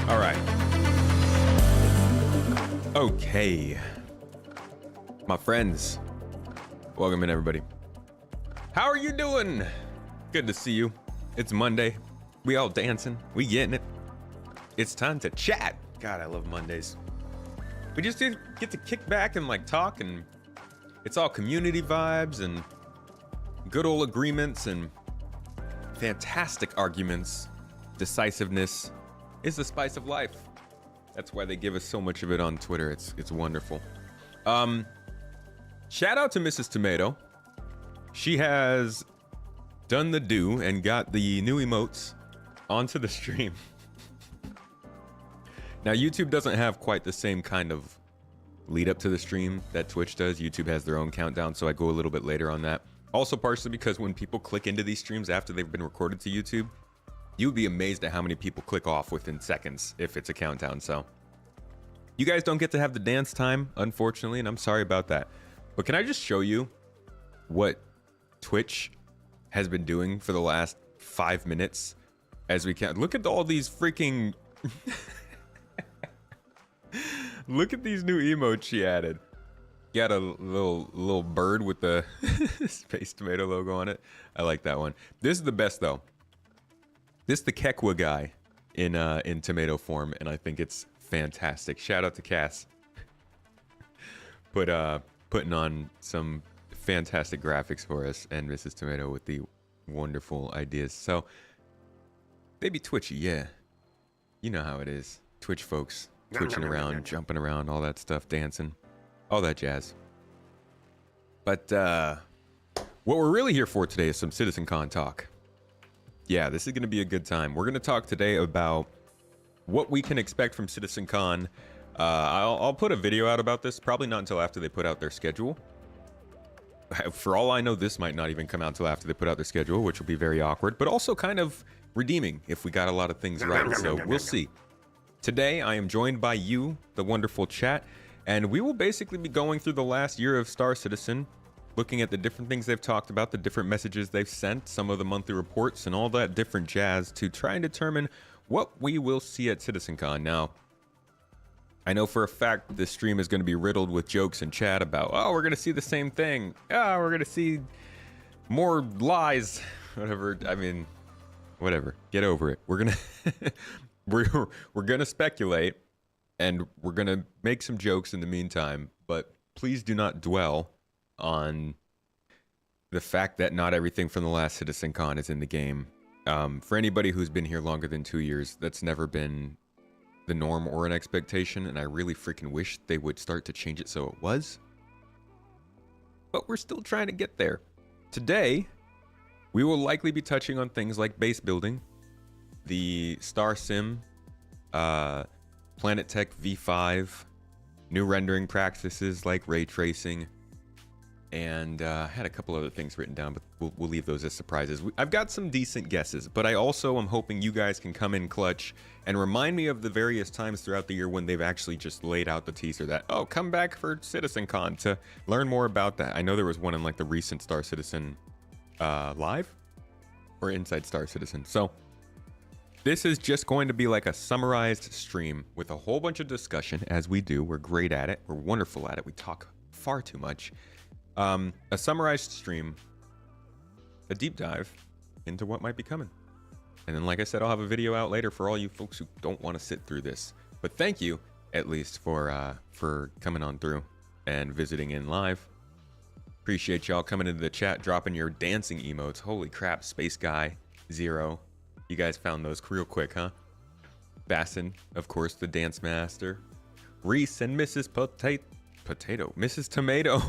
All right. Okay. My friends. Welcome in, everybody. How are you doing? Good to see you. It's Monday. We all dancing. We getting it. It's time to chat. God, I love Mondays. We just get to kick back and like talk, and it's all community vibes and good old agreements and fantastic arguments. Decisiveness is the spice of life. That's why they give us so much of it on Twitter. It's wonderful. Shout out to Mrs. Tomato. She has done the do and got the new emotes onto the stream. Now, YouTube doesn't have quite the same kind of lead up to the stream that Twitch does. YouTube has their own countdown, so I go a little bit later on that. Also, partially because when people click into these streams after they've been recorded to YouTube, you'd be amazed at how many people click off within seconds if it's a countdown. So you guys don't get to have the dance time, unfortunately, and I'm sorry about that. But can I just show you what Twitch has been doing for the last 5 minutes as we can? Look at all these freaking... Look at these new emotes she added. Got a little bird with the Space Tomato logo on it. I like that one. This is the best though. This is the Kekwa guy in tomato form, and I think it's fantastic. Shout out to Cass. Putting on some fantastic graphics for us, and Mrs. Tomato with the wonderful ideas. So, baby Twitchy, yeah. You know how it is. Twitch folks. Twitching around, jumping around, all that stuff, dancing, all that jazz. But what we're really here for today is some CitizenCon talk. Yeah, this is going to be a good time. We're going to talk today about what we can expect from CitizenCon. I'll put a video out about this, probably not until after they put out their schedule. For all I know, this might not even come out till after they put out their schedule, which will be very awkward, but also kind of redeeming if we got a lot of things right. So we'll see. Today, I am joined by you, the wonderful chat, and we will basically be going through the last year of Star Citizen, looking at the different things they've talked about, the different messages they've sent, some of the monthly reports, and all that different jazz to try and determine what we will see at CitizenCon. Now, I know for a fact this stream is going to be riddled with jokes in chat about, oh, we're going to see the same thing. Oh, we're going to see more lies. Whatever. I mean, whatever. Get over it. We're going to we're going to speculate, and we're going to make some jokes in the meantime, but please do not dwell on the fact that not everything from the last CitizenCon is in the game. For anybody who's been here longer than 2 years, that's never been the norm or an expectation, and I really freaking wish they would start to change it so it was. But we're still trying to get there. Today, we will likely be touching on things like base building, the Star Sim, Planet Tech V5, new rendering practices like ray tracing, and I had a couple other things written down, but we'll leave those as surprises. I've got some decent guesses, but I also am hoping you guys can come in clutch and remind me of the various times throughout the year when they've actually just laid out the teaser that, oh, come back for CitizenCon to learn more about that. I know there was one in like the recent Star Citizen Live or Inside Star Citizen. So this is just going to be like a summarized stream with a whole bunch of discussion, as we do. We're great at it. We're wonderful at it. We talk far too much. A summarized stream, a deep dive into what might be coming. And then, like I said, I'll have a video out later for all you folks who don't want to sit through this. But thank you, at least, for coming on through and visiting in live. Appreciate y'all coming into the chat, dropping your dancing emotes. Holy crap, Space Guy, Zero. You guys found those real quick, huh? Bassin, of course, the dance master. Reese and Mrs. Mrs. Tomato.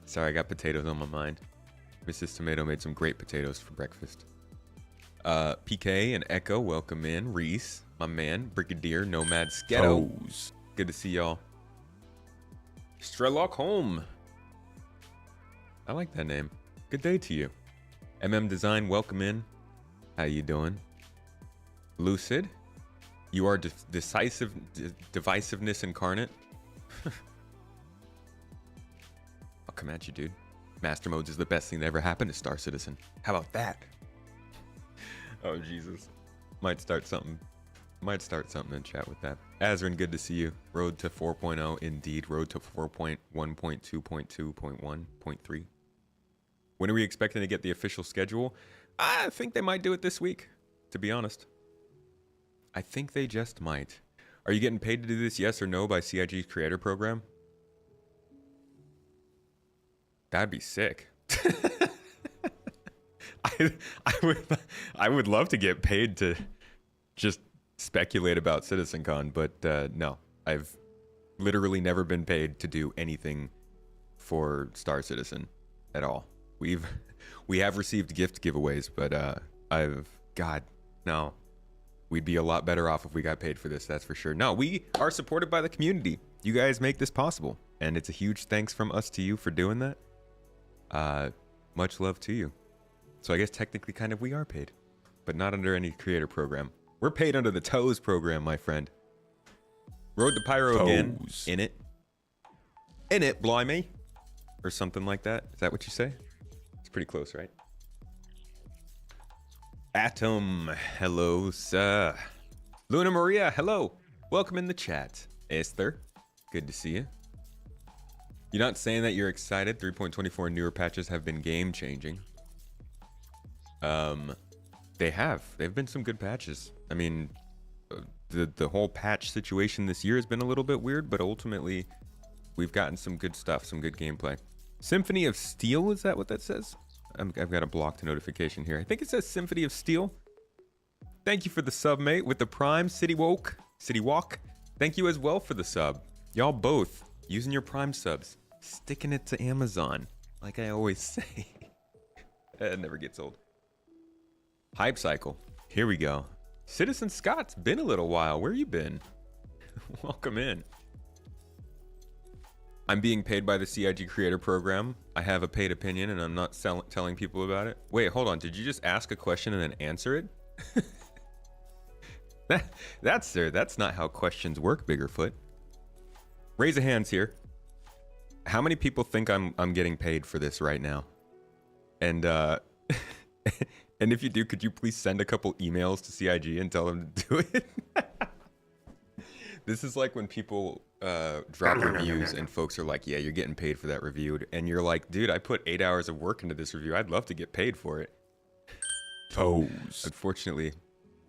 Sorry, I got potatoes on my mind. Mrs. Tomato made some great potatoes for breakfast. PK and Echo, welcome in. Reese, my man. Brigadier, Nomad, Sketos. Good to see y'all. Strelok Home. I like that name. Good day to you. MM Design, welcome in. How you doing? Lucid, you are divisiveness incarnate. I'll come at you, dude. Master modes is the best thing that ever happened to Star Citizen. How about that? Oh, Jesus. Might start something in chat with that. Azrin, good to see you. Road to 4.0, indeed. Road to 4.1.2.2.1.3. When are we expecting to get the official schedule? I think they might do it this week, to be honest. I think they just might. Are you getting paid to do this, yes or no, by CIG's creator program? That'd be sick. I would love to get paid to just speculate about CitizenCon, but no. I've literally never been paid to do anything for Star Citizen at all. We have received gift giveaways, but no. We'd be a lot better off if we got paid for this, that's for sure. No, we are supported by the community. You guys make this possible, and it's a huge thanks from us to you for doing that. Much love to you. So I guess technically kind of we are paid, but not under any creator program. We're paid under the Toes program, my friend. Road to Pyro Toes. Again. In it, blimey. Or something like that. Is that what you say? It's pretty close, right? Atom, hello, sir. Luna Maria, hello. Welcome in the chat. Esther, good to see you. You're not saying that you're excited. 3.24 newer patches have been game-changing. They have. They've been some good patches. I mean, the whole patch situation this year has been a little bit weird, but ultimately, we've gotten some good stuff, some good gameplay. Symphony of Steel, is that what that says? I've got a blocked notification here. I think it says Symphony of Steel. Thank you for the sub, mate, with the Prime. City Walk. Thank you as well for the sub. Y'all both using your Prime subs. Sticking it to Amazon, like I always say. It never gets old. Hype cycle. Here we go. Citizen Scott's been a little while. Where you been? Welcome in. I'm being paid by the CIG Creator Program. I have a paid opinion, and I'm not telling people about it. Wait, hold on. Did you just ask a question and then answer it? That's not how questions work, Biggerfoot. Raise of hands here. How many people think I'm getting paid for this right now? And and if you do, could you please send a couple emails to CIG and tell them to do it? This is like when people drop reviews and folks are like, yeah, you're getting paid for that review. And you're like, dude, I put 8 hours of work into this review. I'd love to get paid for it. Toes. Unfortunately,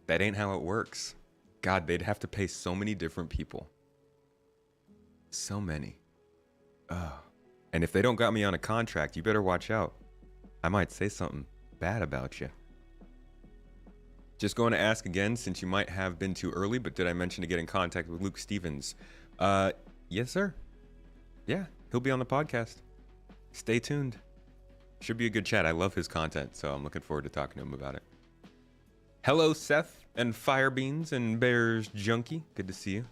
that ain't how it works. God, they'd have to pay so many different people. So many. And if they don't got me on a contract, you better watch out. I might say something bad about you. Just going to ask again, since you might have been too early, but did I mention to get in contact with Luke Stevens? Yes, sir. Yeah, he'll be on the podcast. Stay tuned. Should be a good chat. I love his content, so I'm looking forward to talking to him about it. Hello, Seth and Firebeans and Bears Junkie. Good to see you.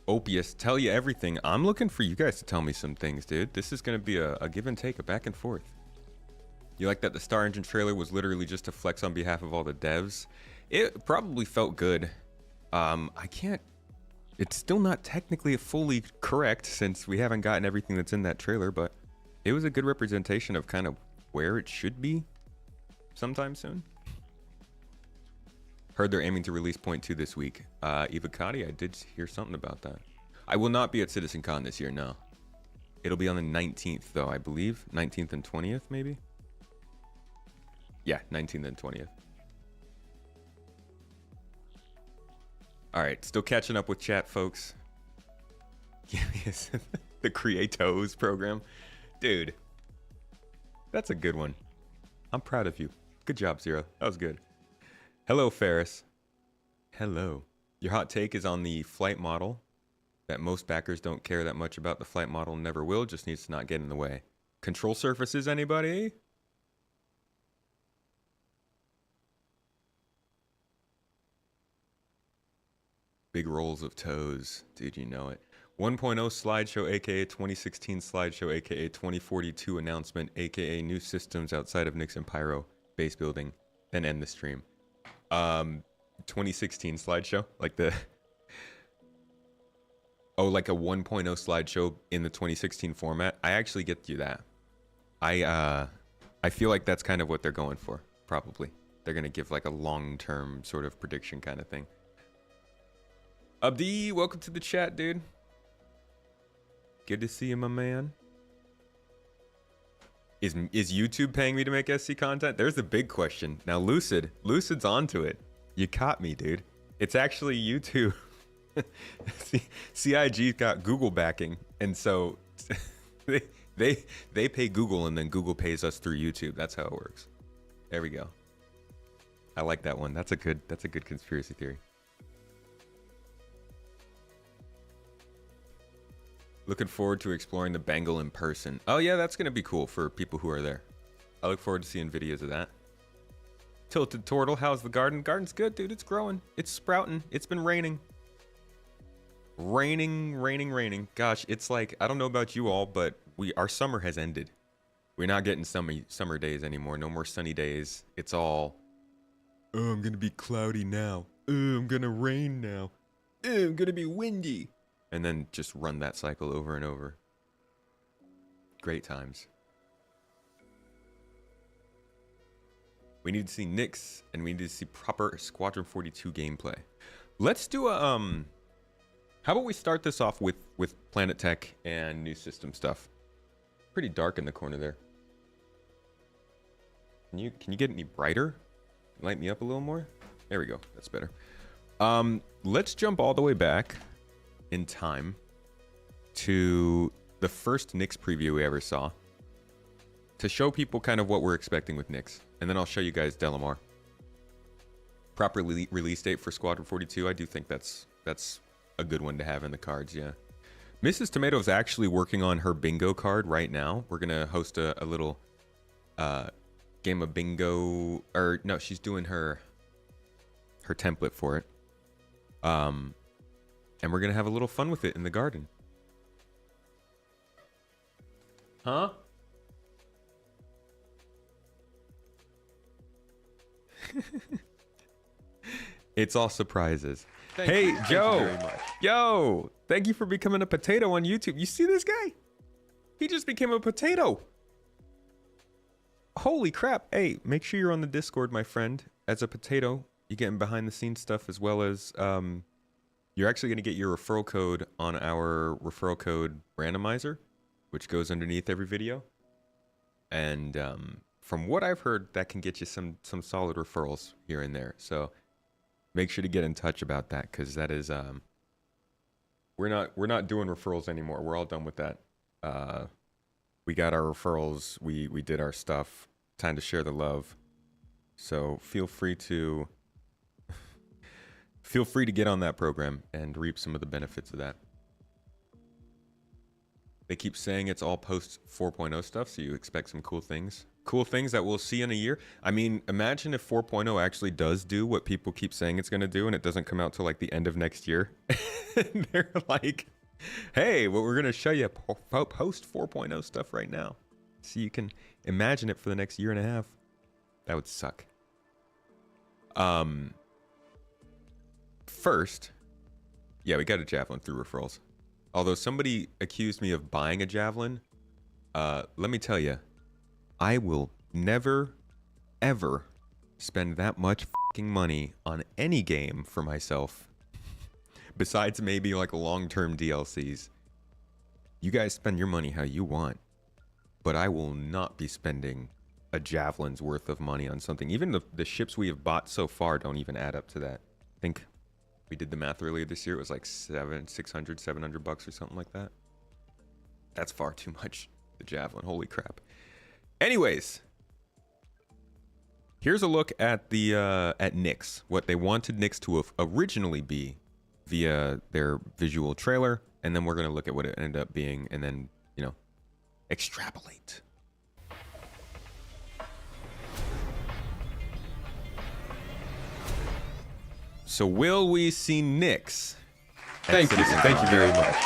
Opius, tell you everything. I'm looking for you guys to tell me some things, dude. This is going to be a give and take, a back and forth. You like that the Star Engine trailer was literally just to flex on behalf of all the devs? It probably felt good. It's still not technically fully correct since we haven't gotten everything that's in that trailer, but it was a good representation of kind of where it should be sometime soon. Heard they're aiming to release point 2 this week. Ivacati, I did hear something about that. I will not be at CitizenCon this year, no. It'll be on the 19th, though, I believe. 19th and 20th, maybe? Yeah, 19th and 20th. All right, still catching up with chat, folks. Yes, the Creatos program. Dude, that's a good one. I'm proud of you. Good job, Zero. That was good. Hello, Ferris. Hello. Your hot take is on the flight model, that most backers don't care that much about the flight model, never will, just needs to not get in the way. Control surfaces, anybody? Big rolls of toes. Dude, you know it. 1.0 slideshow, aka 2016 slideshow, aka 2042 announcement, aka new systems outside of Nyx and Pyro base building, then end the stream. 2016 slideshow, like the like a 1.0 slideshow in the 2016 format. I actually get you that. I feel like that's kind of what they're going for. Probably they're gonna give like a long-term sort of prediction kind of thing. Abdi, welcome to the chat, dude. Good to see you, my man. Is YouTube paying me to make SC content? There's the big question. Now, Lucid's onto it. You caught me, dude. It's actually YouTube. CIG got Google backing, and so they pay Google, and then Google pays us through YouTube. That's how it works. There we go. I like that one. That's a good conspiracy theory. Looking forward to exploring the Bengal in person. Oh yeah, that's gonna be cool for people who are there. I look forward to seeing videos of that. Tilted Turtle, how's the garden? Garden's good, dude. It's growing. It's sprouting. It's been raining. Raining. Gosh, it's like, I don't know about you all, but our summer has ended. We're not getting summer days anymore. No more sunny days. It's all, oh, I'm gonna be cloudy now. Oh, I'm gonna rain now. Oh, I'm gonna be windy. And then just run that cycle over and over. Great times. We need to see Nyx, and we need to see proper Squadron 42 gameplay. Let's do a, how about we start this off with Planet Tech and new system stuff. Pretty dark in the corner there. Can you get any brighter? Light me up a little more? There we go. That's better. Let's jump all the way back in time to the first Nyx preview we ever saw to show people kind of what we're expecting with Nyx, and then I'll show you guys Delmar. Proper release date for Squadron 42. I do think that's a good one to have in the cards. Yeah, Mrs. Tomato's actually working on her bingo card right now. We're gonna host a little game of bingo, or no, she's doing her template for it. And we're going to have a little fun with it in the garden. Huh? It's all surprises. Hey, Joe. Yo, thank you for becoming a potato on YouTube. You see this guy? He just became a potato. Holy crap. Hey, make sure you're on the Discord, my friend. As a potato, you're getting behind the scenes stuff, as well as you're actually going to get your referral code on our referral code randomizer, which goes underneath every video. And from what I've heard, that can get you some solid referrals here and there. So make sure to get in touch about that, because that is we're not doing referrals anymore. We're all done with that. We got our referrals. We did our stuff. Time to share the love. So feel free to get on that program and reap some of the benefits of that. They keep saying it's all post 4.0 stuff, so you expect some cool things. Cool things that we'll see in a year. I mean, imagine if 4.0 actually does do what people keep saying it's going to do, and it doesn't come out till like the end of next year. And they're like, hey, well, we're going to show you post 4.0 stuff right now, so you can imagine it for the next year and a half. That would suck. First, yeah, we got a javelin through referrals. Although somebody accused me of buying a javelin, let me tell you, I will never, ever spend that much fucking money on any game for myself. Besides maybe like long-term DLCs. You guys spend your money how you want, but I will not be spending a javelin's worth of money on something. Even the ships we have bought so far don't even add up to that. I think we did the math earlier this year. It was like $700 bucks or something like that. That's far too much. The javelin, holy crap. Anyways, here's a look at the at Nyx, what they wanted Nyx to originally be via their visual trailer, and then we're gonna look at what it ended up being, and then, you know, extrapolate. So will we see Nyx? Thank you very much.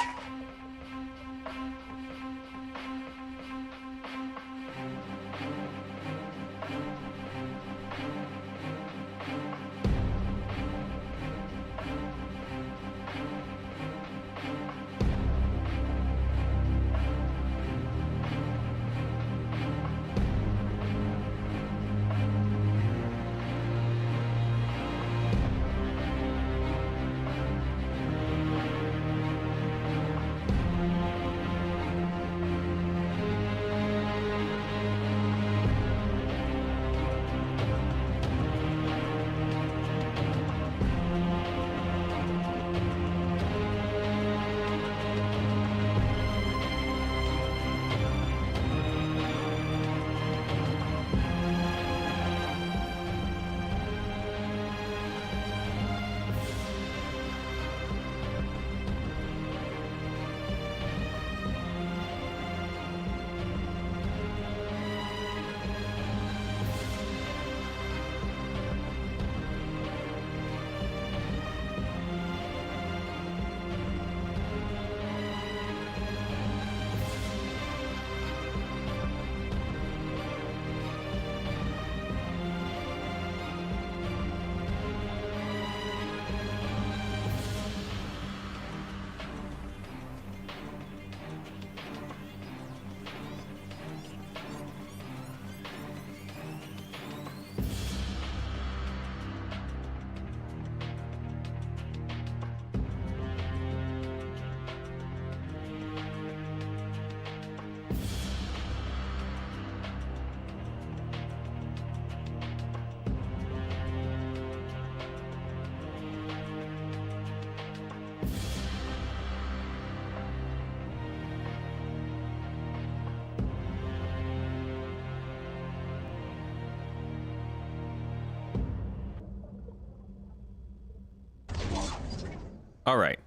All right.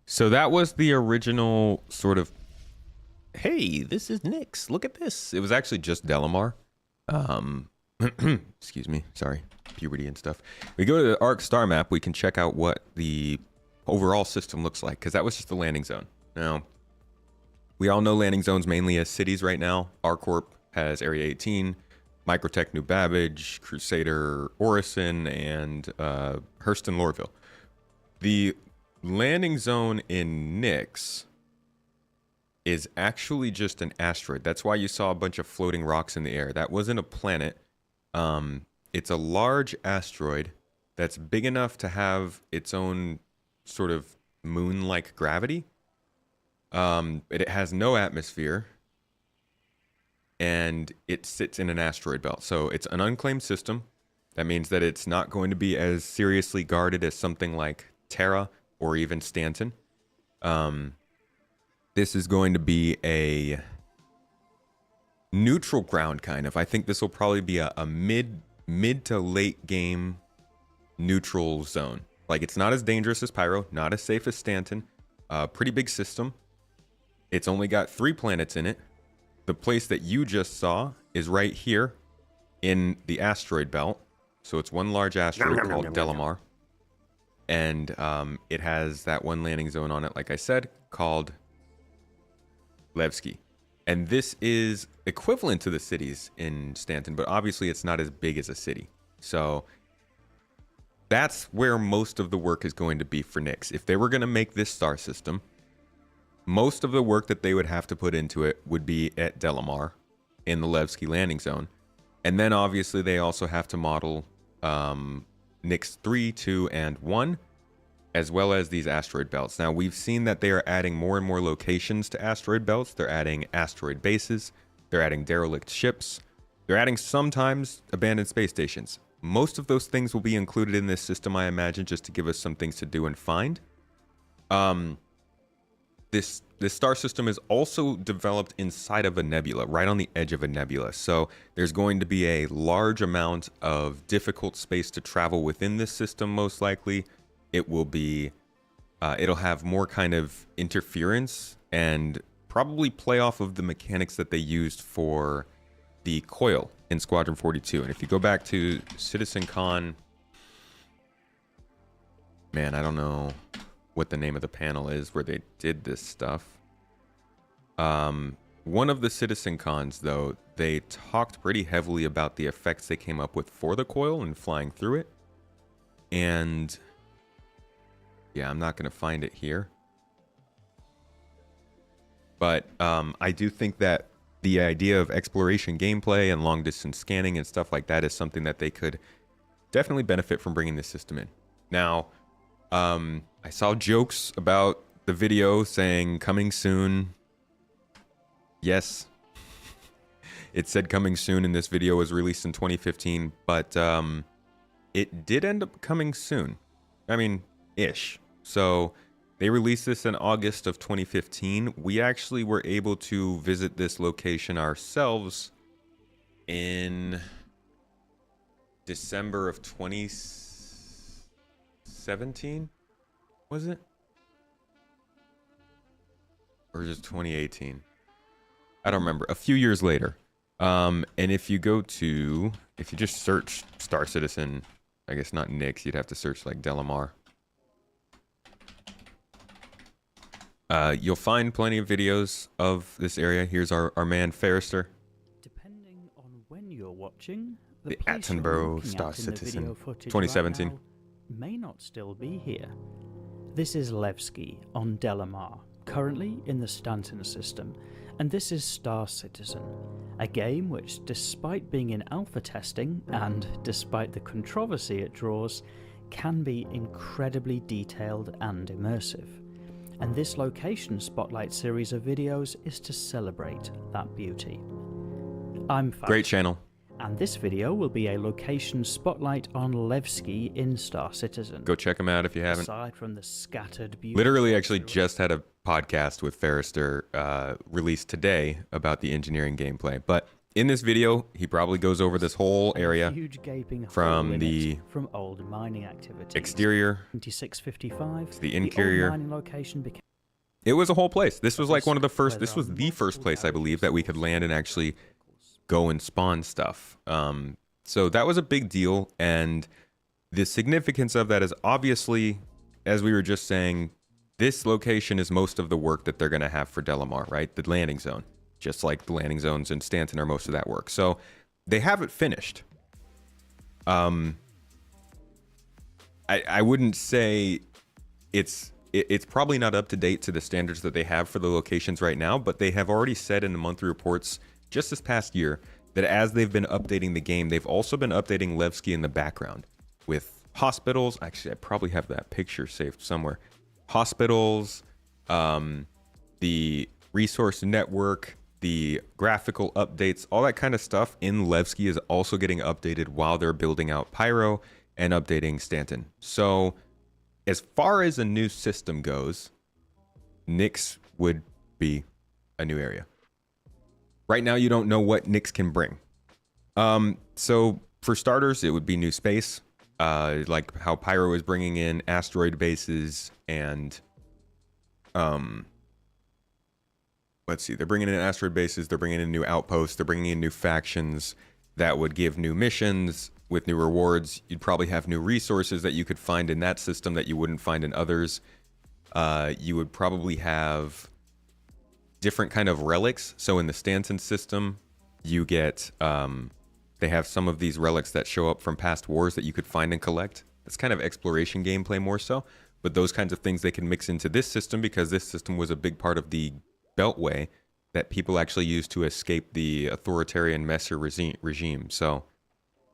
So that was the original sort of, hey, this is Nyx. Look at this. It was actually just Delmar. Excuse me. Sorry. Puberty and stuff. We go to the Arc star map. We can check out what the overall system looks like, because that was just the landing zone. Now, We all know landing zones mainly as cities right now. ArCorp has Area 18, Microtech New Babbage, Crusader Orison, and Hurston Lorville. The landing zone in Nyx is actually just an asteroid. That's why you saw a bunch of floating rocks in the air. That wasn't a planet. It's a large asteroid that's big enough to have its own sort of moon-like gravity. It has no atmosphere, and it sits in an asteroid belt. So it's an unclaimed system. That means that it's not going to be as seriously guarded as something like Terra or even Stanton. This is going to be a neutral ground, kind of. I think this will probably be a mid to late game neutral zone. Like, it's not as dangerous as Pyro, not as safe as Stanton. Pretty big system. It's only got 3 planets in it. The place that you just saw is right here in the asteroid belt. So it's one large asteroid called Delmar. And it has that one landing zone on it, like I said, called Levski. And this is equivalent to the cities in Stanton, but obviously it's not as big as a city. So that's where most of the work is going to be for Nyx. If they were going to make this star system, most of the work that they would have to put into it would be at Delmar in the Levski landing zone. And then obviously they also have to model Nyx 3, 2, and 1, as well as these asteroid belts. Now, we've seen that they are adding more and more locations to asteroid belts. They're adding asteroid bases. They're adding derelict ships. They're adding sometimes abandoned space stations. Most of those things will be included in this system, I imagine, just to give us some things to do and find. This star system is also developed inside of a nebula, right on the edge of a nebula. So there's going to be a large amount of difficult space to travel within this system, most likely. It will be, it'll have more kind of interference and probably play off of the mechanics that they used for the coil in Squadron 42. And if you go back to CitizenCon, man, I don't know what the name of the panel is where they did this stuff. One of the CitizenCons, though, they talked pretty heavily about the effects they came up with for the coil and flying through it. And yeah, I'm not going to find it here. But I do think that the idea of exploration gameplay and long distance scanning and stuff like that is something that they could definitely benefit from bringing this system in. Now, I saw jokes about the video saying coming soon. Yes, it said coming soon, and this video was released in 2015, but it did end up coming soon. I mean, ish. So they released this in August of 2015. We actually were able to visit this location ourselves in December of 2017, was it? Or just 2018? I don't remember. A few years later. And if you just search Star Citizen, I guess not Nyx, you'd have to search like Delmar. You'll find plenty of videos of this area. Here's our man Ferrister. Depending on when you're watching, the Attenborough Star Citizen 2017 right may not still be here. This is Levski on Delmar, currently in the Stanton system, and this is Star Citizen, a game which, despite being in alpha testing and despite the controversy it draws, can be incredibly detailed and immersive. And this location spotlight series of videos is to celebrate that beauty. I'm Fact, great channel, and this video will be a location spotlight on Levski in Star Citizen. Go check them out if you haven't. Aside from the scattered beauty, Literally, actually, just had a podcast with Ferrister released today about the engineering gameplay. But in this video, he probably goes over this whole area huge gaping from the from old mining activities. Exterior 2655 to the interior. old mining location became It was a whole place. This was like one of the first. This was the first place, I believe, that we could land and actually go and spawn stuff. So that was a big deal, and the significance of that is obviously, as we were just saying, this location is most of the work that they're going to have for Delmar, right? The landing zone, just like the landing zones in Stanton are most of that work. So they have it finished. I wouldn't say it's probably not up to date to the standards that they have for the locations right now, but they have already said in the monthly reports just this past year that as they've been updating the game, they've also been updating Levski in the background with hospitals. Actually, I probably have that picture saved somewhere. Hospitals, the resource network, the graphical updates, all that kind of stuff in Levski is also getting updated while they're building out Pyro and updating Stanton. So as far as a new system goes, Nyx would be a new area. Right now, you don't know what Nyx can bring. So for starters, it would be new space, like how Pyro is bringing in asteroid bases and, let's see, they're bringing in asteroid bases, they're bringing in new outposts, they're bringing in new factions that would give new missions with new rewards. You'd probably have new resources that you could find in that system that you wouldn't find in others. You would probably have different kind of relics. So in the Stanton system, you get, they have some of these relics that show up from past wars that you could find and collect. It's kind of exploration gameplay more so, but those kinds of things they can mix into this system because this system was a big part of the Beltway that people actually used to escape the authoritarian Messer regime. So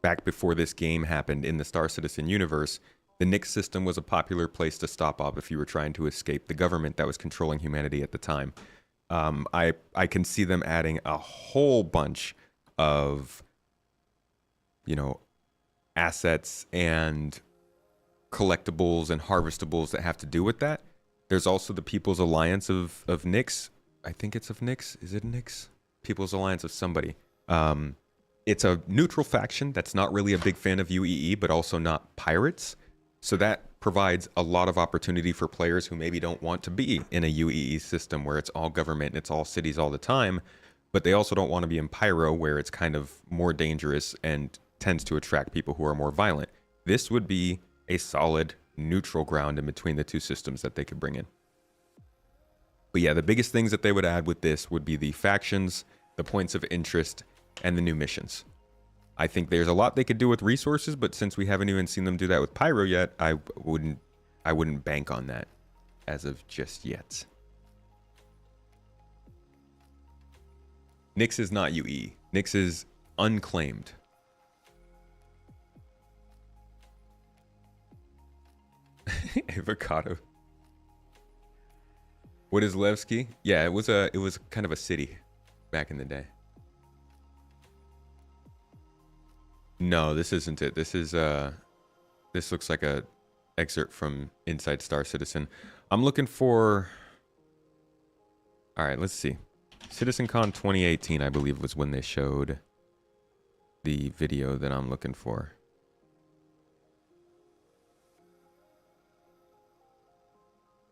back before this game happened in the Star Citizen universe, the Nyx system was a popular place to stop off if you were trying to escape the government that was controlling humanity at the time. I can see them adding a whole bunch of, assets and collectibles and harvestables that have to do with that. There's also the People's Alliance of Nyx. I think it's of Nyx. Is it Nyx? People's Alliance of somebody. It's a neutral faction that's not really a big fan of UEE, but also not pirates. So that provides a lot of opportunity for players who maybe don't want to be in a UEE system where it's all government and it's all cities all the time, but they also don't want to be in Pyro where it's kind of more dangerous and tends to attract people who are more violent. This would be a solid neutral ground in between the two systems that they could bring in. But yeah, the biggest things that they would add with this would be the factions, the points of interest, and the new missions. I think there's a lot they could do with resources, but since we haven't even seen them do that with Pyro yet, I wouldn't bank on that as of just yet. Nyx is not UE. Nyx is unclaimed. Avocado. What is Levski? Yeah, it was kind of a city back in the day. No, this isn't it. This looks like a excerpt from Inside Star Citizen. I'm looking for. All right, let's see. CitizenCon 2018, I believe, was when they showed the video that I'm looking for.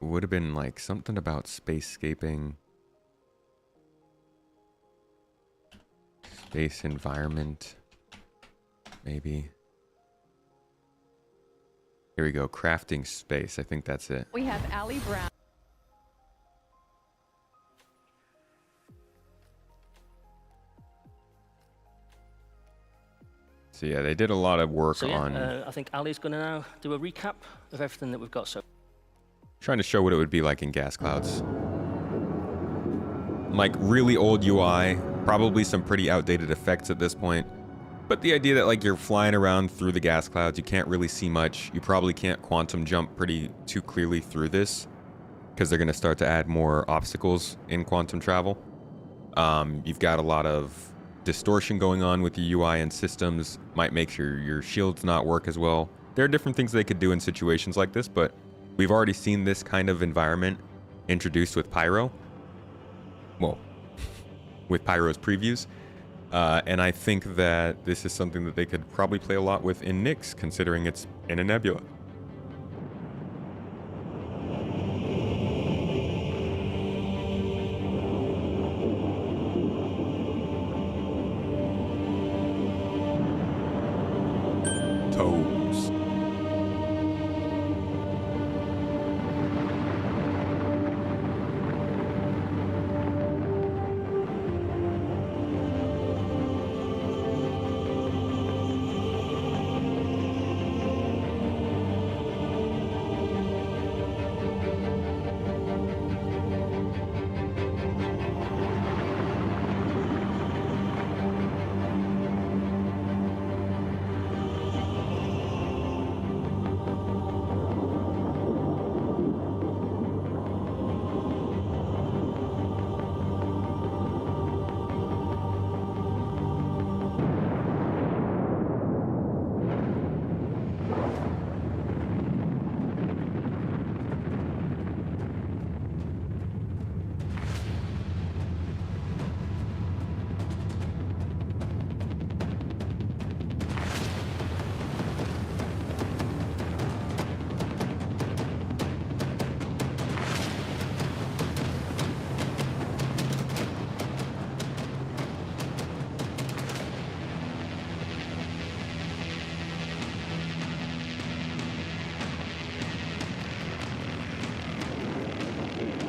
Would have been like something about spacescaping, space environment. Maybe. Here we go. Crafting space. I think that's it. We have Allie Brown. So yeah, they did a lot of work on. I think Ali's going to now do a recap of everything that we've got. So, trying to show what it would be like in gas clouds. Like really old UI, probably some pretty outdated effects at this point. But the idea that like you're flying around through the gas clouds, you can't really see much. You probably can't quantum jump too clearly through this because they're going to start to add more obstacles in quantum travel. You've got a lot of distortion going on with the UI and systems, might make your shields not work as well. There are different things they could do in situations like this, but we've already seen this kind of environment introduced with Pyro. Well, with Pyro's previews. And I think that this is something that they could probably play a lot with in Nyx, considering it's in a nebula. Toes.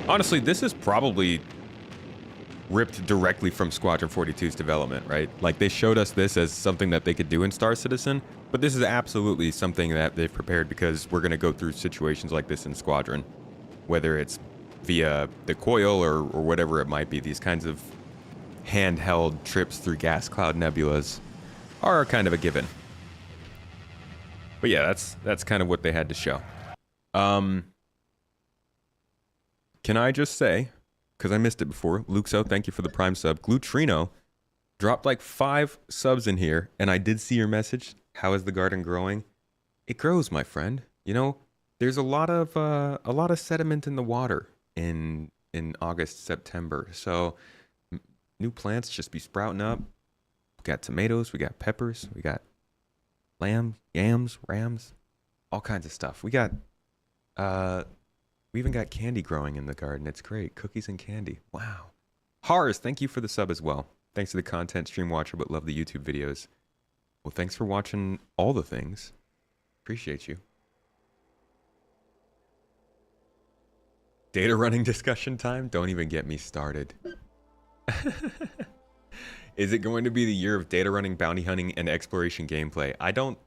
Honestly, this is probably ripped directly from Squadron 42's development, right? Like, they showed us this as something that they could do in Star Citizen, but this is absolutely something that they've prepared because we're going to go through situations like this in Squadron, whether it's via the coil or whatever it might be. These kinds of handheld trips through gas cloud nebulas are kind of a given. But yeah, that's kind of what they had to show. Can I just say, because I missed it before, Luxo, thank you for the Prime sub. Glutrino dropped like 5 subs in here, and I did see your message. How is the garden growing? It grows, my friend. You know, there's a lot of sediment in the water in August, September. So new plants just be sprouting up. We got tomatoes, we got peppers, we got lamb, yams, rams, all kinds of stuff. We even got candy growing in the garden. It's great. Cookies and candy. Wow. Hars, thank you for the sub as well. Thanks to the content stream watcher, but love the YouTube videos. Well, thanks for watching all the things. Appreciate you. Data running discussion time? Don't even get me started. Is it going to be the year of data running, bounty hunting, and exploration gameplay? I don't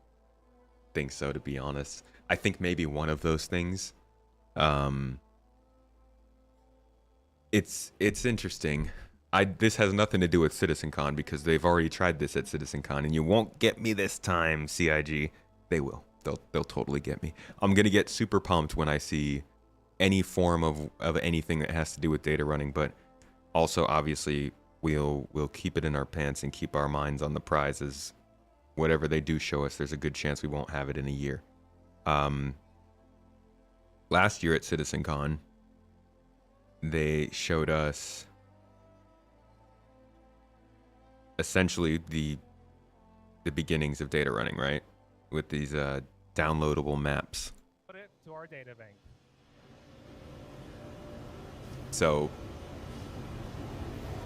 think so, to be honest. I think maybe one of those things. It's interesting. This has nothing to do with CitizenCon because they've already tried this at CitizenCon, and you won't get me this time, CIG. They will. They'll totally get me. I'm gonna get super pumped when I see any form of anything that has to do with data running, but also obviously we'll keep it in our pants and keep our minds on the prizes. Whatever they do show us, there's a good chance we won't have it in a year. Last year at CitizenCon, they showed us essentially the beginnings of data running, right? With these downloadable maps. Put it to our data bank. So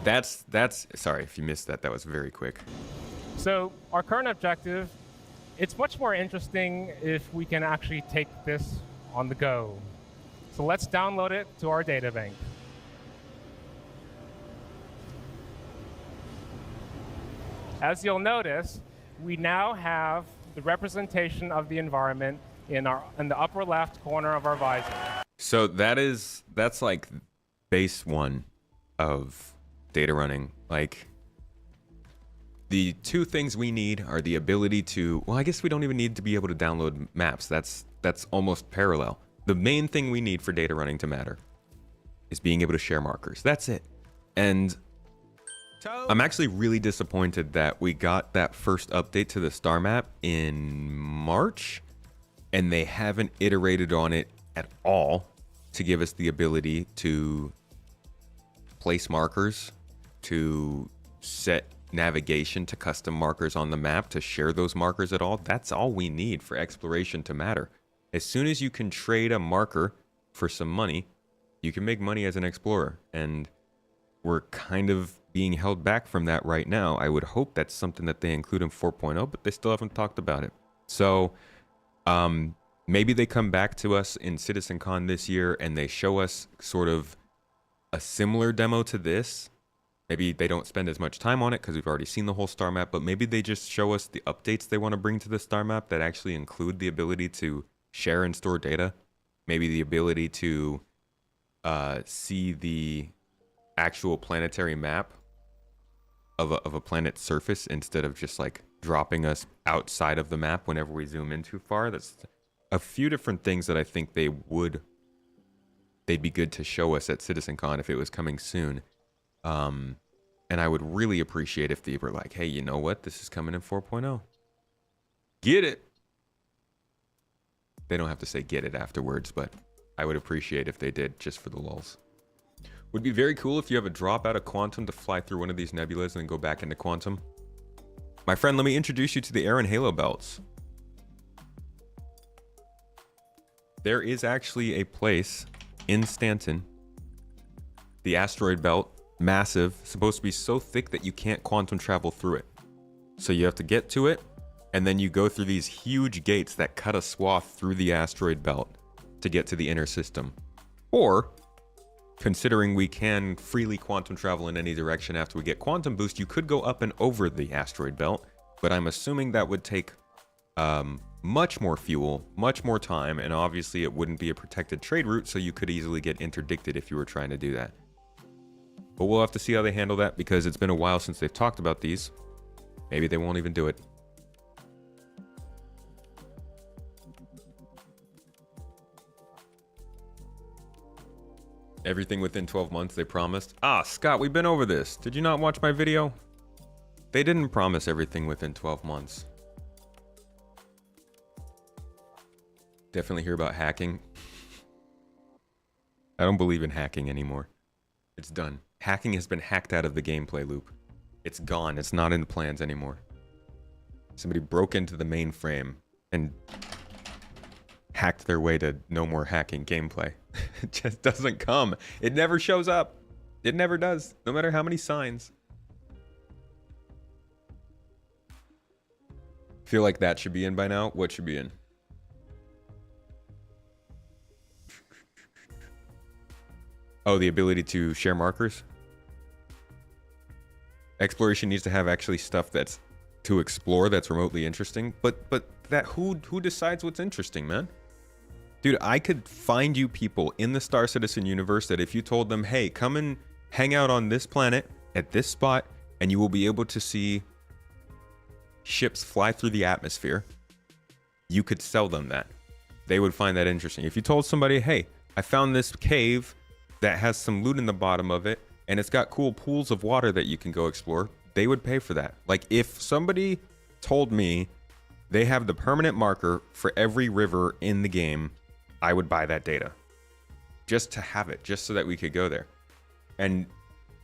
that's sorry if you missed that. That was very quick. So our current objective, it's much more interesting if we can actually take this on the go. So let's download it to our data bank. As you'll notice, we now have the representation of the environment in the upper left corner of our visor. So that's like base one of data running. Like, the two things we need are the ability to, well, I guess we don't even need to be able to download maps. That's almost parallel. The main thing we need for data running to matter is being able to share markers. That's it. And I'm actually really disappointed that we got that first update to the star map in March, and they haven't iterated on it at all to give us the ability to place markers, to set navigation to custom markers on the map, to share those markers at all. That's all we need for exploration to matter. As soon as you can trade a marker for some money, you can make money as an explorer, and we're kind of being held back from that right now. I would hope that's something that they include in 4.0, but they still haven't talked about it. So maybe they come back to us in CitizenCon this year and they show us sort of a similar demo to this. Maybe they don't spend as much time on it because we've already seen the whole star map, but maybe they just show us the updates they want to bring to the star map that actually include the ability to share and store data. Maybe the ability to see the actual planetary map of a planet's surface instead of just like dropping us outside of the map whenever we zoom in too far. That's a few different things that I think they'd be good to show us at CitizenCon if it was coming soon. And I would really appreciate if they were like, hey, you know what? This is coming in 4.0. Get it. They don't have to say get it afterwards, but I would appreciate if they did, just for the lulz. Would be very cool if you have a drop out of Quantum to fly through one of these nebulas and then go back into Quantum. My friend, let me introduce you to the Air and Halo belts. There is actually a place in Stanton, the asteroid belt, massive, supposed to be so thick that you can't quantum travel through it. So you have to get to it, and then you go through these huge gates that cut a swath through the asteroid belt to get to the inner system. Or considering we can freely quantum travel in any direction after we get quantum boost, you could go up and over the asteroid belt, but I'm assuming that would take much more fuel, much more time, and obviously it wouldn't be a protected trade route, so you could easily get interdicted if you were trying to do that. But we'll have to see how they handle that, because it's been a while since they've talked about these. Maybe they won't even do it. Everything within 12 months, they promised. Ah, Scott, we've been over this. Did you not watch my video? They didn't promise everything within 12 months. Definitely hear about hacking. I don't believe in hacking anymore. It's done. Hacking has been hacked out of the gameplay loop. It's gone. It's not in the plans anymore. Somebody broke into the mainframe and hacked their way to no more hacking gameplay. It just doesn't come. It never shows up. It never does, no matter how many signs. Feel like that should be in by now. What should be in? Oh, the ability to share markers. Exploration needs to have actually stuff that's to explore that's remotely interesting. But that who decides what's interesting, man? Dude, I could find you people in the Star Citizen universe that if you told them, hey, come and hang out on this planet at this spot, and you will be able to see ships fly through the atmosphere, you could sell them that. They would find that interesting. If you told somebody, hey, I found this cave that has some loot in the bottom of it, and it's got cool pools of water that you can go explore, they would pay for that. Like, if somebody told me they have the permanent marker for every river in the game, I would buy that data. Just to have it, just so that we could go there. And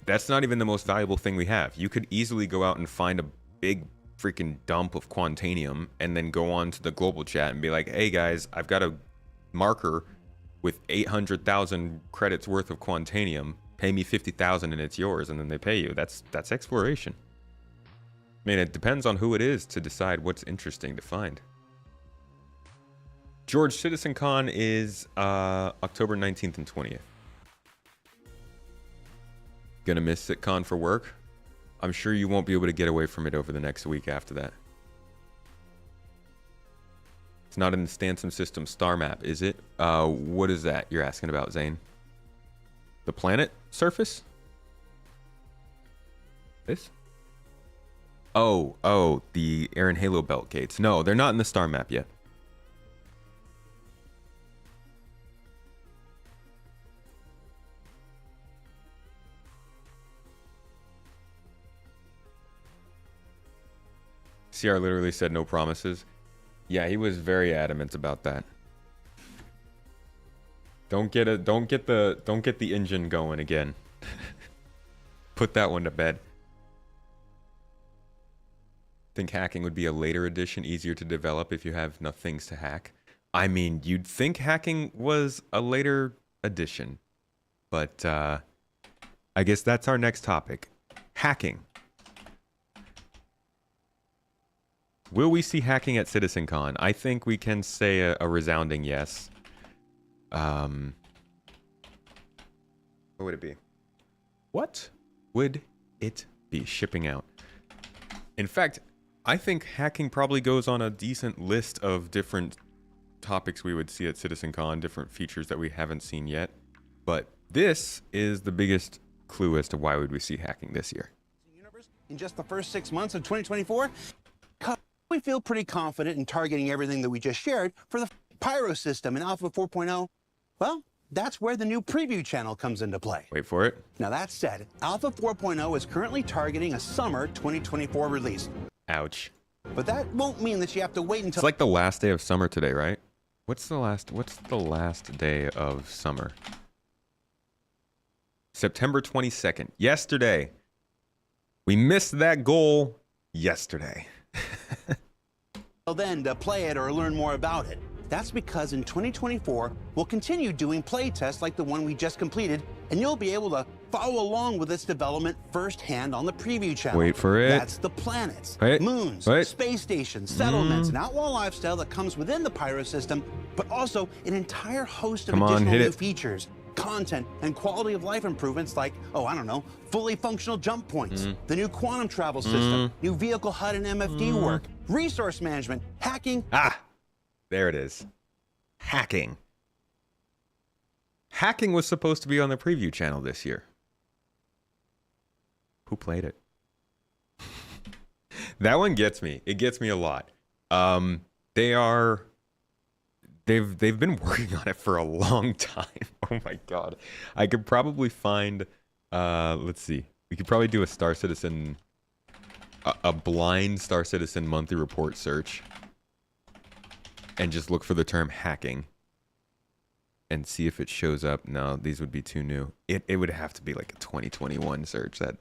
that's not even the most valuable thing we have. You could easily go out and find a big freaking dump of Quantanium and then go on to the global chat and be like, hey guys, I've got a marker with 800,000 credits worth of Quantanium. Pay me 50,000 and it's yours, and then they pay you. That's exploration. I mean, it depends on who it is to decide what's interesting to find. George, CitizenCon is October 19th and 20th. Gonna miss CitCon for work? I'm sure you won't be able to get away from it over the next week after that. It's not in the Stanson system star map, is it? What is that you're asking about, Zane? The planet surface? This? Oh, the Air and Halo belt gates. No, they're not in the star map yet. CR literally said no promises. Yeah, he was very adamant about that. Don't get the engine going again. Put that one to bed. Think hacking would be a later edition, easier to develop if you have enough things to hack. I mean, you'd think hacking was a later edition, but I guess that's our next topic. Hacking. Will we see hacking at CitizenCon? I think we can say a resounding yes. What would it be? What would it be? Shipping out. In fact, I think hacking probably goes on a decent list of different topics we would see at CitizenCon, different features that we haven't seen yet. But this is the biggest clue as to why would we see hacking this year. In just the first 6 months of 2024, we feel pretty confident in targeting everything that we just shared for the Pyro system in Alpha 4.0. Well, that's where the new preview channel comes into play. Wait for it. Now that said, Alpha 4.0 is currently targeting a summer 2024 release. Ouch. But that won't mean that you have to wait until... It's like the last day of summer today, right? What's the last day of summer? September 22nd. Yesterday. We missed that goal yesterday. then to play it or learn more about it. That's because in 2024, we'll continue doing play tests like the one we just completed, and you'll be able to follow along with its development firsthand on the preview channel. Wait for it. That's the planets, moons, space stations, settlements, and outlaw lifestyle that comes within the Pyro system, but also an entire host of additional new features. content and quality of life improvements like, oh, I don't know, fully functional jump points, the new quantum travel system, new vehicle HUD and MFD work, resource management, hacking. Ah, there it is. Hacking. Hacking was supposed to be on the preview channel this year. Who played it? That one gets me. It gets me a lot. They've been working on it for a long time. Oh my god. I could probably find let's see. We could probably do a Star Citizen a blind Star Citizen monthly report search and just look for the term hacking and see if it shows up. No, these would be too new. It would have to be like a 2021 search. That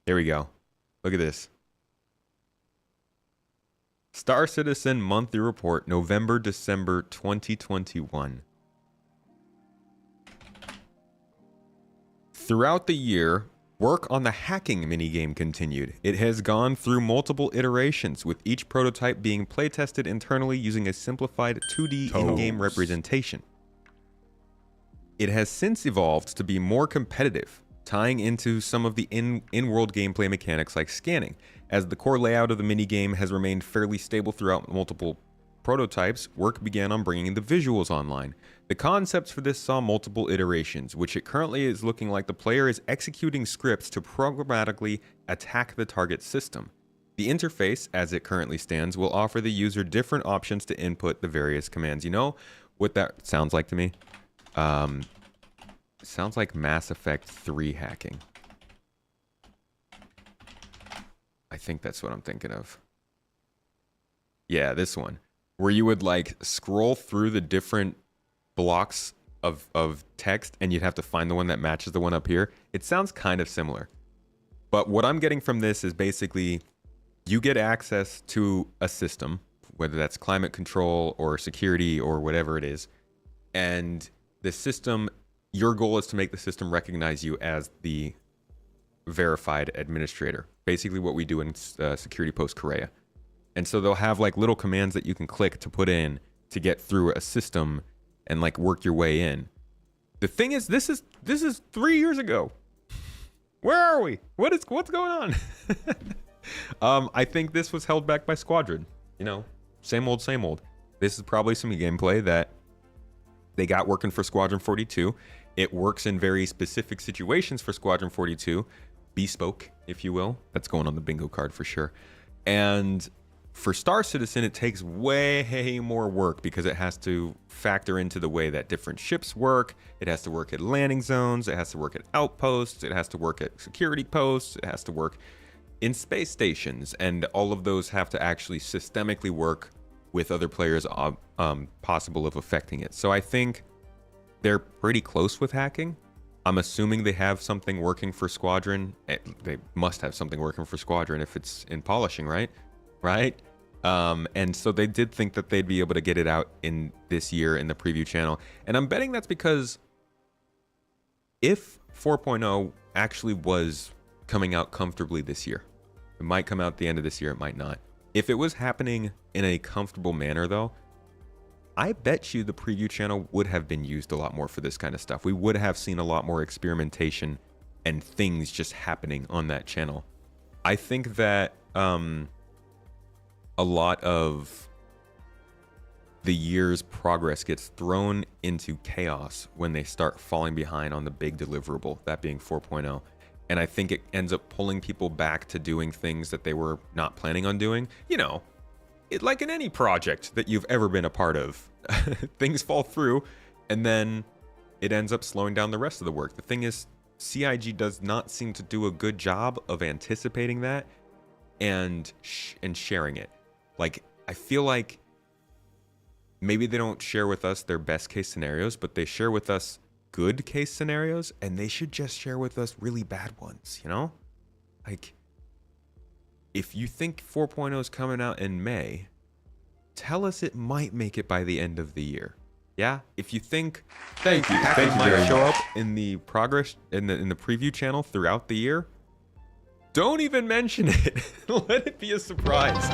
Here we go. Look at this. Star Citizen monthly report, November, December 2021. Throughout the year, work on the hacking minigame continued. It has gone through multiple iterations, with each prototype being playtested internally using a simplified 2D in-game representation. It has since evolved to be more competitive, tying into some of the in-world gameplay mechanics like scanning. As the core layout of the minigame has remained fairly stable throughout multiple prototypes, work began on bringing the visuals online. The concepts for this saw multiple iterations, which it currently is looking like the player is executing scripts to programmatically attack the target system. The interface, as it currently stands, will offer the user different options to input the various commands. You know what that sounds like to me? Sounds like Mass Effect 3 hacking. I think that's what I'm thinking of. Yeah, this one. Where you would like scroll through the different blocks of text and you'd have to find the one that matches the one up here. It sounds kind of similar. But what I'm getting from this is basically you get access to a system, whether that's climate control or security or whatever it is. And the system, your goal is to make the system recognize you as the verified administrator. Basically what we do in Security Post Korea. And so they'll have like little commands that you can click to put in to get through a system and like work your way in. The thing is, this is 3 years ago. Where are we? What's going on? I think this was held back by Squadron. You know, same old, same old. This is probably some gameplay that they got working for Squadron 42. It works in very specific situations for Squadron 42. Bespoke, if you will. That's going on the bingo card for sure. And for Star Citizen, it takes way more work because it has to factor into the way that different ships work. It has to work at landing zones. It has to work at outposts. It has to work at security posts. It has to work in space stations. And all of those have to actually systemically work with other players possible of affecting it. So I think they're pretty close with hacking. I'm assuming they have something working for Squadron. They must have something working for Squadron if it's in polishing, right? Right? And so they did think that they'd be able to get it out in this year in the preview channel. And I'm betting that's because if 4.0 actually was coming out comfortably this year, it might come out at the end of this year, it might not. If it was happening in a comfortable manner though, I bet you the preview channel would have been used a lot more for this kind of stuff. We would have seen a lot more experimentation and things just happening on that channel. I think that a lot of the year's progress gets thrown into chaos when they start falling behind on the big deliverable, that being 4.0. And I think it ends up pulling people back to doing things that they were not planning on doing. You know, like in any project that you've ever been a part of, things fall through and then it ends up slowing down the rest of the work. The thing is, CIG does not seem to do a good job of anticipating that and sharing it. Like, I feel like maybe they don't share with us their best case scenarios, but they share with us good case scenarios, and they should just share with us really bad ones, you know? Like, if you think 4.0 is coming out in May, tell us it might make it by the end of the year. Yeah? If you think Thank you might very show much. up in the progress in the preview channel throughout the year, don't even mention it. Let it be a surprise.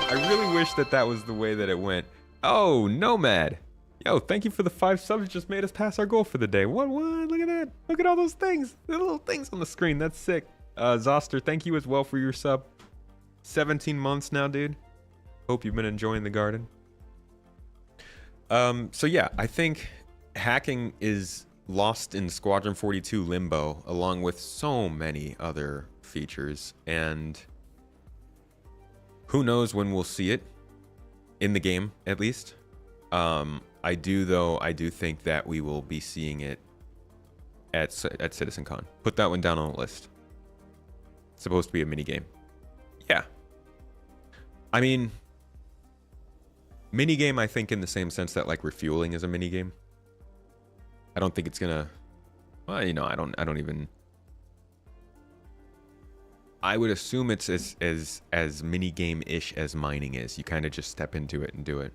I really wish that was the way that it went. Oh, Nomad. Yo, thank you for the 5 subs. Just made us pass our goal for the day. What? Look at that. Look at all those things. The little things on the screen. That's sick. Zoster, thank you as well for your sub. 17 months now, dude. Hope you've been enjoying the garden. So yeah, I think hacking is lost in Squadron 42 limbo, along with so many other features, and who knows when we'll see it in the game, at least. I do think that we will be seeing it at CitizenCon. Put that one down on the list. It's supposed to be a mini game. Yeah. I mean, mini game, I think, in the same sense that like refueling is a mini game. I don't think it's gonna. Well, you know, I don't even. I would assume it's as mini game-ish as mining is. You kind of just step into it and do it,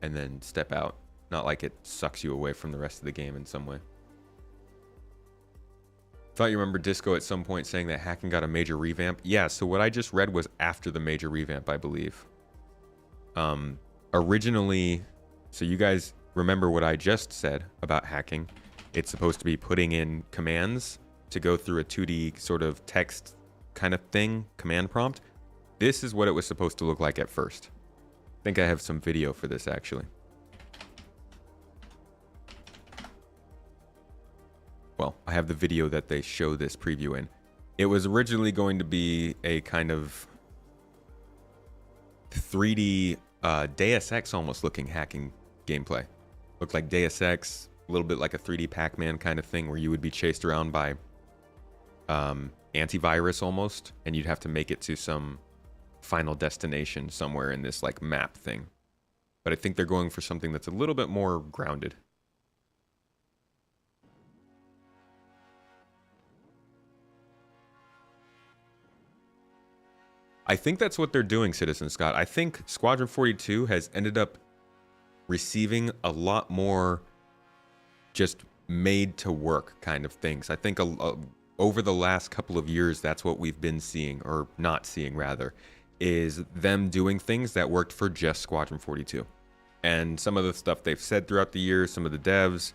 and then step out. Not like it sucks you away from the rest of the game in some way. Thought you remember Disco at some point saying that hacking got a major revamp. Yeah, so what I just read was after the major revamp, I believe. Originally, so you guys remember what I just said about hacking. It's supposed to be putting in commands to go through a 2D sort of text kind of thing, command prompt. This is what it was supposed to look like at first. I think I have some video for this actually. Well, I have the video that they show this preview in. It was originally going to be a kind of 3D Deus Ex almost looking hacking gameplay. Looked like Deus Ex, a little bit like a 3D Pac-Man kind of thing where you would be chased around by antivirus almost, and you'd have to make it to some final destination somewhere in this like map thing. But I think they're going for something that's a little bit more grounded. I think that's what they're doing, Citizen Scott. I think Squadron 42 has ended up receiving a lot more just made to work kind of things. I think over the last couple of years, that's what we've been seeing, or not seeing rather, is them doing things that worked for just Squadron 42. And some of the stuff they've said throughout the years, some of the devs,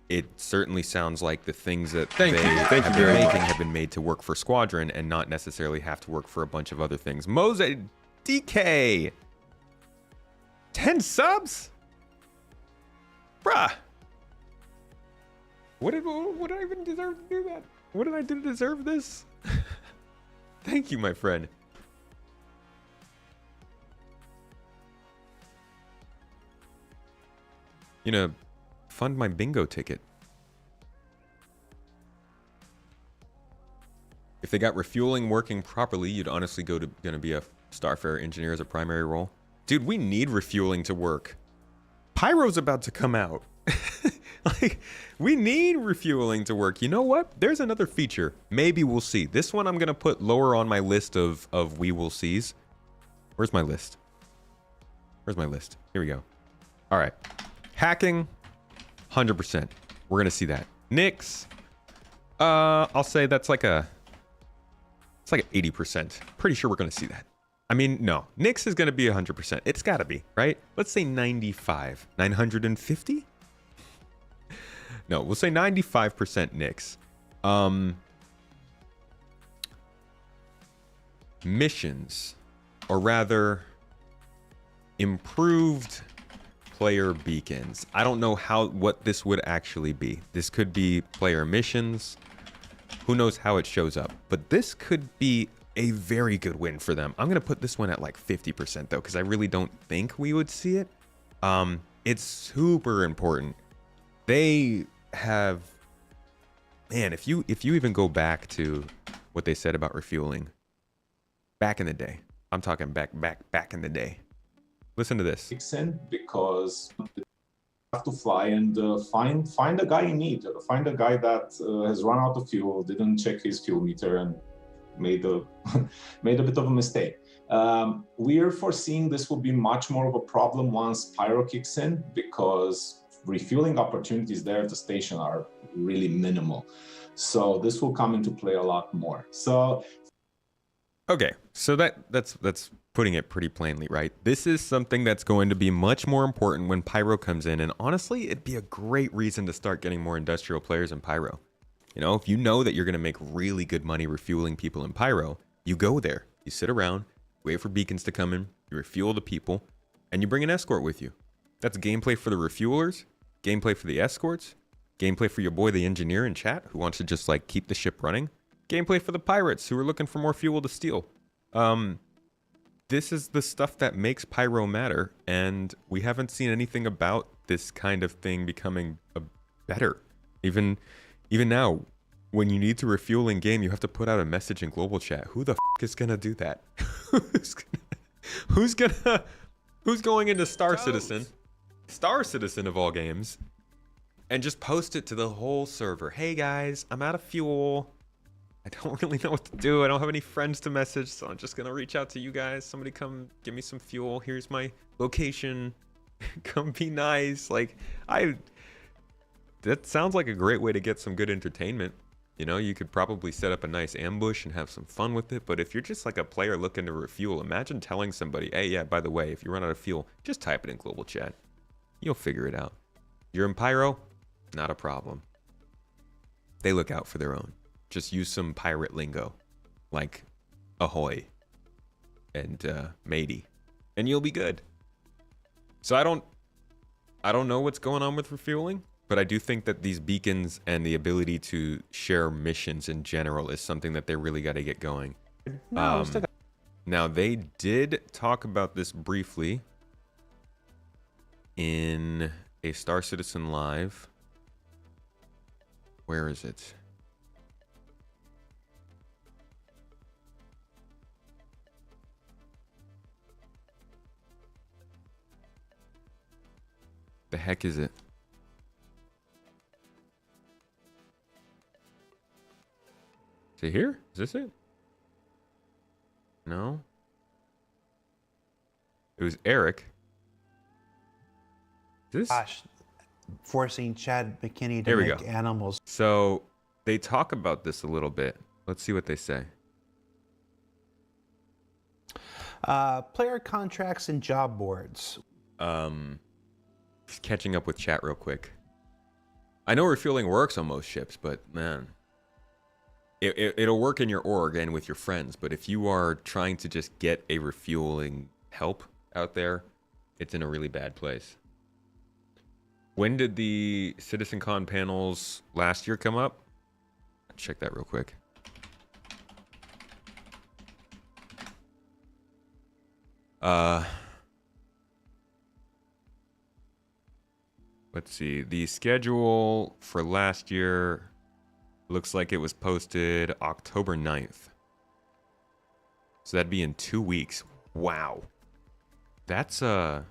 it certainly sounds like the things that they have been making have been made to work for Squadron and not necessarily have to work for a bunch of other things. Mose DK, 10 subs, bruh. What did I even deserve to do that? What did I do to deserve this? Thank you, my friend. You know, fund my bingo ticket. If they got refueling working properly, you'd honestly gonna be a Starfarer engineer as a primary role. Dude, we need refueling to work. Pyro's about to come out. Like, we need refueling to work. You know what? There's another feature. Maybe we'll see. This one I'm gonna put lower on my list of we will sees. Where's my list? Where's my list? Here we go. All right. Hacking, 100%. We're gonna see that. Nyx, I'll say that's like an 80%. Pretty sure we're gonna see that. I mean, no, Nyx is gonna be 100%. It's gotta be, right? Let's say 95, 950. No, we'll say 95% Nyx. Missions, or rather, improved player beacons. I don't know what this would actually be. This could be player missions. Who knows how it shows up? But this could be a very good win for them. I'm gonna put this one at like 50% though, because I really don't think we would see it. It's super important. They have, man, if you even go back to what they said about refueling back in the day, I'm talking back in the day. Listen to this. Because you have to fly and find a guy in need, find a guy that has run out of fuel, didn't check his fuel meter, and made a bit of a mistake. We are foreseeing this will be much more of a problem once Pyro kicks in, because refueling opportunities there at the station are really minimal. So this will come into play a lot more. So Okay, so that's putting it pretty plainly, right? This is something that's going to be much more important when Pyro comes in, and honestly, it'd be a great reason to start getting more industrial players in Pyro. You know, if you know that you're going to make really good money refueling people in Pyro, you go there, you sit around, wait for beacons to come in, you refuel the people, and you bring an escort with you. That's gameplay for the refuelers, gameplay for the escorts, gameplay for your boy the engineer in chat who wants to just like keep the ship running, gameplay for the pirates who are looking for more fuel to steal. This is the stuff that makes Pyro matter, and we haven't seen anything about this kind of thing becoming better. Even now, when you need to refuel in game, you have to put out a message in global chat. Who the is gonna do that? Who's going into Star Citizen of all games, and just post it to the whole server? Hey guys, I'm out of fuel. I don't really know what to do. I don't have any friends to message, so I'm just gonna reach out to you guys. Somebody come give me some fuel. Here's my location. Come be nice. Like, that sounds like a great way to get some good entertainment. You know, you could probably set up a nice ambush and have some fun with it. But if you're just like a player looking to refuel, imagine telling somebody, hey, yeah, by the way, if you run out of fuel, just type it in global chat. You'll figure it out. You're in Pyro, not a problem. They look out for their own. Just use some pirate lingo, like ahoy and matey, and you'll be good. So I don't know what's going on with refueling, but I do think that these beacons and the ability to share missions in general is something that they really got to get going. Now they did talk about this briefly in a Star Citizen Live. Where is it? The heck is it? Is it here? Is this it? No. It was Eric. This? Gosh, forcing Chad McKinney to There we make go. animals. So they talk about this a little bit. Let's see what they say. Player contracts and job boards. Just catching up with chat real quick. I know refueling works on most ships, but man, it'll work in your org and with your friends. But if you are trying to just get a refueling help out there, it's in a really bad place. When did the CitizenCon panels last year come up? Check that real quick. Let's see. The schedule for last year looks like it was posted October 9th. So that'd be in 2 weeks. Wow. That's man,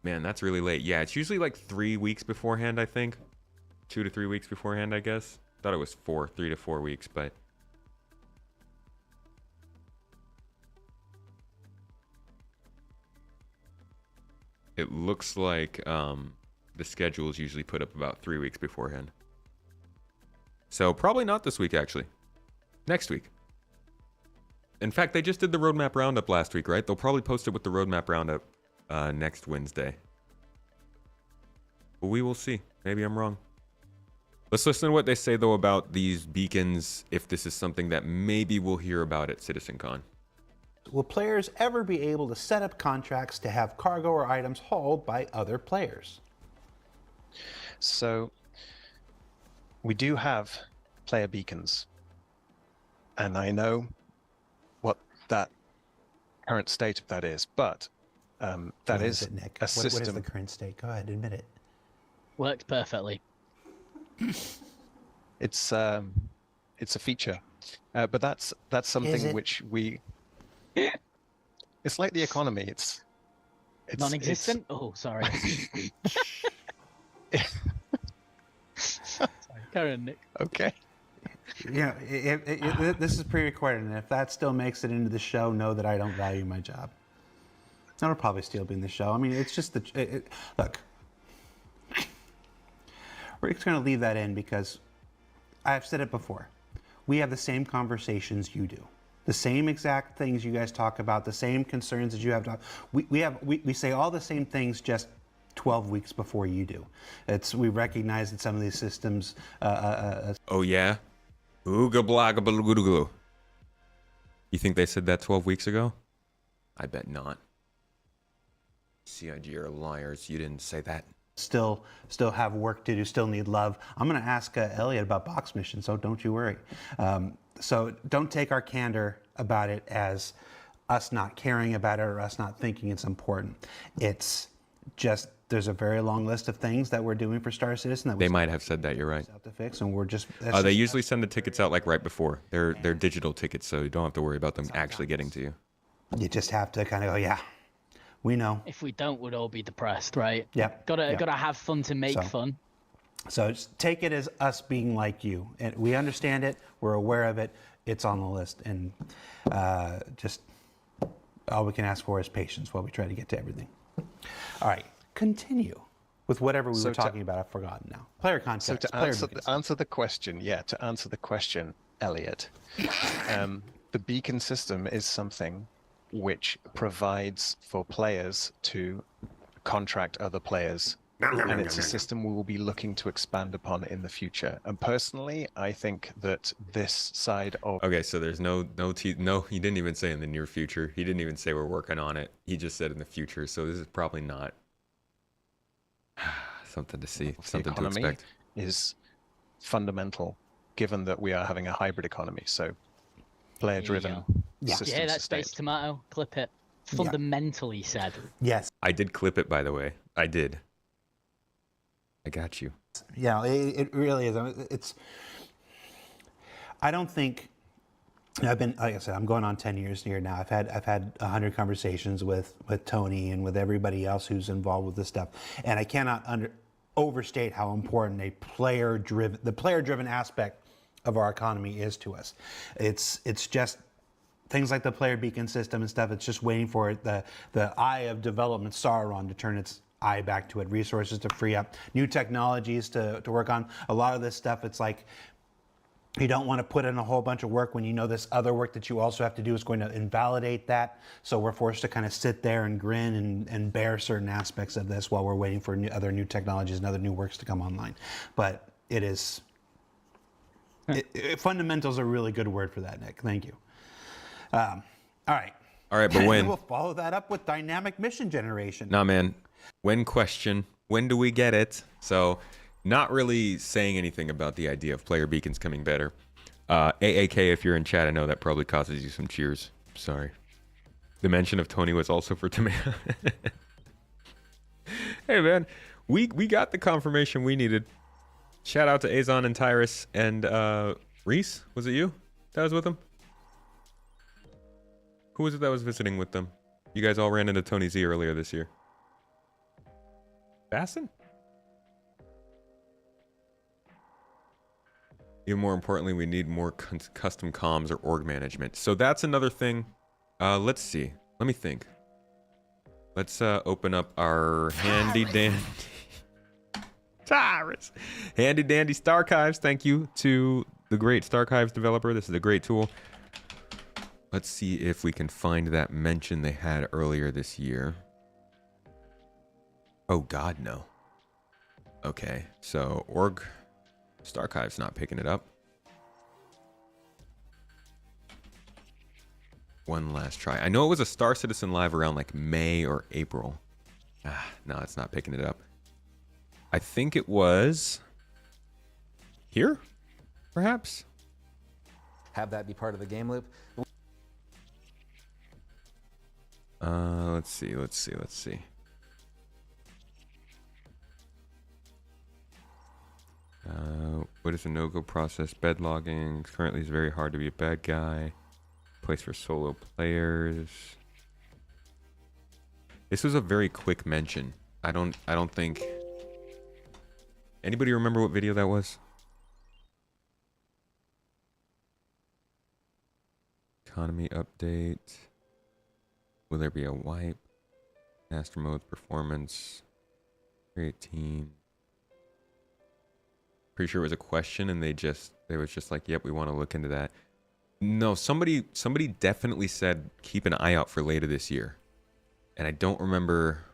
that's really late. Yeah, it's usually like 3 weeks beforehand, I think. 2 to 3 weeks beforehand, I guess. Thought it was 3 to 4 weeks, but it looks like the schedule is usually put up about 3 weeks beforehand. So probably not this week, actually. Next week. In fact, they just did the roadmap roundup last week, right? They'll probably post it with the roadmap roundup next Wednesday. But we will see. Maybe I'm wrong. Let's listen to what they say, though, about these beacons, if this is something that maybe we'll hear about at CitizenCon. Will players ever be able to set up contracts to have cargo or items hauled by other players? So we do have player beacons, and I know what that current state of that is, but that is Nick? a What system. is the current state? Go ahead, admit it. Worked perfectly. It's a feature, but that's something which we. It's like the economy. It's Non-existent? Oh, sorry. Sorry. Carry on, Nick. Okay. Yeah, this is pre-recorded, and if that still makes it into the show, know that I don't value my job. That'll probably still be in the show. I mean, it's just look. We're just going to leave that in because I've said it before. We have the same conversations you do. The same exact things you guys talk about, the same concerns that you have. We say all the same things, just 12 weeks before you do. We recognize that some of these systems. Oh yeah, ooga blaga balugulu. You think they said that 12 weeks ago? I bet not. CIG are liars. You didn't say that. Still have work to do. Still need love. I'm going to ask Elliot about box missions, so don't you worry. So don't take our candor about it as us not caring about it or us not thinking it's important. It's just there's a very long list of things that we're doing for Star Citizen that they might have said that. You're right. To fix, and we're just. They usually send the tickets out like right before. They're digital tickets, so you don't have to worry about them actually getting to you. You just have to kind of go, yeah, we know. If we don't, we'd all be depressed, right? Yeah. Gotta have fun to make fun. So just take it as us being like you, and we understand it. We're aware of it. It's on the list, and just all we can ask for is patience while we try to get to everything. All right, continue with whatever we were talking about. I've forgotten now. Player context. So to answer the question, Elliot, the beacon system is something which provides for players to contract other players. And it's a system we will be looking to expand upon in the future. And personally, I think that this side of... Okay, so there's no, he didn't even say in the near future. He didn't even say we're working on it. He just said in the future. So this is probably not something to see, something to expect. Is fundamental, given that we are having a hybrid economy. So player-driven systems. Yeah, that's Space Tomato. Clip it. Fundamentally said. Yes. I did clip it, by the way. I did. I got you. Yeah, it really is. It's. I don't think. I've been, like I said, I'm going on 10 years here now. I've had 100 conversations with Tony and with everybody else who's involved with this stuff, and I cannot overstate how important the player-driven aspect of our economy is to us. It's just things like the player beacon system and stuff. It's just waiting for the eye of development, Sauron, to turn its eye back to it, resources to free up, new technologies to work on. A lot of this stuff, it's like you don't want to put in a whole bunch of work when you know this other work that you also have to do is going to invalidate that. So we're forced to kind of sit there and grin and bear certain aspects of this while we're waiting for other new technologies and other new works to come online. But it is, fundamental's a really good word for that, Nick. Thank you. All right. All right, but when? We'll follow that up with dynamic mission generation. Nah, man. When question, when do we get it? So not really saying anything about the idea of player beacons coming better. AAK, if you're in chat, I know that probably causes you some cheers. Sorry. The mention of Tony was also for Tomato. Hey, man. We got the confirmation we needed. Shout out to Azon and Tyrus and Reese. Was it you that was with them? Who was it that was visiting with them? You guys all ran into Tony Z earlier this year. Bassin? Even more importantly, we need more custom comms or org management. So that's another thing. Let's see. Let me think. Let's open up our handy dandy Tyrus. Handy dandy Starchives. Thank you to the great Starchives developer. This is a great tool. Let's see if we can find that mention they had earlier this year. Oh God, no. Okay, so org Starchive's not picking it up. One last try. I know it was a Star Citizen Live around like May or April. No, it's not picking it up. I think it was here, perhaps. Have that be part of the game loop. Let's see. What is a no-go process? Bed logging. Currently, it's very hard to be a bad guy. Place for solo players. This was a very quick mention. I don't think. Anybody remember what video that was? Economy update. Will there be a wipe? Master mode performance. Create team. Pretty sure it was a question, and they was just like, "Yep, we want to look into that." No, somebody definitely said keep an eye out for later this year. And I don't remember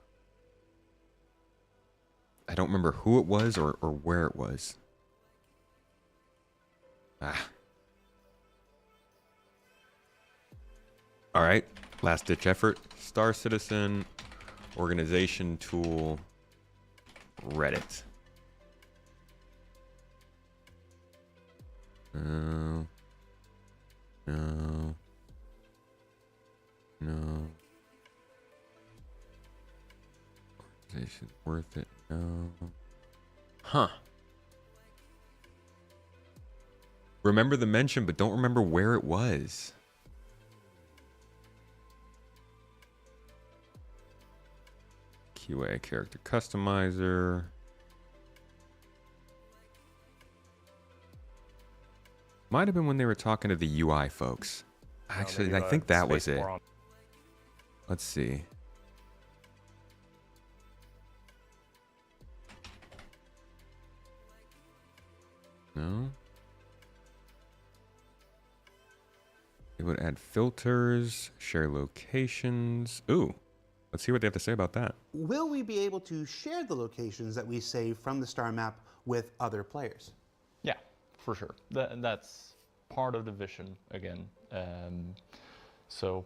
who it was or where it was. All right, last ditch effort. Star Citizen, organization tool, Reddit. No. Organization worth it? No. Huh. Remember the mention, but don't remember where it was. QA character customizer. Might have been when they were talking to the UI folks. Actually, I think that was it. Let's see. No. It would add filters, share locations. Ooh, let's see what they have to say about that. Will we be able to share the locations that we save from the star map with other players? Yeah, for sure. That's part of the vision again. So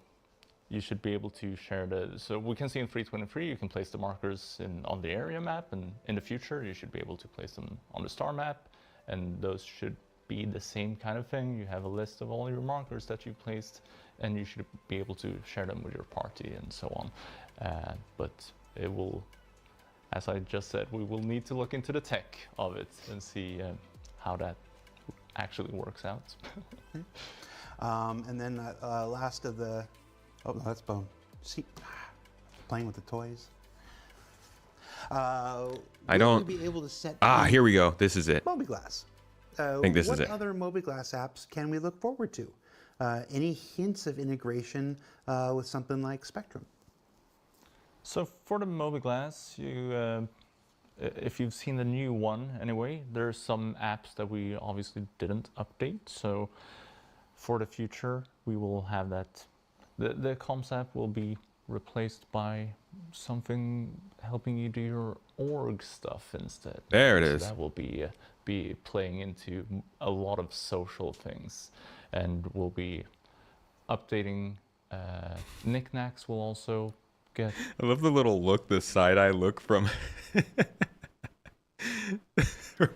you should be able to share so we can see in 323 you can place the markers on the area map, and in the future you should be able to place them on the star map, and those should be the same kind of thing. You have a list of all your markers that you placed, and you should be able to share them with your party and so on. But it will, as I just said, we will need to look into the tech of it and see how that actually works out. And then last of the, oh, no, that's Bone. See, playing with the toys. I don't. Be able to set here we go. This is it. Mobiglass. I think this is it. What other Mobiglass apps can we look forward to? Any hints of integration with something like Spectrum? So for the Mobiglass, if you've seen the new one anyway, there's some apps that we obviously didn't update. So for the future, we will have that. The comms app will be replaced by something helping you do your org stuff instead. There it is. So that will be playing into a lot of social things, and we'll be updating. Knickknacks will also get. I love the little look, the side eye look from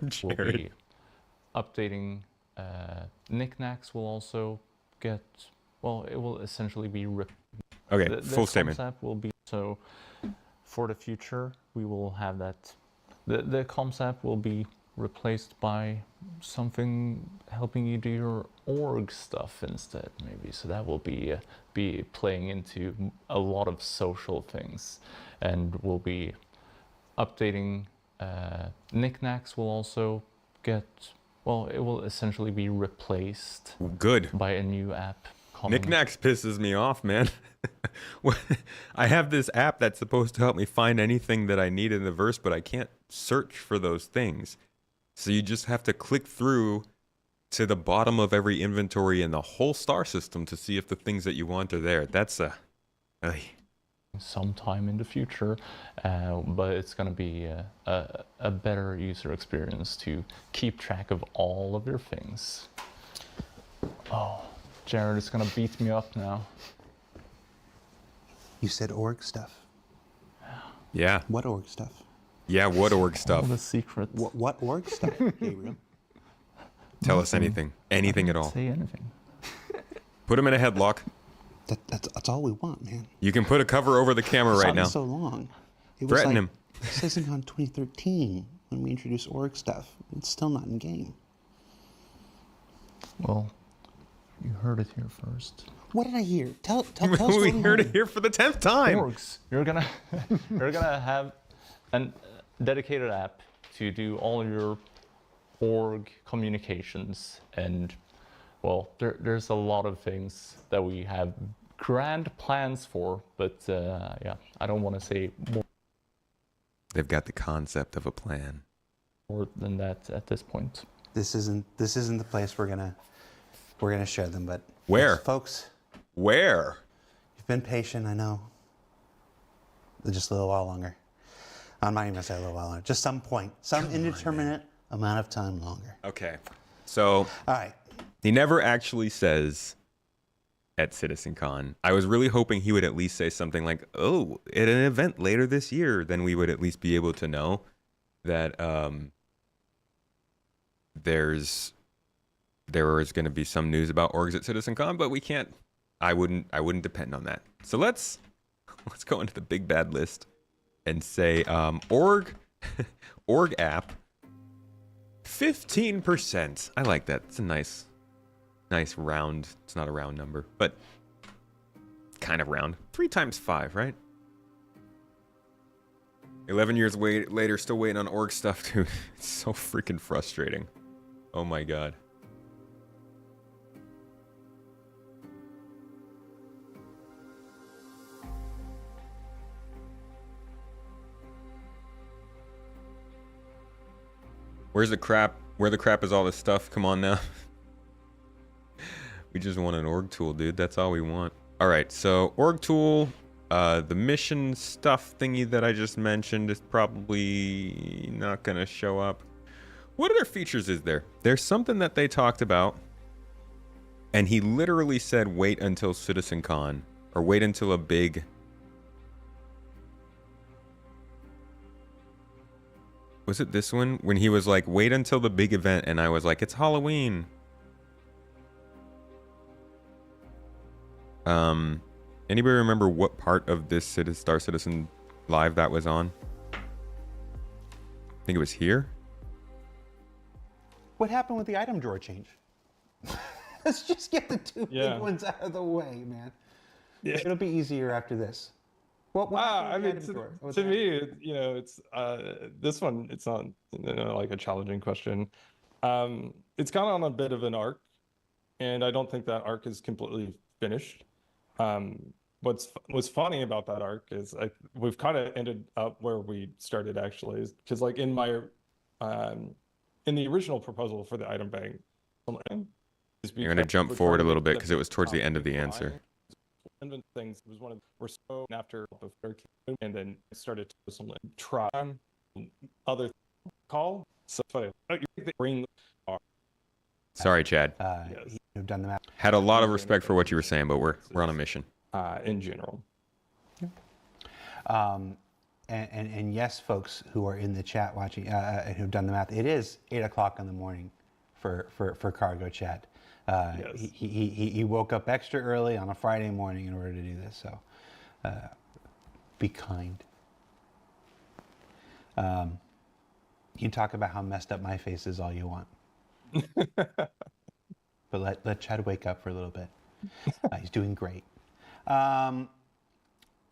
Jared. We'll be updating. Knickknacks will also get. Well, it will essentially be. Okay, full statement. The comms app will be so. For the future, we will have that. The comms app will be replaced by something helping you do your org stuff instead, maybe. So that will be playing into a lot of social things, and we'll be updating. Knickknacks will also get. Well, it will essentially be replaced. Good. By a new app. Knickknacks pisses me off, man. I have this app that's supposed to help me find anything that I need in the verse, but I can't search for those things. So you just have to click through to the bottom of every inventory in the whole star system to see if the things that you want are there. That's sometime in the future, but it's going to be a better user experience to keep track of all of your things. Oh, Jared is going to beat me up now. You said org stuff. Yeah. What org stuff? Yeah, what org stuff? All the secrets. What org stuff, Gabriel? Tell us anything. Anything at all. Say anything. Put him in a headlock. That's all we want, man. You can put a cover over the camera right now. So long. It was Threaten him. CitizenCon 2013 when we introduced org stuff. It's still not in game. Well, you heard it here first. What did I hear? Tell us. We heard it here for the 10th time. Orgs. You're gonna have a dedicated app to do all your org communications, and well, there's a lot of things that we have grand plans for, but yeah, I don't want to say more. They've got the concept of a plan. More than that at this point. This isn't the place we're gonna share them, but Where? Yes, folks. Where? You've been patient, I know. Just a little while longer. I'm not even gonna say a little while longer. Just some point, some indeterminate amount of time longer. Okay. So. All right. He never actually says at CitizenCon. I was really hoping he would at least say something like, "Oh, at an event later this year," then we would at least be able to know that there is going to be some news about orgs at CitizenCon, but we can't. I wouldn't depend on that. So let's go into the big bad list and say org app 15%. I like that. It's a nice round. It's not a round number, but kind of round. 3 times 5, right? 11 years later, still waiting on org stuff, dude. It's so freaking frustrating. Oh my god. Where's the crap? Where the crap is all this stuff? Come on now. We just want an org tool, dude. That's all we want. All right, so org tool, the mission stuff thingy that I just mentioned is probably not gonna show up. What other features is there? There's something that they talked about, and he literally said wait until CitizenCon, or wait until a big... Was it this one? When he was like, wait until the big event, and I was like, it's Halloween. Anybody remember what part of this Star Citizen Live that was on? I think it was here. What happened with the item drawer change? Let's just get the two big ones out of the way, man. Yeah. It'll be easier after this. I mean, to me, you know, it's this one. It's not, you know, like a challenging question. It's kind of on a bit of an arc, and I don't think that arc is completely finished. What's funny about that arc is we've kind of ended up where we started actually, because like in my in the original proposal for the item bank, you're gonna jump forward a little bit because it was towards the end of the answer. Things was one of we're so after and then started to try other call. So funny. Bring. Sorry, Chad. Yes. You've done the map. Had a lot of respect for what you were saying, but we're on a mission. In general. And yes, folks who are in the chat watching, who've done the math, it is 8 o'clock in the morning for Cargo Chat. Yes. He woke up extra early on a Friday morning in order to do this, so be kind. You can talk about how messed up my face is all you want. But let Chad wake up for a little bit. He's doing great. All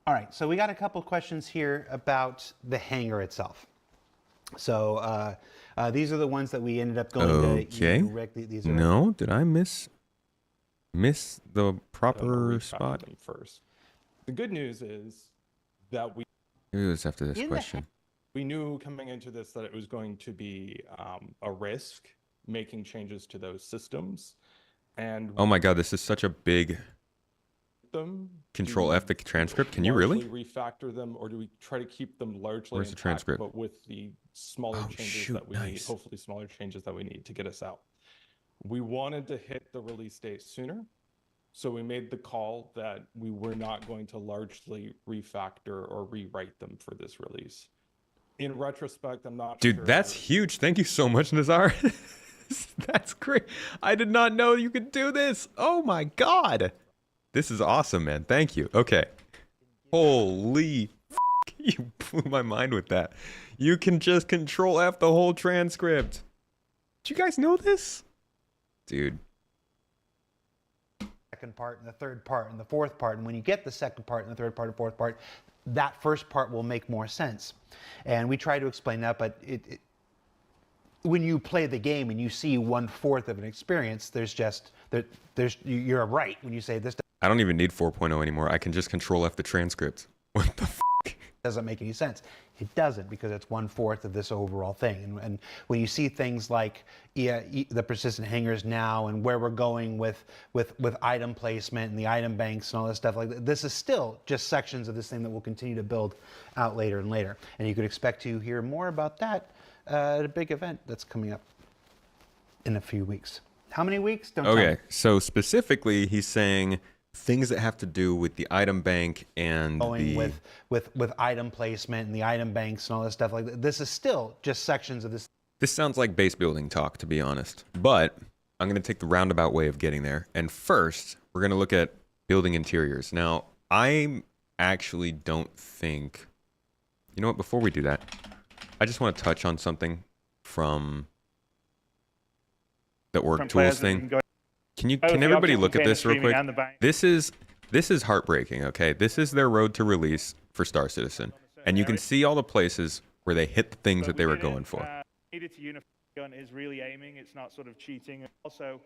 right, so we got a couple questions here about the hangar itself. So these are the ones that we ended up going to. Rick, these are no, did I miss the proper spot? First, the good news is that Maybe it was after this question. We knew coming into this that it was going to be a risk making changes to those systems, and oh my god, this is such a big. Control F the transcript. Can you really refactor them, or do we try to keep them largely Where's intact, the transcript? but with the smaller changes that we need, hopefully smaller changes that we need to get us out? We wanted to hit the release date sooner, so we made the call that we were not going to largely refactor or rewrite them for this release. In retrospect, I'm not Dude, sure. That's huge. Thank you so much, Nazar. That's great. I did not know you could do this. Oh my god. This is awesome, man. Thank you. Okay. Holy f***. You blew my mind with that. You can just Control F the whole transcript. Did you guys know this? Dude. Second part and the third part and the fourth part. And when you get the second part and the third part and fourth part, that first part will make more sense. And we try to explain that, but when you play the game and you see 1/4 of an experience, you're right when you say this. I don't even need 4.0 anymore. I can just Control F the transcript. What the f***? doesn't make any sense. It doesn't, because it's 1/4 of this overall thing. And when you see things like the persistent hangers now and where we're going with item placement and the item banks and all this stuff like that, this is still just sections of this thing that will continue to build out later and later. And you could expect to hear more about that at a big event that's coming up in a few weeks. How many weeks? Don't tell me. So specifically, he's saying things that have to do with the item bank and with item placement and the item banks and all this stuff like that. This is still just sections of this. This sounds like base building talk, to be honest. But I'm going to take the roundabout way of getting there. And first, we're going to look at building interiors. Now, I actually don't think... You know what? Before we do that, I just want to touch on something from the org tools thing. Can everybody look at this real quick? This is heartbreaking, okay? This is their road to release for Star Citizen. And you can see all the places where they hit the things that they were going for. Needed to unify gun is really aiming. It's not sort of cheating. Also,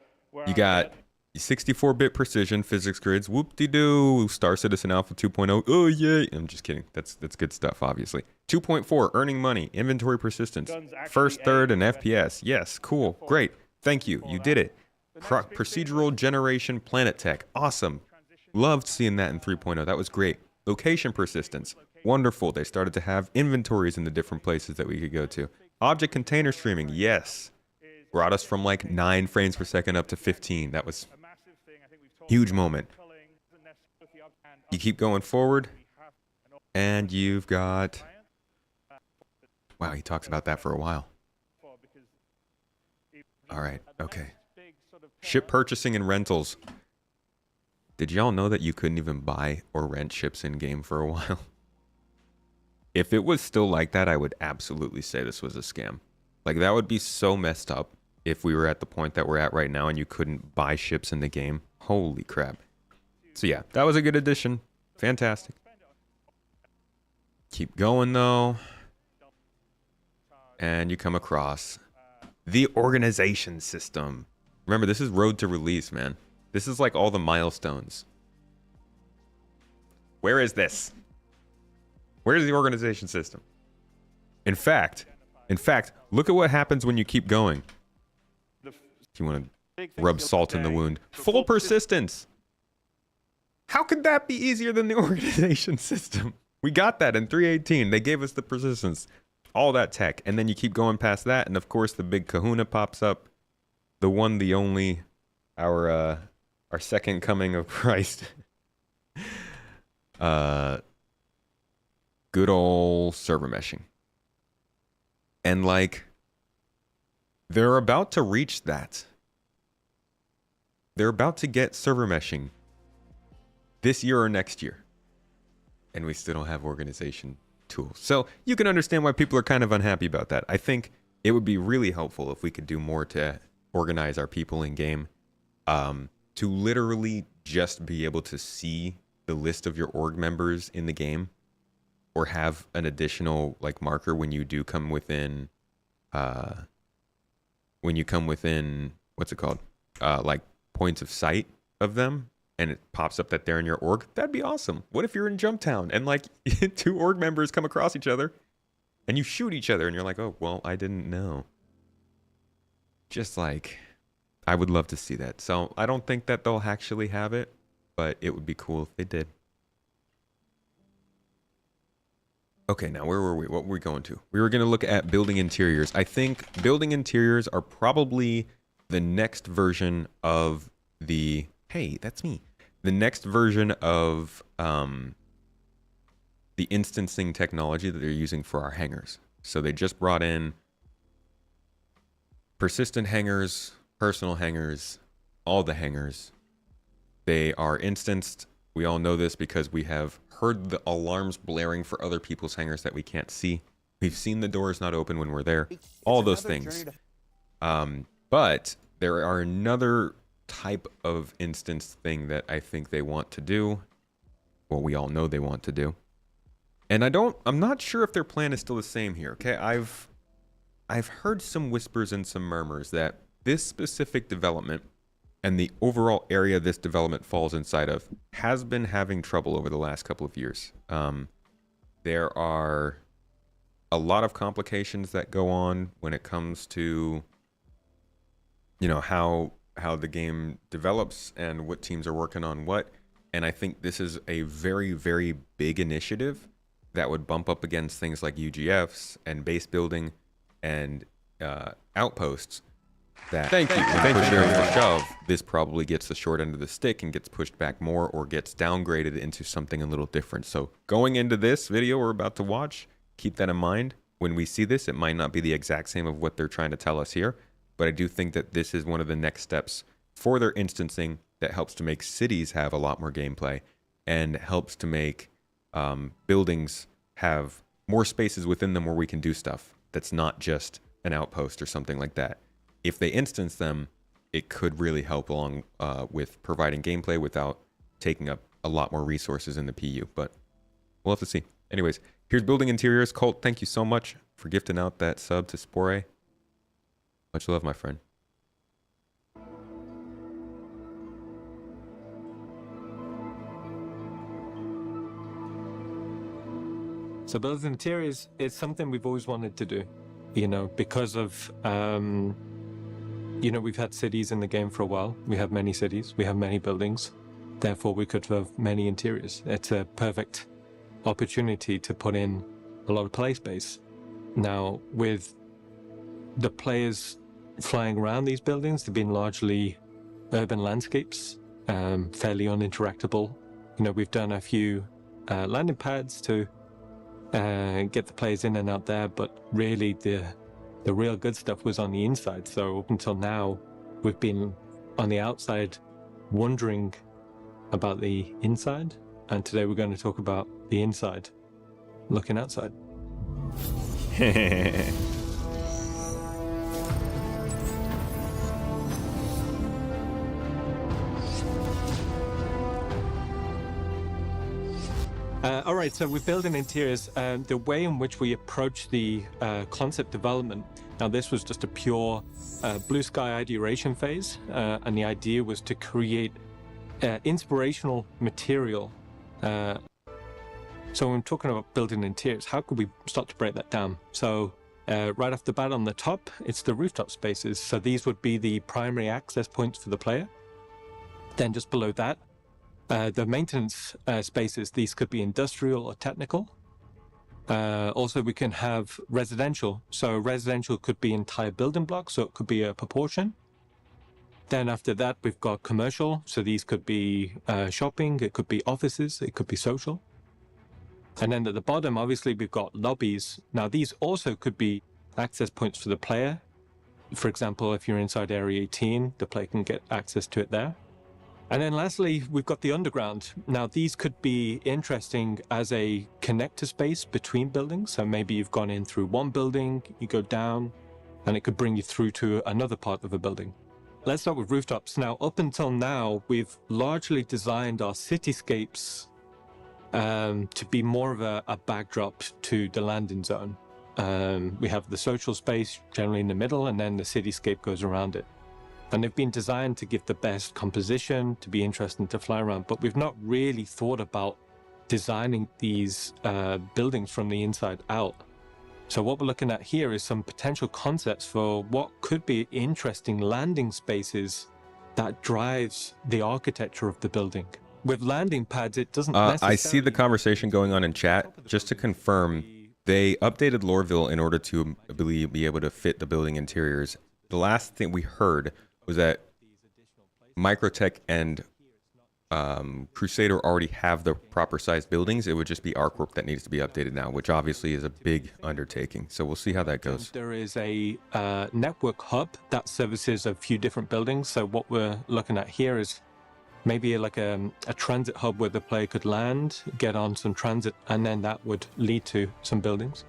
you got 64-bit precision physics grids. Whoop-de-doo. Star Citizen Alpha 2.0. Oh yeah. I'm just kidding. That's good stuff, obviously. 2.4 earning money, inventory persistence, first, third, and FPS. Yes, cool, great. Thank you. You did it. Procedural generation planet tech. Awesome. Loved seeing that in 3.0. That was great. Location persistence. Wonderful. They started to have inventories in the different places that we could go to. Object container streaming. Yes. Brought us from like 9 frames per second up to 15. That was huge moment. You keep going forward and you've got... Wow, he talks about that for a while. All right. Okay. Ship purchasing and rentals. Did y'all know that you couldn't even buy or rent ships in game for a while? If it was still like that, I would absolutely say this was a scam. Like, that would be so messed up if we were at the point that we're at right now and you couldn't buy ships in the game. Holy crap. So yeah, that was a good addition. Fantastic. Keep going though. And you come across the organization system. Remember, this is road to release, man. This is like all the milestones. Where is this? Where's the organization system? In fact, look at what happens when you keep going. If you want to rub salt in the wound. Full persistence. How could that be easier than the organization system? We got that in 3.18. They gave us the persistence. All that tech. And then you keep going past that. And of course, the big kahuna pops up. The one, the only, our second coming of Christ. Good old server meshing. And like, they're about to reach that. They're about to get server meshing this year or next year. And we still don't have organization tools. So you can understand why people are kind of unhappy about that. I think it would be really helpful if we could do more to organize our people in game, to literally just be able to see the list of your org members in the game, or have an additional like marker when you do come within what's it called, like points of sight of them, and it pops up that they're in your org. That'd be awesome. What if you're in Jumptown and like 2 org members come across each other and you shoot each other and you're like, oh well, I didn't know. Just like, I would love to see that. So I don't think that they'll actually have it, but it would be cool if they did. Okay, now where were we? What were we going to? We were going to look at building interiors. I think building interiors are probably the next version of the... Hey, that's me. The next version of the instancing technology that they're using for our hangars. So they just brought in persistent hangars, personal hangars, all the hangars. They are instanced. We all know this because we have heard the alarms blaring for other people's hangars that we can't see. We've seen the doors not open when we're there. All those things. But there are another type of instance thing that I think they want to do. Well, we all know they want to do. And I'm not sure if their plan is still the same here. Okay, I've heard some whispers and some murmurs that this specific development and the overall area this development falls inside of has been having trouble over the last couple of years. there are a lot of complications that go on when it comes to, you know, how the game develops and what teams are working on what. And I think this is a very, very big initiative that would bump up against things like UGFs and base building and outposts. That thank you. When push comes to shove, this probably gets the short end of the stick and gets pushed back more or gets downgraded into something a little different. So going into this video we're about to watch, keep that in mind. When we see this, it might not be the exact same of what they're trying to tell us here, but I do think that this is one of the next steps for their instancing that helps to make cities have a lot more gameplay and helps to make buildings have more spaces within them where we can do stuff that's not just an outpost or something like that. If they instance them, it could really help along with providing gameplay without taking up a lot more resources in the PU, but we'll have to see. Anyways, here's building interiors. Colt, thank you so much for gifting out that sub to Spore. Much love, my friend. So building interiors is something we've always wanted to do, you know, because of, you know, we've had cities in the game for a while. We have many cities, we have many buildings. Therefore, we could have many interiors. It's a perfect opportunity to put in a lot of play space. Now, with the players flying around these buildings, they've been largely urban landscapes, fairly uninteractable. You know, we've done a few landing pads to get the players in and out there, but really the real good stuff was on the inside. So up until now, we've been on the outside wondering about the inside, and today we're going to talk about the inside, looking outside. All right, so we're building interiors. The way in which we approach the concept development, now this was just a pure blue sky ideation phase, and the idea was to create inspirational material. So when we're talking about building interiors, how could we start to break that down? So right off the bat on the top, it's the rooftop spaces. So these would be the primary access points for the player. Then just below that, the maintenance spaces, these could be industrial or technical. Also, we can have residential. So residential could be entire building blocks, so it could be a proportion. Then after that, we've got commercial. So these could be shopping, it could be offices, it could be social. And then at the bottom, obviously, we've got lobbies. Now, these also could be access points for the player. For example, if you're inside Area 18, the player can get access to it there. And then lastly, we've got the underground. Now, these could be interesting as a connector space between buildings. So maybe you've gone in through one building, you go down, and it could bring you through to another part of a building. Let's start with rooftops. Now, up until now, we've largely designed our cityscapes to be more of a backdrop to the landing zone. We have the social space generally in the middle, and then the cityscape goes around it. And they've been designed to give the best composition, to be interesting to fly around, but we've not really thought about designing these buildings from the inside out. So what we're looking at here is some potential concepts for what could be interesting landing spaces that drives the architecture of the building. With landing pads, it doesn't necessarily... I see the conversation going on in chat. Just to confirm, they updated Loreville in order to, I believe, be able to fit the building interiors. The last thing we heard was that Microtech and Crusader already have the proper sized buildings. It would just be ArcWork that needs to be updated now, which obviously is a big undertaking. So we'll see how that goes. There is a network hub that services a few different buildings. So what we're looking at here is maybe like a transit hub where the player could land, get on some transit, and then that would lead to some buildings.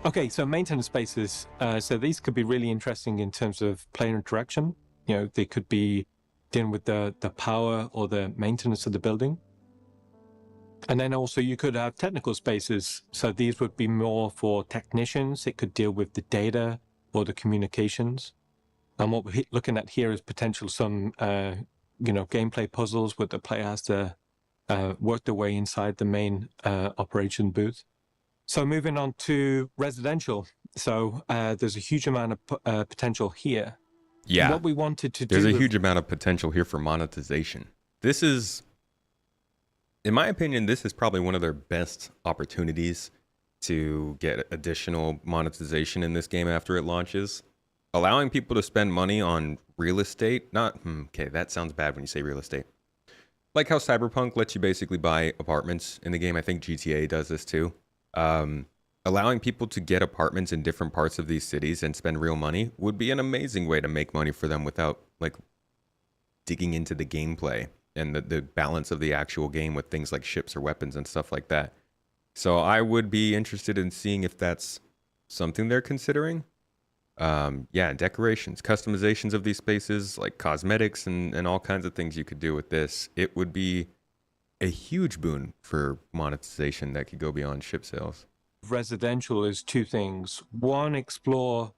Okay, so maintenance spaces. So these could be really interesting in terms of player interaction. You know, they could be dealing with the power or the maintenance of the building. And then also you could have technical spaces. So these would be more for technicians. It could deal with the data or the communications. And what we're looking at here is potential some, you know, gameplay puzzles where the player has to work their way inside the main operation booth. So moving on to residential. So there's a huge amount of potential here. Yeah. What we wanted to do. There's a huge amount of potential here for monetization. This is, in my opinion, this is probably one of their best opportunities to get additional monetization in this game after it launches. Allowing people to spend money on real estate, okay, that sounds bad when you say real estate. Like how Cyberpunk lets you basically buy apartments in the game. I think GTA does this too. Allowing people to get apartments in different parts of these cities and spend real money would be an amazing way to make money for them without like digging into the gameplay and the balance of the actual game with things like ships or weapons and stuff like that. So I would be interested in seeing if that's something they're considering. Yeah, decorations, customizations of these spaces, like cosmetics and all kinds of things you could do with this. It would be a huge boon for monetization that could go beyond ship sales. Residential is two things. One, explore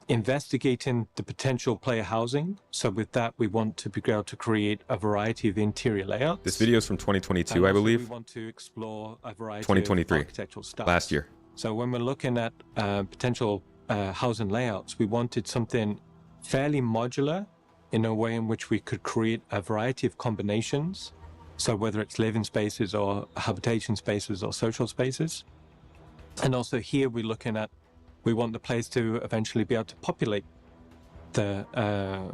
investigating the potential player housing. So with that, we want to be able to create a variety of interior layouts. This video is from 2022, I believe. We want to explore a variety 2023, of architectural styles. last year. So when we're looking at potential housing layouts, we wanted something fairly modular in a way in which we could create a variety of combinations. So whether it's living spaces or habitation spaces or social spaces. And also here we're looking at, we want the players to eventually be able to populate the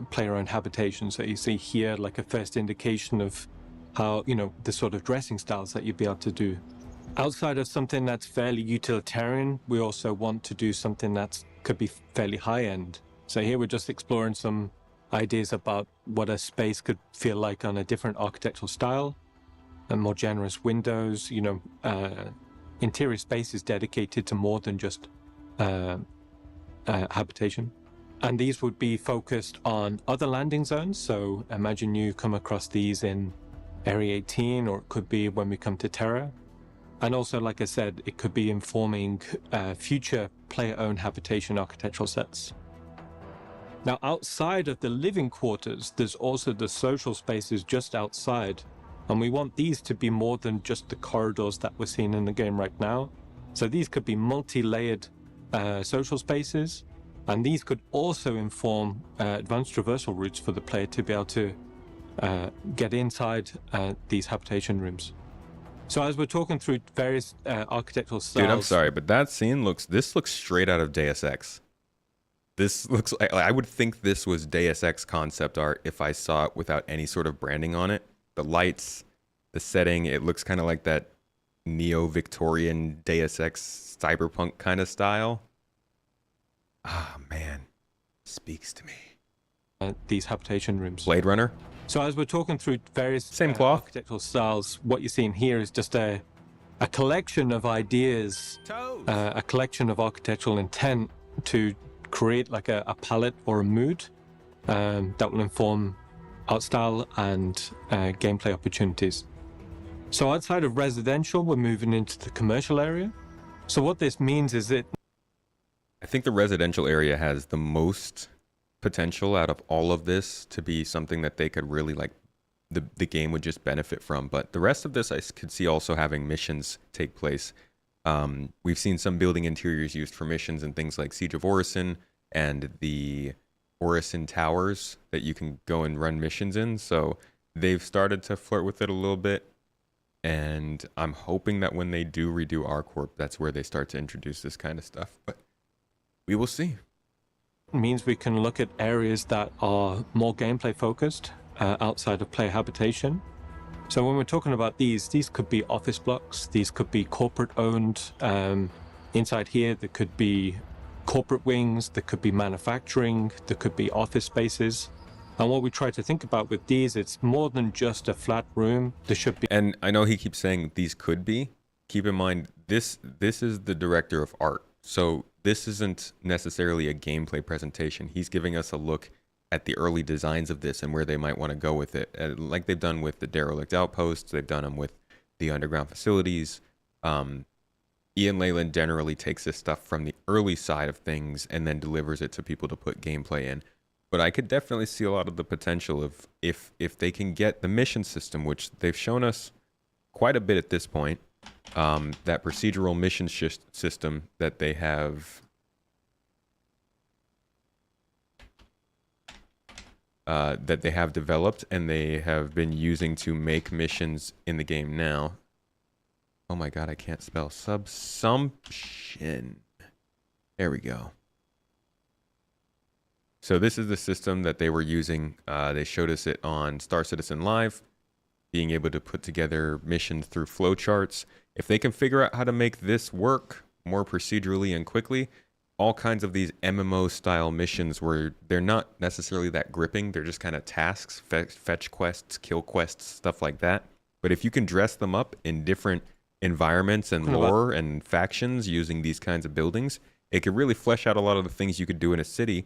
player-owned habitation. So you see here like a first indication of how, you know, the sort of dressing styles that you'd be able to do. Outside of something that's fairly utilitarian, we also want to do something that could be fairly high-end. So here we're just exploring some ideas about what a space could feel like on a different architectural style, and more generous windows, you know, interior spaces dedicated to more than just habitation. And these would be focused on other landing zones. So imagine you come across these in Area 18, or it could be when we come to Terra. And also, like I said, it could be informing future player-owned habitation architectural sets. Now, outside of the living quarters, there's also the social spaces just outside. And we want these to be more than just the corridors that we're seeing in the game right now. So these could be multi-layered social spaces. And these could also inform advanced traversal routes for the player to be able to get inside these habitation rooms. So as we're talking through various architectural styles... Dude, I'm sorry, but that scene looks straight out of Deus Ex. This looks like, I would think this was Deus Ex concept art if I saw it without any sort of branding on it. The lights, the setting, it looks kind of like that neo-Victorian Deus Ex cyberpunk kind of style. Ah, man. Speaks to me. These habitation rooms. Blade Runner? So as we're talking through various same cloth architectural styles, what you're seeing here is just a collection of ideas, a collection of architectural intent to create like a palette or a mood that will inform art style and gameplay opportunities. So outside of residential, we're moving into the commercial area. So what this means is that I think the residential area has the most potential out of all of this to be something that they could really like, the game would just benefit from. But the rest of this I could see also having missions take place. We've seen some building interiors used for missions and things like Siege of Orison and the Orison Towers that you can go and run missions in. So they've started to flirt with it a little bit. And I'm hoping that when they do redo R-Corp, that's where they start to introduce this kind of stuff. But we will see. It means we can look at areas that are more gameplay focused outside of player habitation. So when we're talking about these could be office blocks, these could be corporate owned. Inside here, there could be corporate wings, there could be manufacturing, there could be office spaces. And what we try to think about with these, it's more than just a flat room. There should be. And I know he keeps saying these could be. Keep in mind, this is the director of art. So this isn't necessarily a gameplay presentation. He's giving us a look at the early designs of this and where they might want to go with it. Like they've done with the derelict outposts, they've done them with the underground facilities. Ian Leyland generally takes this stuff from the early side of things and then delivers it to people to put gameplay in. But I could definitely see a lot of the potential of if they can get the mission system, which they've shown us quite a bit at this point. that procedural mission system that they have developed and they have been using to make missions in the game now. Oh my god, I can't spell. Subsumption. There we go. So this is the system that they were using. They showed us it on Star Citizen Live, being able to put together missions through flowcharts. If they can figure out how to make this work more procedurally and quickly, all kinds of these MMO-style missions where they're not necessarily that gripping, they're just kind of tasks, fetch quests, kill quests, stuff like that. But if you can dress them up in different environments and lore and factions using these kinds of buildings, it could really flesh out a lot of the things you could do in a city,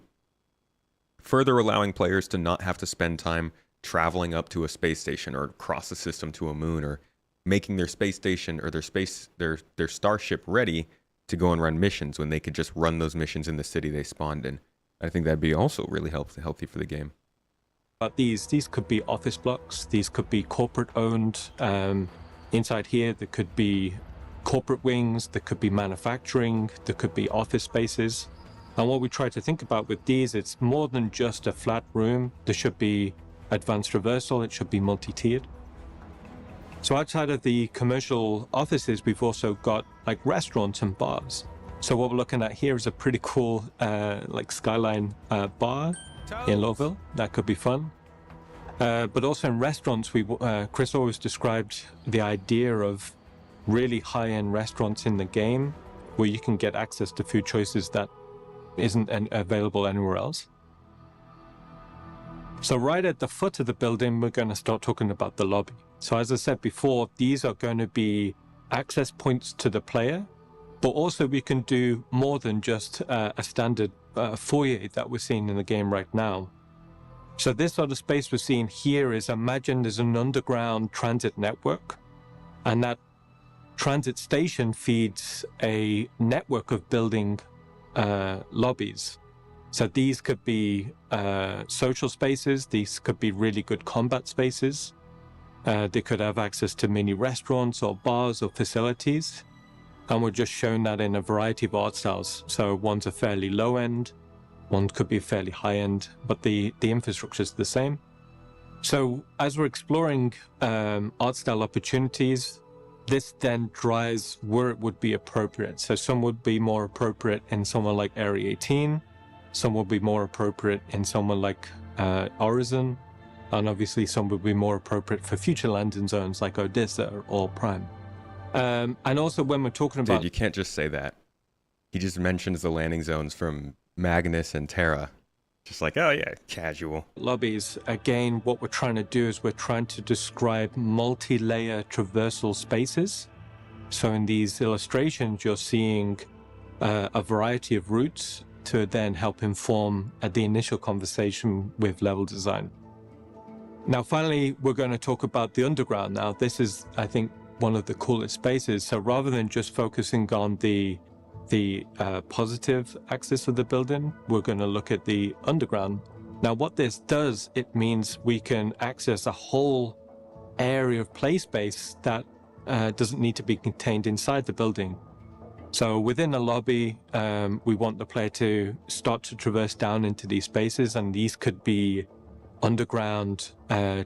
further allowing players to not have to spend time traveling up to a space station or cross the system to a moon, or making their space station or their starship ready to go and run missions when they could just run those missions in the city they spawned in. I think that'd be also really healthy for the game. But these could be office blocks, these could be corporate owned. Inside here, there could be corporate wings, there could be manufacturing, there could be office spaces. And what we try to think about with these, it's more than just a flat room. There should be advanced traversal, it should be multi-tiered. So outside of the commercial offices, we've also got like restaurants and bars. So what we're looking at here is a pretty cool like skyline bar in Lowville. That could be fun. But also in restaurants, Chris always described the idea of really high-end restaurants in the game where you can get access to food choices that isn't available anywhere else. So right at the foot of the building, we're going to start talking about the lobby. So as I said before, these are going to be access points to the player, but also we can do more than just a standard foyer that we're seeing in the game right now. So this sort of space we're seeing here is, imagine there's an underground transit network, and that transit station feeds a network of building lobbies. So these could be social spaces, these could be really good combat spaces. They could have access to mini restaurants or bars or facilities. And we're just showing that in a variety of art styles. So one's a fairly low end, one could be fairly high end, but the infrastructure is the same. So as we're exploring art style opportunities, this then drives where it would be appropriate. So some would be more appropriate in somewhere like Area 18, some would be more appropriate in somewhere like Horizon, and obviously some would be more appropriate for future landing zones like Odessa or Prime. And also when we're talking about... Dude, you can't just say that. He just mentions the landing zones from Magnus and Terra. Just like, oh yeah, casual. Lobbies, again, what we're trying to do is we're trying to describe multi-layer traversal spaces. So in these illustrations, you're seeing a variety of routes to then help inform the initial conversation with level design. Now, finally, we're going to talk about the underground now. This is, I think, one of the coolest spaces. So rather than just focusing on the positive axis of the building, we're going to look at the underground. Now, what this does, it means we can access a whole area of play space that doesn't need to be contained inside the building. So within the lobby, we want the player to start to traverse down into these spaces, and these could be underground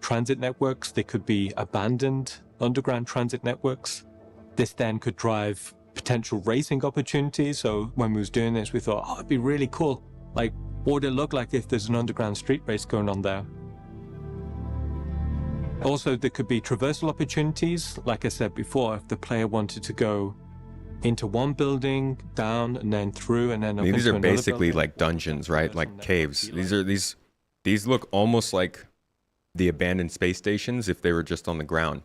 transit networks. They could be abandoned underground transit networks. This then could drive potential racing opportunities. So when we was doing this, we thought, oh, it'd be really cool. Like, what would it look like if there's an underground street race going on there? Also, there could be traversal opportunities. Like I said before, if the player wanted to go into one building, down, and then through, and then up these into are basically like dungeons, right? Like caves. These look almost like the abandoned space stations if they were just on the ground.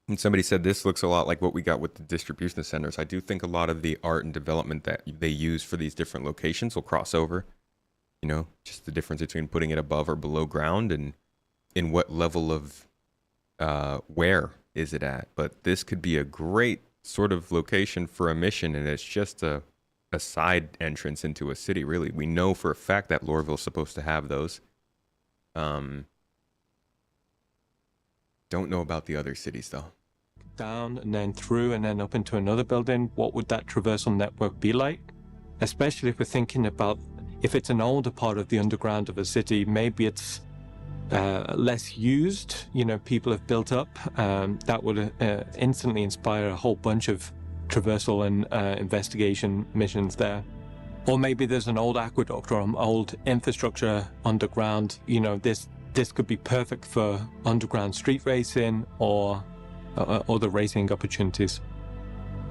And somebody said this looks a lot like what we got with the distribution centers. I do think a lot of the art and development that they use for these different locations will cross over. You know, just the difference between putting it above or below ground and in what level of where is it at. But this could be a great sort of location for a mission, and it's just a side entrance into a city, really. We know for a fact that Lorville's supposed to have those. Don't know about the other cities, though. down and then through and then up into another building, what would that traversal network be like? Especially if we're thinking about if it's an older part of the underground of a city, maybe it's less used, you know, people have built up. That would instantly inspire a whole bunch of traversal and investigation missions there. Or maybe there's an old aqueduct or an old infrastructure underground. You know, this could be perfect for underground street racing or other racing opportunities.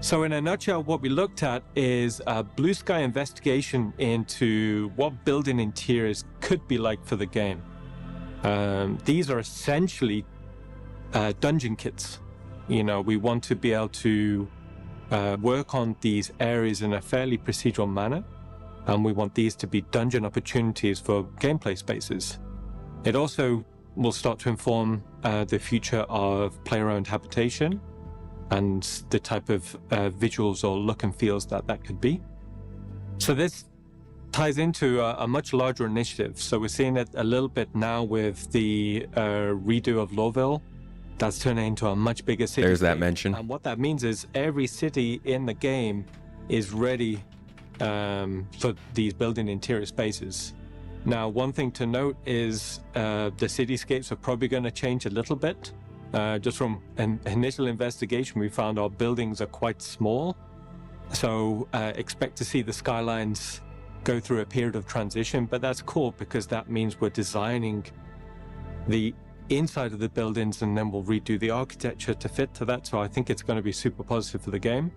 So in a nutshell, what we looked at is a blue sky investigation into what building interiors could be like for the game. These are essentially dungeon kits. You know, we want to be able to work on these areas in a fairly procedural manner, and we want these to be dungeon opportunities for gameplay spaces. It also will start to inform the future of player-owned habitation and the type of visuals or look and feels that could be. So this ties into a much larger initiative. So we're seeing it a little bit now with the redo of Lowville. That's turning into a much bigger city. There's that mention. And what that means is every city in the game is ready for these building interior spaces. Now, one thing to note is the cityscapes are probably going to change a little bit. Just from an initial investigation, we found our buildings are quite small. So expect to see the skylines go through a period of transition, but that's cool because that means we're designing the inside of the buildings and then we'll redo the architecture to fit to that. So I think it's going to be super positive for the game.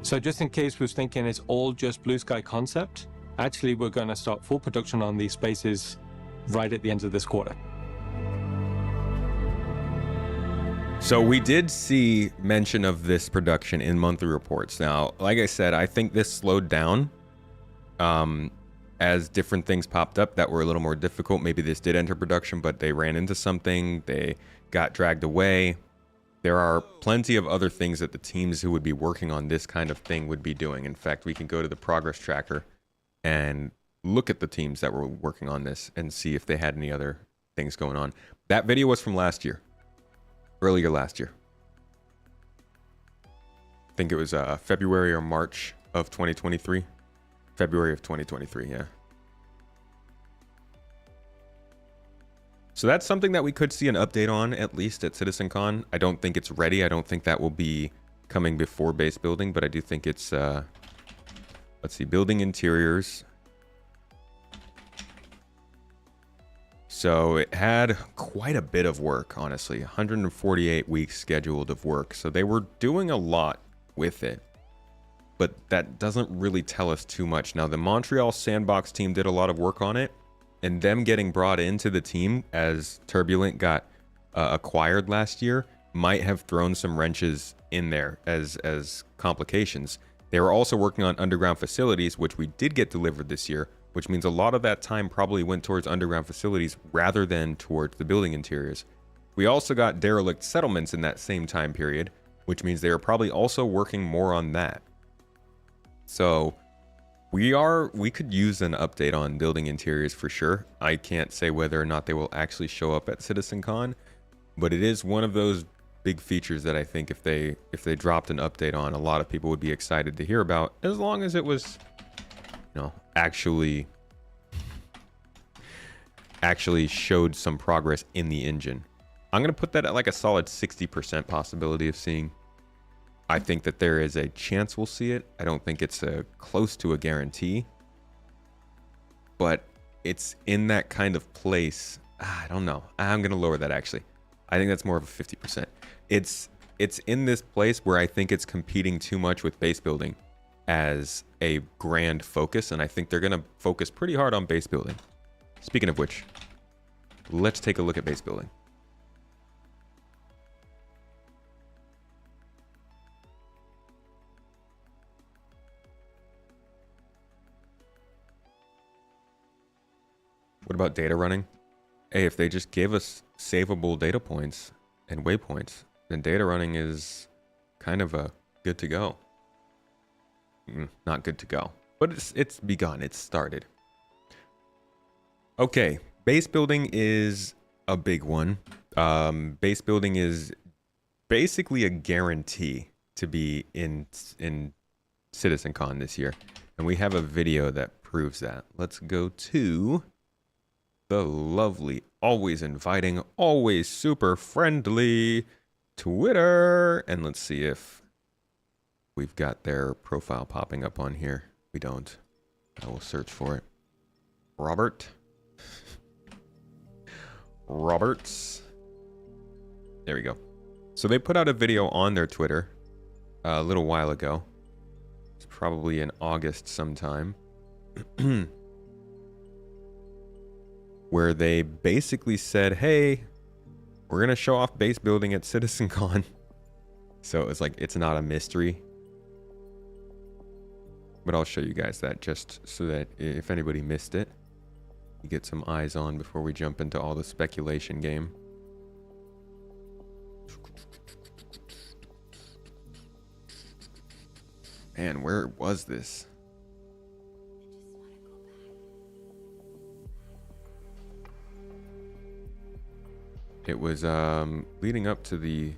So just in case we was thinking it's all just blue sky concept, actually we're going to start full production on these spaces right at the end of this quarter. So we did see mention of this production in monthly reports. Now, like I said, I think this slowed down as different things popped up that were a little more difficult. Maybe this did enter production, but they ran into something, they got dragged away. There are plenty of other things that the teams who would be working on this kind of thing would be doing. In fact, we can go to the progress tracker and look at the teams that were working on this and see if they had any other things going on. That video was from last year, earlier last year. I think it was February or March of 2023. February of 2023, yeah. So that's something that we could see an update on, at least at CitizenCon. I don't think it's ready. I don't think that will be coming before base building, but I do think it's, let's see, building interiors. So it had quite a bit of work, honestly, 148 weeks scheduled of work. So they were doing a lot with it, but that doesn't really tell us too much. Now, the Montreal Sandbox team did a lot of work on it, and them getting brought into the team as Turbulent got acquired last year might have thrown some wrenches in there as complications. They were also working on underground facilities, which we did get delivered this year, which means a lot of that time probably went towards underground facilities rather than towards the building interiors. We also got derelict settlements in that same time period, which means they are probably also working more on that. So we could use an update on building interiors for sure. I can't say whether or not they will actually show up at CitizenCon, but it is one of those big features that I think if they dropped an update on, a lot of people would be excited to hear about, as long as it was, you know, actually showed some progress in the engine. I'm going to put that at like a solid 60% possibility of seeing. I think that there is a chance we'll see it. I don't think it's close to a guarantee, but it's in that kind of place. I don't know. I'm going to lower that actually. I think that's more of a 50%. It's in this place where I think it's competing too much with base building as a grand focus, and I think they're going to focus pretty hard on base building. Speaking of which, let's take a look at base building. What about data running? Hey, if they just give us savable data points and waypoints, then data running is kind of a good to go. Not good to go, but it's begun. It's started. Okay, base building is a big one. Base building is basically a guarantee to be in CitizenCon this year. And we have a video that proves that. Let's go to the lovely, always inviting, always super friendly Twitter. And let's see if we've got their profile popping up on here. We don't. I will search for it. Roberts. There we go. So they put out a video on their Twitter a little while ago. It's probably in August sometime. Where they basically said, hey, we're going to show off base building at CitizenCon. So it was like, it's not a mystery. But I'll show you guys that just so that if anybody missed it, you get some eyes on before we jump into all the speculation game. Man, where was this? It was leading up to the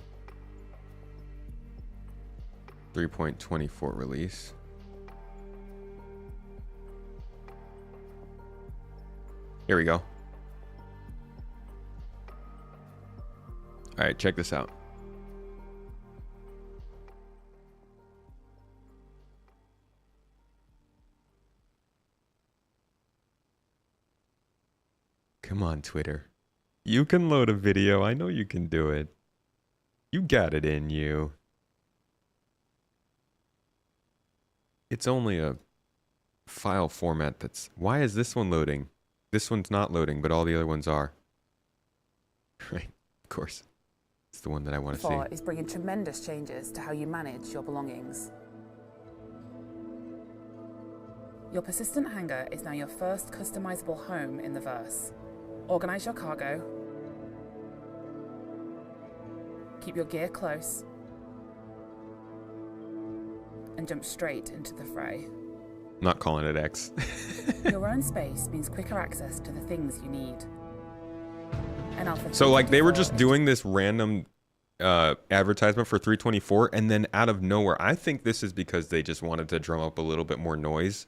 3.24 release. Here we go. All right, check this out. Come on, Twitter. You can load a video. I know you can do it. You got it in you. It's only a file format that's... Why is this one loading? This one's not loading, but all the other ones are. Right, of course. It's the one that I want to see. Is bringing tremendous changes to how you manage your belongings. Your persistent hangar is now your first customizable home in the verse. Organize your cargo. Keep your gear close. And jump straight into the fray. Not calling it X. Your own space means quicker access to the things you need. And Alpha so like they were just doing this random advertisement for 324 and then out of nowhere, I think this is because they just wanted to drum up a little bit more noise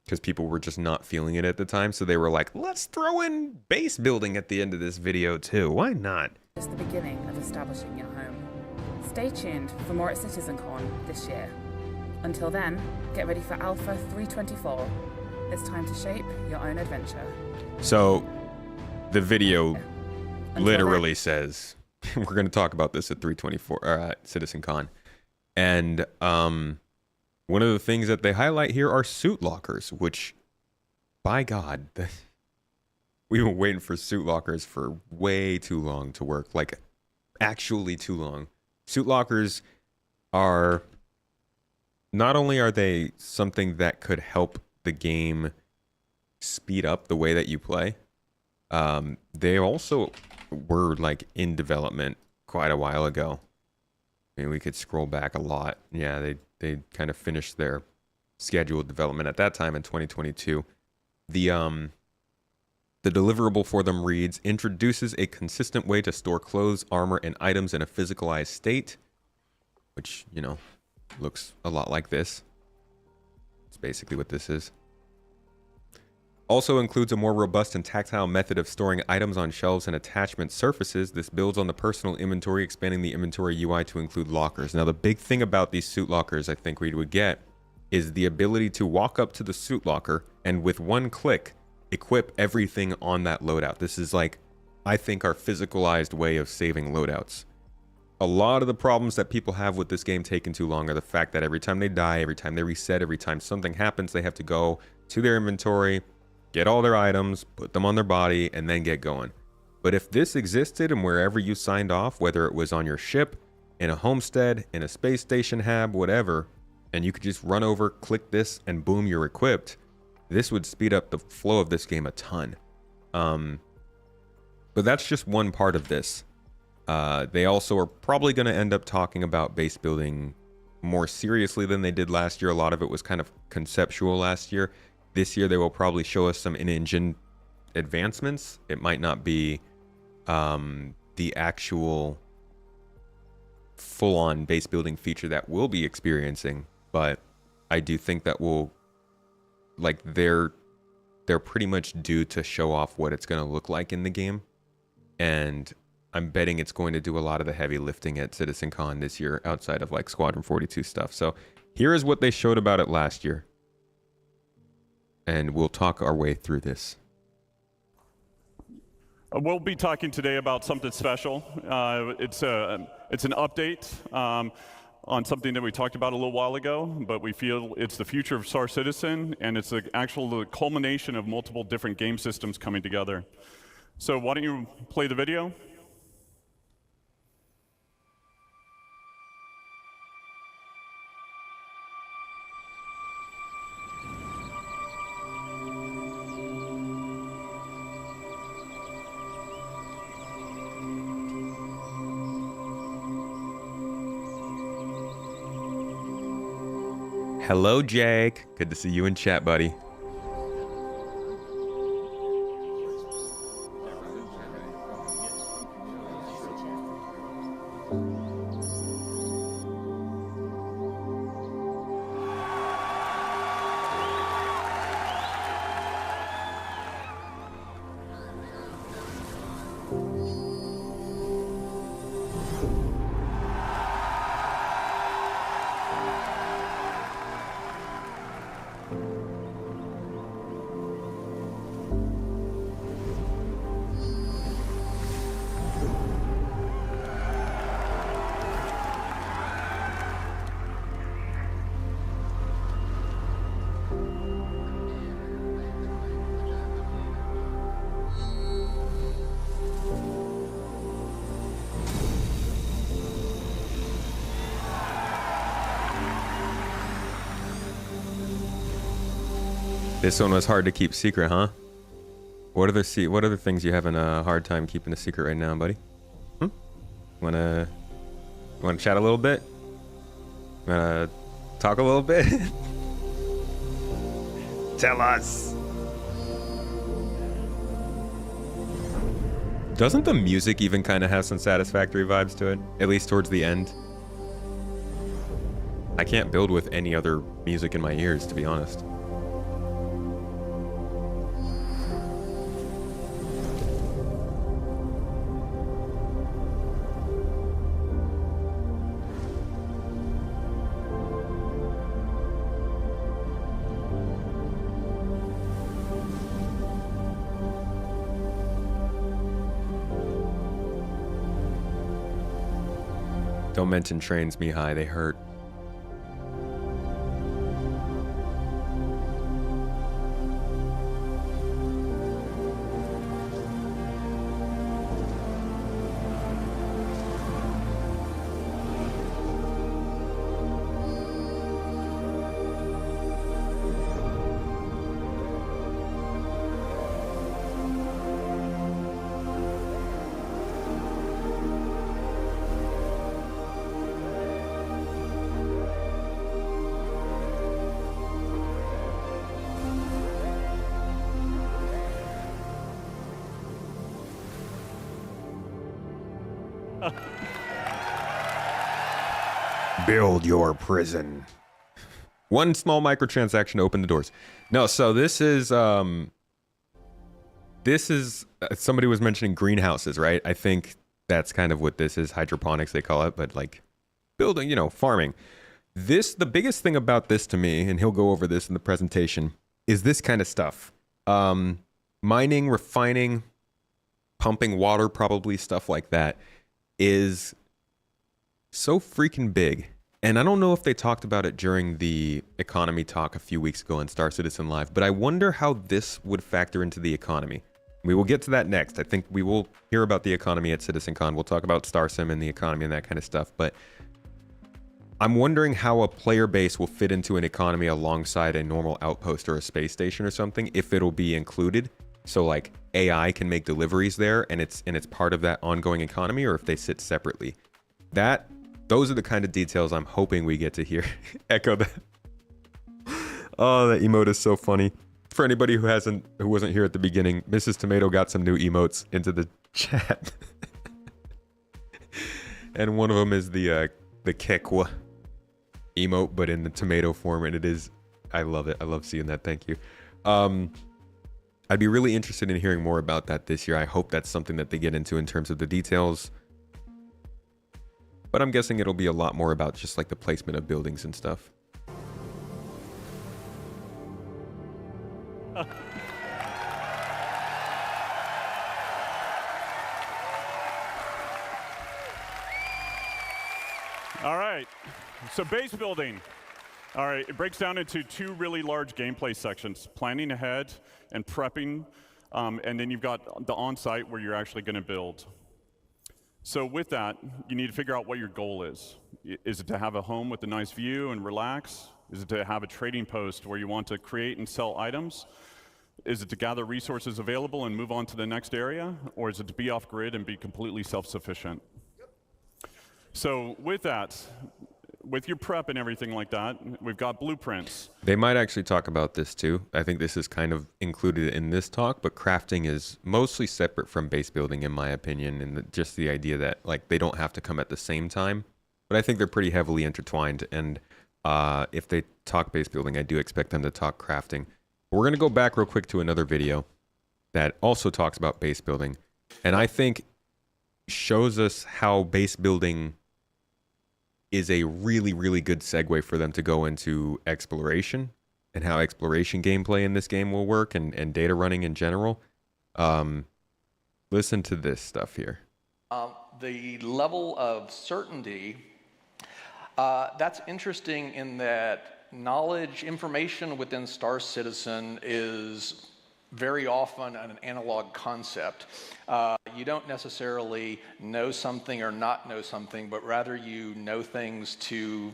because people were just not feeling it at the time. So they were like, let's throw in base building at the end of this video too. Why not? It's the beginning of establishing your home. Stay tuned for more at CitizenCon this year. Until then, get ready for Alpha 324. It's time to shape your own adventure. So the video literally says, we're going to talk about this at 324 at CitizenCon. And one of the things that they highlight here are suit lockers, which, by God, we've been waiting for suit lockers for way too long to work. Like, actually too long. Suit lockers are... Not only are they something that could help the game speed up the way that you play, they also were like in development quite a while ago. I mean, we could scroll back a lot. Yeah, they kind of finished their scheduled development at that time in 2022. The deliverable for them reads, introduces a consistent way to store clothes, armor, and items in a physicalized state, which, you know, looks a lot like this. It's basically what this is. Also includes a more robust and tactile method of storing items on shelves and attachment surfaces. This builds on the personal inventory, expanding the inventory UI to include lockers. Now, the big thing about these suit lockers I think we would get is the ability to walk up to the suit locker and with one click, equip everything on that loadout. This is like, I think, our physicalized way of saving loadouts. A lot of the problems that people have with this game taking too long are the fact that every time they die, every time they reset, every time something happens, they have to go to their inventory, get all their items, put them on their body, and then get going. But if this existed and wherever you signed off, whether it was on your ship, in a homestead, in a space station hab, whatever, and you could just run over, click this, and boom, you're equipped, this would speed up the flow of this game a ton. But that's just one part of this. They also are probably going to end up talking about base building more seriously than they did last year. A lot of it was kind of conceptual last year. This year, they will probably show us some in-engine advancements. It might not be the actual full-on base building feature that we'll be experiencing, but I do think that we'll, like, they're pretty much due to show off what it's going to look like in the game, and I'm betting it's going to do a lot of the heavy lifting at CitizenCon this year outside of like Squadron 42 stuff. So here is what they showed about it last year, and we'll talk our way through this. We'll be talking today about something special. It's an update on something that we talked about a little while ago, but we feel it's the future of Star Citizen, and it's the actual culmination of multiple different game systems coming together. So why don't you play the video? Hello, Jake. Good to see you in chat, buddy. This one was hard to keep secret, huh? What other things you having a hard time keeping a secret right now, buddy? Wanna chat a little bit? Wanna talk a little bit? Tell us. Doesn't the music even kind of have some Satisfactory vibes to it? At least towards the end. I can't build with any other music in my ears, to be honest. Don't mention trains, Mihai, they hurt. Build your prison. One small microtransaction to open the doors. No, so this is somebody was mentioning greenhouses, right? I think that's kind of what this is, hydroponics they call it, but like building, you know, farming. The biggest thing about this to me, and he'll go over this in the presentation, is this kind of stuff. Mining, refining, pumping water, probably stuff like that, is so freaking big. And I don't know if they talked about it during the economy talk a few weeks ago in Star Citizen Live, but I wonder how this would factor into the economy. We will get to that next. I think we will hear about the economy at CitizenCon. We'll talk about Star Sim and the economy and that kind of stuff, but I'm wondering how a player base will fit into an economy alongside a normal outpost or a space station or something, if it'll be included. So like AI can make deliveries there and it's part of that ongoing economy, or if they sit separately. Those are the kind of details I'm hoping we get to hear. Echo that. Oh, that emote is so funny. For anybody who wasn't here at the beginning, Mrs. Tomato got some new emotes into the chat. And one of them is the the Kekwa emote, but in the tomato form, and it is, I love it. I love seeing that. Thank you. I'd be really interested in hearing more about that this year. I hope that's something that they get into in terms of the details. But I'm guessing it'll be a lot more about just like the placement of buildings and stuff. All right, so base building. All right, it breaks down into two really large gameplay sections, planning ahead and prepping, and then you've got the on-site where you're actually gonna build. So with that, you need to figure out what your goal is. Is it to have a home with a nice view and relax? Is it to have a trading post where you want to create and sell items? Is it to gather resources available and move on to the next area? Or is it to be off grid and be completely self-sufficient? So with that, with your prep and everything like that, we've got blueprints. They might actually talk about this too. I think this is kind of included in this talk, but crafting is mostly separate from base building in my opinion, and just the idea that like they don't have to come at the same time. But I think they're pretty heavily intertwined, and if they talk base building, I do expect them to talk crafting. We're going to go back real quick to another video that also talks about base building, and I think shows us how base building is a really, really good segue for them to go into exploration and how exploration gameplay in this game will work, and data running in general. Listen to this stuff here. The level of certainty, that's interesting in that knowledge, information within Star Citizen is very often an analog concept. You don't necessarily know something or not know something, but rather you know things to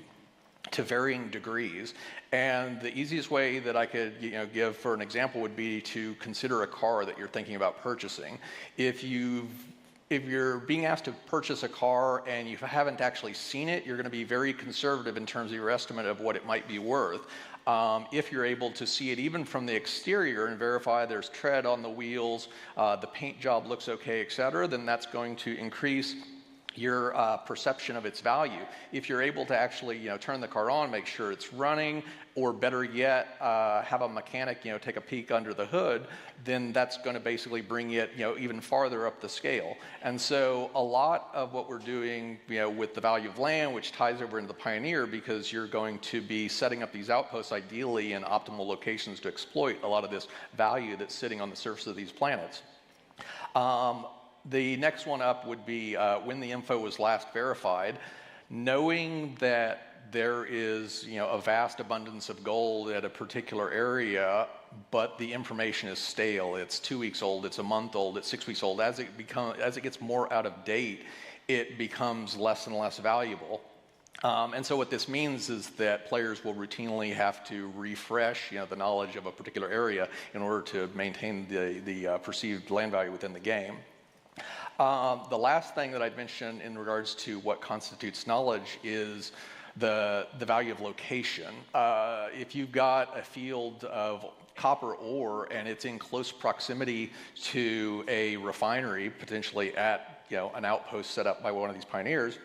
varying degrees. And the easiest way that I could give for an example would be to consider a car that you're thinking about purchasing. If you're being asked to purchase a car and you haven't actually seen it, you're going to be very conservative in terms of your estimate of what it might be worth. If you're able to see it even from the exterior and verify there's tread on the wheels, the paint job looks okay, etc., then that's going to increase your perception of its value. If you're able to actually turn the car on, make sure it's running, or better yet, have a mechanic take a peek under the hood, then that's going to basically bring it even farther up the scale. And so a lot of what we're doing with the value of land, which ties over into the Pioneer, because you're going to be setting up these outposts ideally in optimal locations to exploit a lot of this value that's sitting on the surface of these planets. The next one up would be when the info was last verified. Knowing that there is a vast abundance of gold at a particular area, but the information is stale. It's 2 weeks old, it's a month old, it's 6 weeks old. As it gets more out of date, it becomes less and less valuable. And so what this means is that players will routinely have to refresh the knowledge of a particular area in order to maintain the perceived land value within the game. The last thing that I'd mention in regards to what constitutes knowledge is the value of location. If you've got a field of copper ore and it's in close proximity to a refinery, potentially at an outpost set up by one of these pioneers,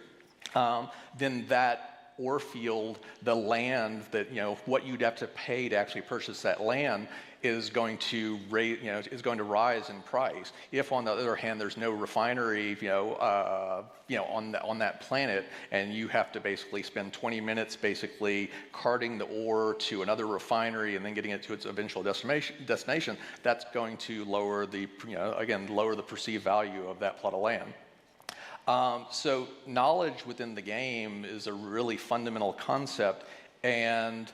then that ore field, the land that what you'd have to pay to actually purchase that land is going to rise in price. If on the other hand there's no refinery on that planet, and you have to basically spend 20 minutes basically carting the ore to another refinery and then getting it to its eventual destination, that's going to lower the lower the perceived value of that plot of land. So knowledge within the game is a really fundamental concept, and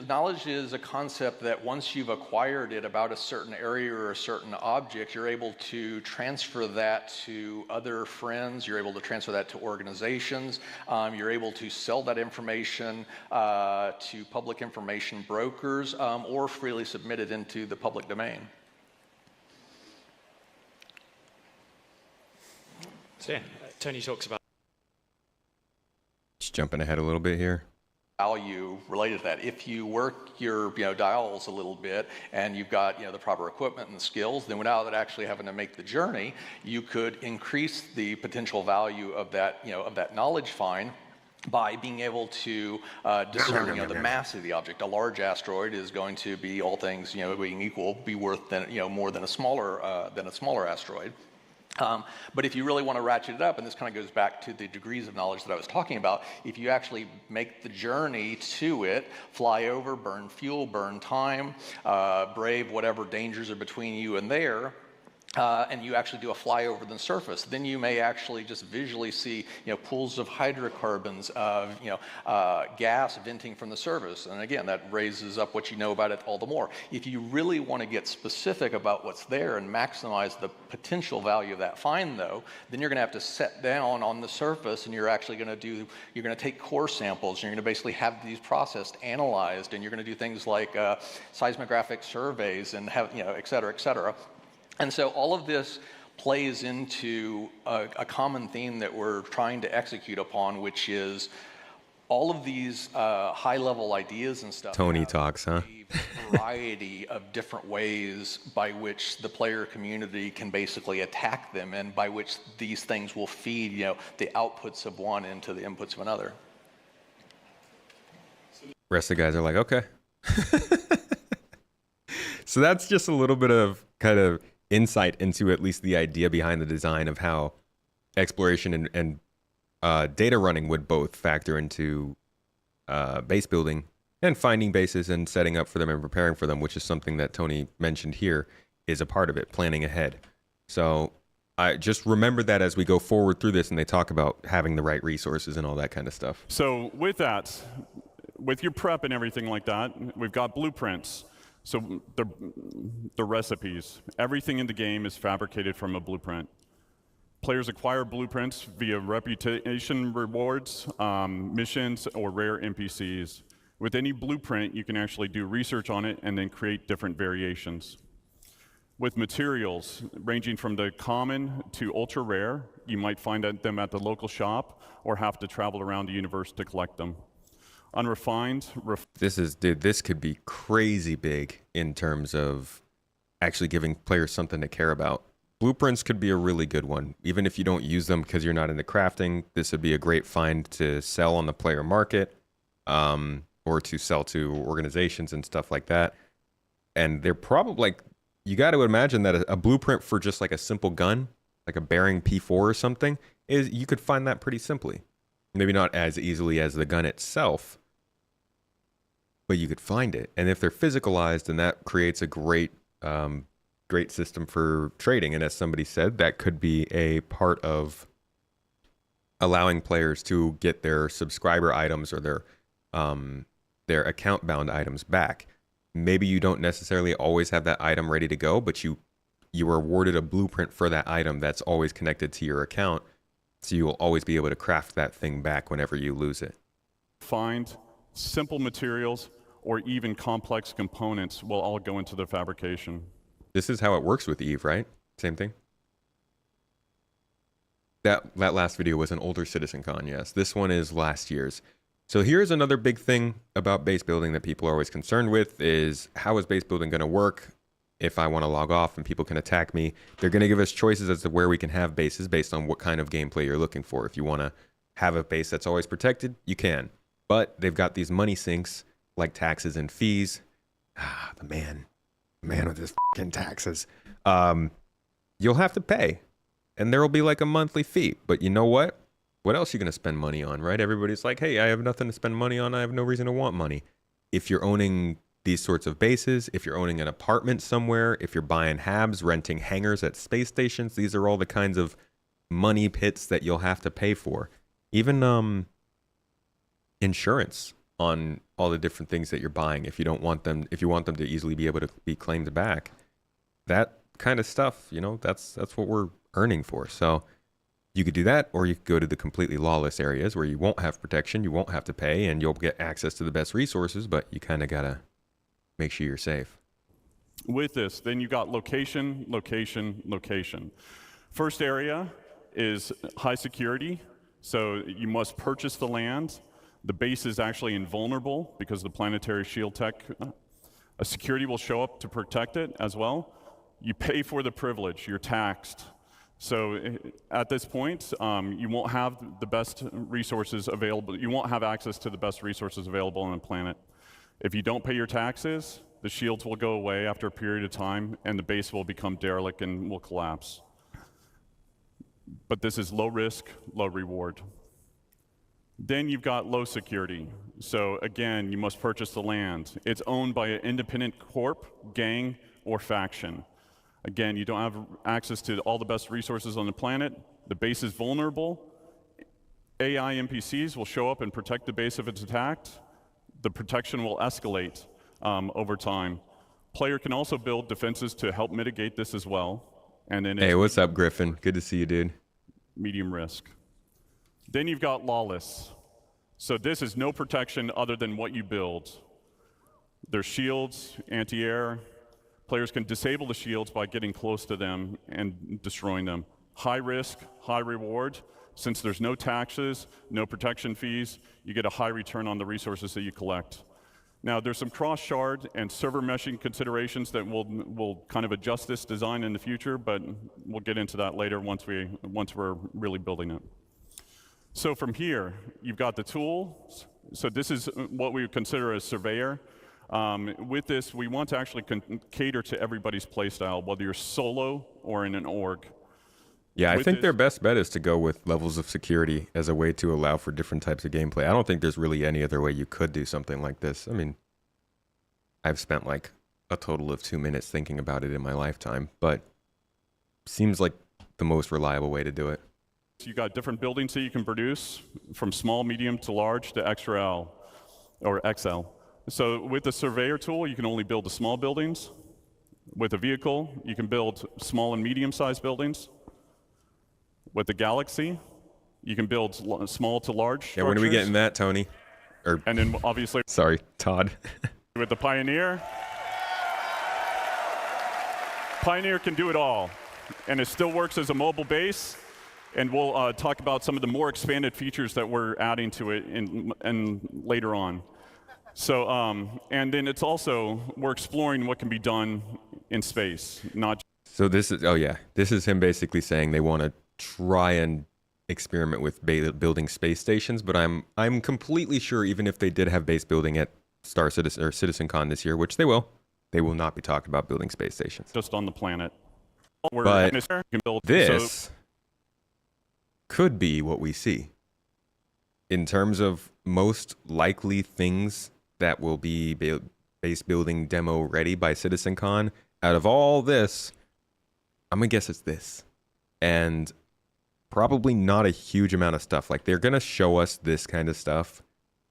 knowledge is a concept that once you've acquired it about a certain area or a certain object, you're able to transfer that to other friends, you're able to transfer that to organizations, you're able to sell that information to public information brokers, or freely submit it into the public domain. So yeah, Tony talks about... Just jumping ahead a little bit here. value related to that. If you work your dials a little bit and you've got the proper equipment and the skills, then without actually having to make the journey, you could increase the potential value of that of that knowledge find by being able to discern the mass of the object. A large asteroid is going to be, all things being equal, be worth more than a smaller asteroid. But if you really want to ratchet it up, and this kind of goes back to the degrees of knowledge that I was talking about, if you actually make the journey to it, fly over, burn fuel, burn time, brave whatever dangers are between you and there, and you actually do a fly over the surface, then you may actually just visually see pools of hydrocarbons, gas venting from the surface. And again, that raises up what you know about it all the more. If you really want to get specific about what's there and maximize the potential value of that find, though, then you're going to have to set down on the surface, and you're actually going to take core samples, and you're going to basically have these processed, analyzed, and you're going to do things like seismographic surveys and have et cetera, et cetera. And so all of this plays into a common theme that we're trying to execute upon, which is all of these high-level ideas and stuff. Tony talks, huh? A variety of different ways by which the player community can basically attack them, and by which these things will feed the outputs of one into the inputs of another. The rest of the guys are like, okay. So that's just a little bit of kind of insight into at least the idea behind the design of how exploration and data running would both factor into base building and finding bases and setting up for them and preparing for them, which is something that Tony mentioned here is a part of it, planning ahead. So I just remember that as we go forward through this and they talk about having the right resources and all that kind of stuff. So with that, with your prep and everything like that, we've got blueprints. So the recipes, everything in the game is fabricated from a blueprint. Players acquire blueprints via reputation rewards, missions, or rare NPCs. With any blueprint, you can actually do research on it and then create different variations. With materials, ranging from the common to ultra rare, you might find them at the local shop or have to travel around the universe to collect them. Unrefined. This could be crazy big in terms of actually giving players something to care about. Blueprints could be a really good one. Even if you don't use them because you're not into crafting, this would be a great find to sell on the player market, or to sell to organizations and stuff like that. And they're probably you got to imagine that a blueprint for just like a simple gun, like a Bearing P4 or something, you could find that pretty simply. Maybe not as easily as the gun itself, but you could find it. And if they're physicalized, then that creates a great system for trading. And as somebody said, that could be a part of allowing players to get their subscriber items or their account bound items back. Maybe you don't necessarily always have that item ready to go, but you were awarded a blueprint for that item that's always connected to your account. So you will always be able to craft that thing back whenever you lose it. Find simple materials or even complex components will all go into the fabrication. This is how it works with Eve, right? Same thing? That last video was an older CitizenCon, yes. This one is last year's. So here's another big thing about base building that people are always concerned with is how is base building going to work? If I want to log off and people can attack me, they're going to give us choices as to where we can have bases based on what kind of gameplay you're looking for. If you want to have a base that's always protected, you can. But they've got these money sinks like taxes and fees. The man with his fucking taxes. You'll have to pay. And there will be like a monthly fee. But you know what? What else are you going to spend money on, right? Everybody's like, hey, I have nothing to spend money on. I have no reason to want money. If you're owning these sorts of bases, if you're owning an apartment somewhere, if you're buying habs, renting hangars at space stations, these are all the kinds of money pits that you'll have to pay for. Even insurance on all the different things that you're buying. If you want them to easily be able to be claimed back, that kind of stuff, that's what we're earning for. So you could do that, or you could go to the completely lawless areas where you won't have protection, you won't have to pay, and you'll get access to the best resources, but you kind of gotta make sure you're safe. With this, then you got location, location, location. First area is high security, so you must purchase the land. The base is actually invulnerable because of the planetary shield tech. A security will show up to protect it as well. You pay for the privilege, you're taxed. So at this point, you won't have the best resources available. You won't have access to the best resources available on the planet. If you don't pay your taxes, the shields will go away after a period of time, and the base will become derelict and will collapse. But this is low risk, low reward. Then you've got low security. So again, you must purchase the land. It's owned by an independent corp, gang, or faction. Again, you don't have access to all the best resources on the planet. The base is vulnerable. AI NPCs will show up and protect the base if it's attacked. The protection will escalate over time. Player can also build defenses to help mitigate this as well. And then hey, what's up, Griffin? Good to see you, dude. Medium risk. Then you've got lawless. So this is no protection other than what you build. There's shields, anti-air. Players can disable the shields by getting close to them and destroying them. High risk, high reward. Since there's no taxes, no protection fees, you get a high return on the resources that you collect. Now, there's some cross-shard and server meshing considerations that will kind of adjust this design in the future, but we'll get into that later once we're really building it. So from here, you've got the tools. So this is what we would consider a surveyor. With this, we want to actually cater to everybody's playstyle, whether you're solo or in an org. Yeah, I think their best bet is to go with levels of security as a way to allow for different types of gameplay. I don't think there's really any other way you could do something like this. I mean, I've spent like a total of 2 minutes thinking about it in my lifetime, but seems like the most reliable way to do it. So you got different buildings that you can produce, from small, medium to large to XL or XL. So with the surveyor tool, you can only build the small buildings. With a vehicle, you can build small and medium-sized buildings. With the Galaxy, you can build small to large structures. Yeah, when are we getting that, Tony? And then obviously... Sorry, Todd. With the Pioneer, Pioneer can do it all. And it still works as a mobile base. And we'll talk about some of the more expanded features that we're adding to it in later on. So, and then it's also, we're exploring what can be done in space, not... So this is, oh yeah, this is him basically saying they want to try and experiment with building space stations, but I'm completely sure even if they did have base building at Star Citizen or CitizenCon this year, which they will not be talking about building space stations. Just on the planet. But this could be what we see. In terms of most likely things that will be base building demo ready by CitizenCon, out of all this, I'm gonna guess it's this. And probably not a huge amount of stuff. Like, they're gonna show us this kind of stuff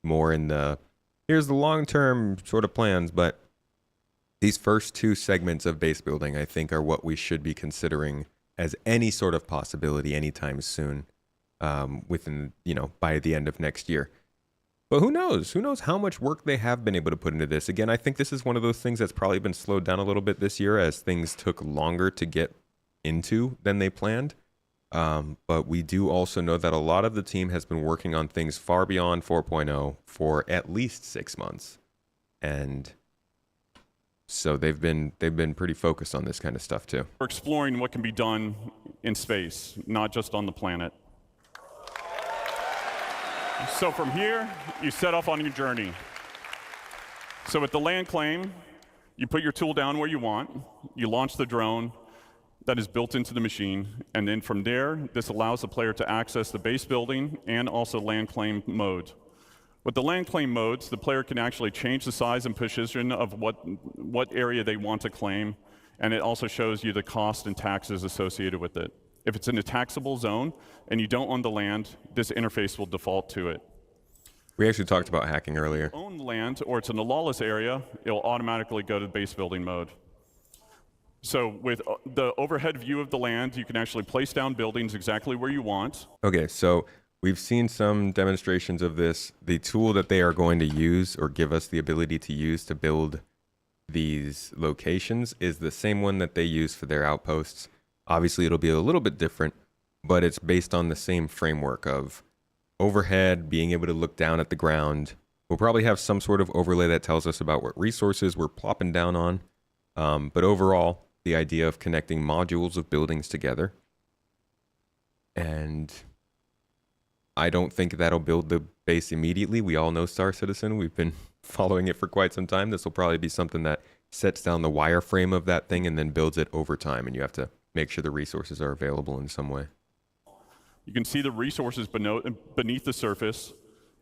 more in the, here's the long-term sort of plans, but these first two segments of base building, I think, are what we should be considering as any sort of possibility anytime soon, within, by the end of next year. But who knows? Who knows how much work they have been able to put into this? Again, I think this is one of those things that's probably been slowed down a little bit this year as things took longer to get into than they planned. But we do also know that a lot of the team has been working on things far beyond 4.0 for at least 6 months. And so they've been pretty focused on this kind of stuff too. We're exploring what can be done in space, not just on the planet. So from here, you set off on your journey. So with the land claim, you put your tool down where you want, you launch the drone that is built into the machine, and then from there, this allows the player to access the base building and also land claim mode. With the land claim modes, the player can actually change the size and position of what area they want to claim, and it also shows you the cost and taxes associated with it. If it's in a taxable zone and you don't own the land, this interface will default to it. We actually talked about hacking earlier. If you own the land or it's in a lawless area, it'll automatically go to base building mode. So with the overhead view of the land, you can actually place down buildings exactly where you want. Okay, so we've seen some demonstrations of this. The tool that they are going to use or give us the ability to use to build these locations is the same one that they use for their outposts. Obviously, it'll be a little bit different, but it's based on the same framework of overhead, being able to look down at the ground. We'll probably have some sort of overlay that tells us about what resources we're plopping down on. But overall, the idea of connecting modules of buildings together. And I don't think that'll build the base immediately. We all know Star Citizen. We've been following it for quite some time. This will probably be something that sets down the wireframe of that thing and then builds it over time. And you have to make sure the resources are available in some way. You can see the resources beneath the surface,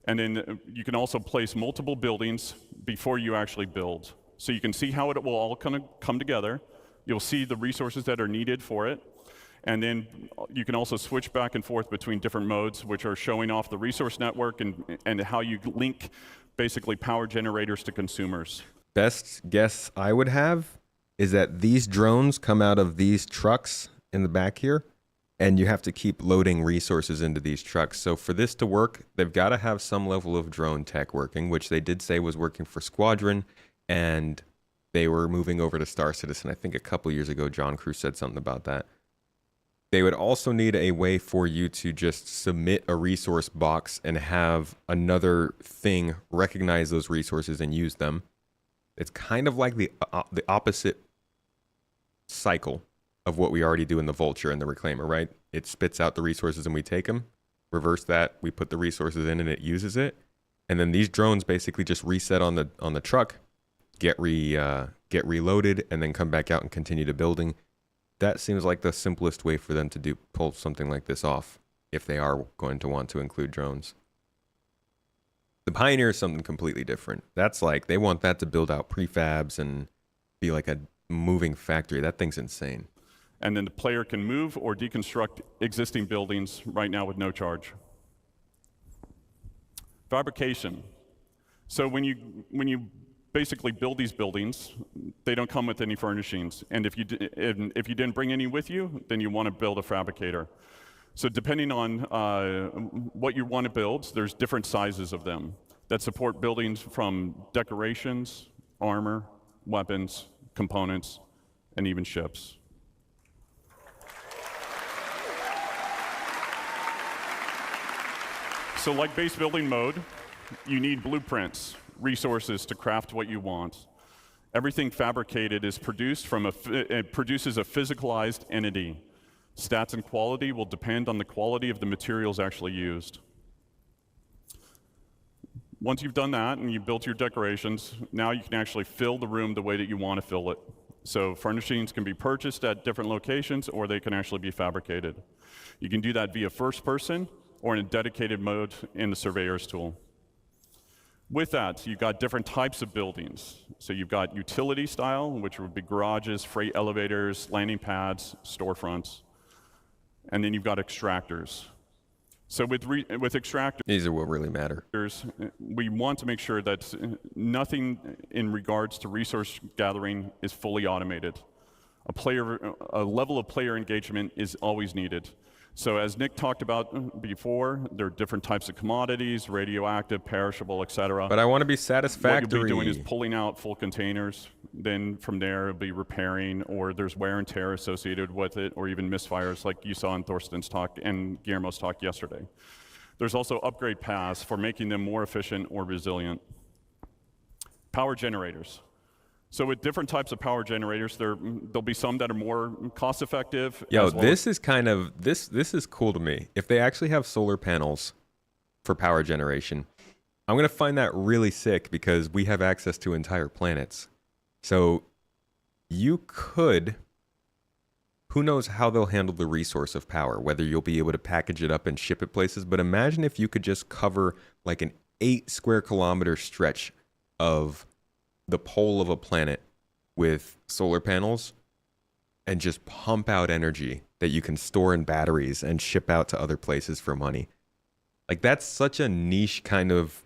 and then you can also place multiple buildings before you actually build. So you can see how it will all come together. You'll see the resources that are needed for it. And then you can also switch back and forth between different modes, which are showing off the resource network and how you link basically power generators to consumers. Best guess I would have is that these drones come out of these trucks in the back here, and you have to keep loading resources into these trucks. So for this to work, they've got to have some level of drone tech working, which they did say was working for Squadron, and they were moving over to Star Citizen. I think a couple years ago, John Crew said something about that. They would also need a way for you to just submit a resource box and have another thing recognize those resources and use them. It's kind of like the opposite cycle of what we already do in the Vulture and the Reclaimer, right? It spits out the resources and we take them. Reverse that, we put the resources in and it uses it. And then these drones basically just reset on the truck, get reloaded, and then come back out and continue to building. That seems like the simplest way for them to pull something like this off, if they are going to want to include drones. The Pioneer is something completely different. That's like, they want that to build out prefabs and be like a moving factory. That thing's insane. And then the player can move or deconstruct existing buildings right now with no charge. Fabrication. So when you basically build these buildings, they don't come with any furnishings. And if you didn't bring any with you, then you want to build a fabricator. So depending on what you want to build, there's different sizes of them that support buildings from decorations, armor, weapons, components, and even ships. So like base building mode, you need blueprints, resources to craft what you want. Everything fabricated is produced it produces a physicalized entity. Stats and quality will depend on the quality of the materials actually used. Once you've done that and you've built your decorations, now you can actually fill the room the way that you want to fill it. So furnishings can be purchased at different locations, or they can actually be fabricated. You can do that via first person or in a dedicated mode in the Surveyor's tool. With that, you've got different types of buildings. So you've got utility style, which would be garages, freight elevators, landing pads, storefronts. And then you've got extractors. So with extractors, these are what really matter. We want to make sure that nothing in regards to resource gathering is fully automated. A level of player engagement is always needed. So as Nick talked about before, there are different types of commodities, radioactive, perishable, etc. But I want to be satisfactory. What you'll be doing is pulling out full containers. Then from there, it'll be repairing, or there's wear and tear associated with it, or even misfires like you saw in Thorsten's talk and Guillermo's talk yesterday. There's also upgrade paths for making them more efficient or resilient. Power generators. So with different types of power generators, there'll be some that are more cost effective. Yo, this is kind of, this is cool to me. If they actually have solar panels for power generation, I'm going to find that really sick because we have access to entire planets. So you could, who knows how they'll handle the resource of power, whether you'll be able to package it up and ship it places, but imagine if you could just cover like an 8 square kilometer stretch of the pole of a planet with solar panels and just pump out energy that you can store in batteries and ship out to other places for money. Like, that's such a niche kind of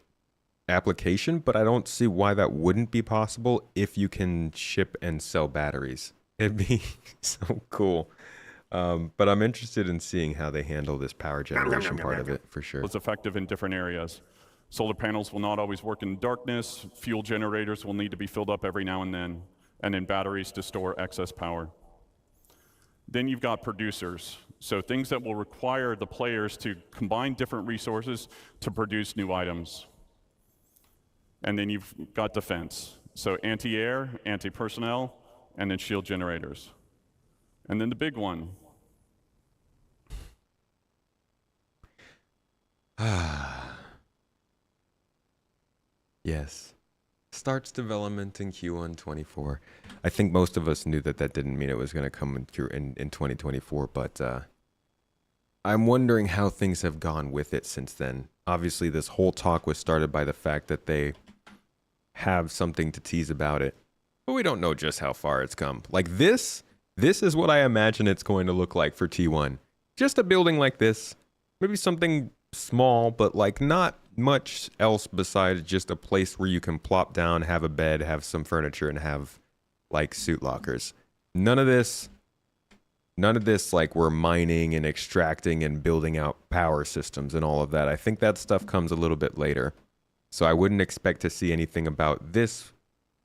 application, but I don't see why that wouldn't be possible if you can ship and sell batteries. It'd be so cool. But I'm interested in seeing how they handle this power generation part of it, for sure. It's effective in different areas. Solar panels will not always work in darkness. Fuel generators will need to be filled up every now and then batteries to store excess power. Then you've got producers. So things that will require the players to combine different resources to produce new items. And then you've got defense. So anti-air, anti-personnel, and then shield generators. And then the big one. Yes. Starts development in Q1 24. I think most of us knew that that didn't mean it was going to come in 2024, but I'm wondering how things have gone with it since then. Obviously, this whole talk was started by the fact that they have something to tease about it, but we don't know just how far it's come. Like this is what I imagine it's going to look like for T1. Just a building like this, maybe something small, but like not much else besides just a place where you can plop down, have a bed, have some furniture, and have like suit lockers. None of this like we're mining and extracting and building out power systems and all of that. I think that stuff comes a little bit later. So I wouldn't expect to see anything about this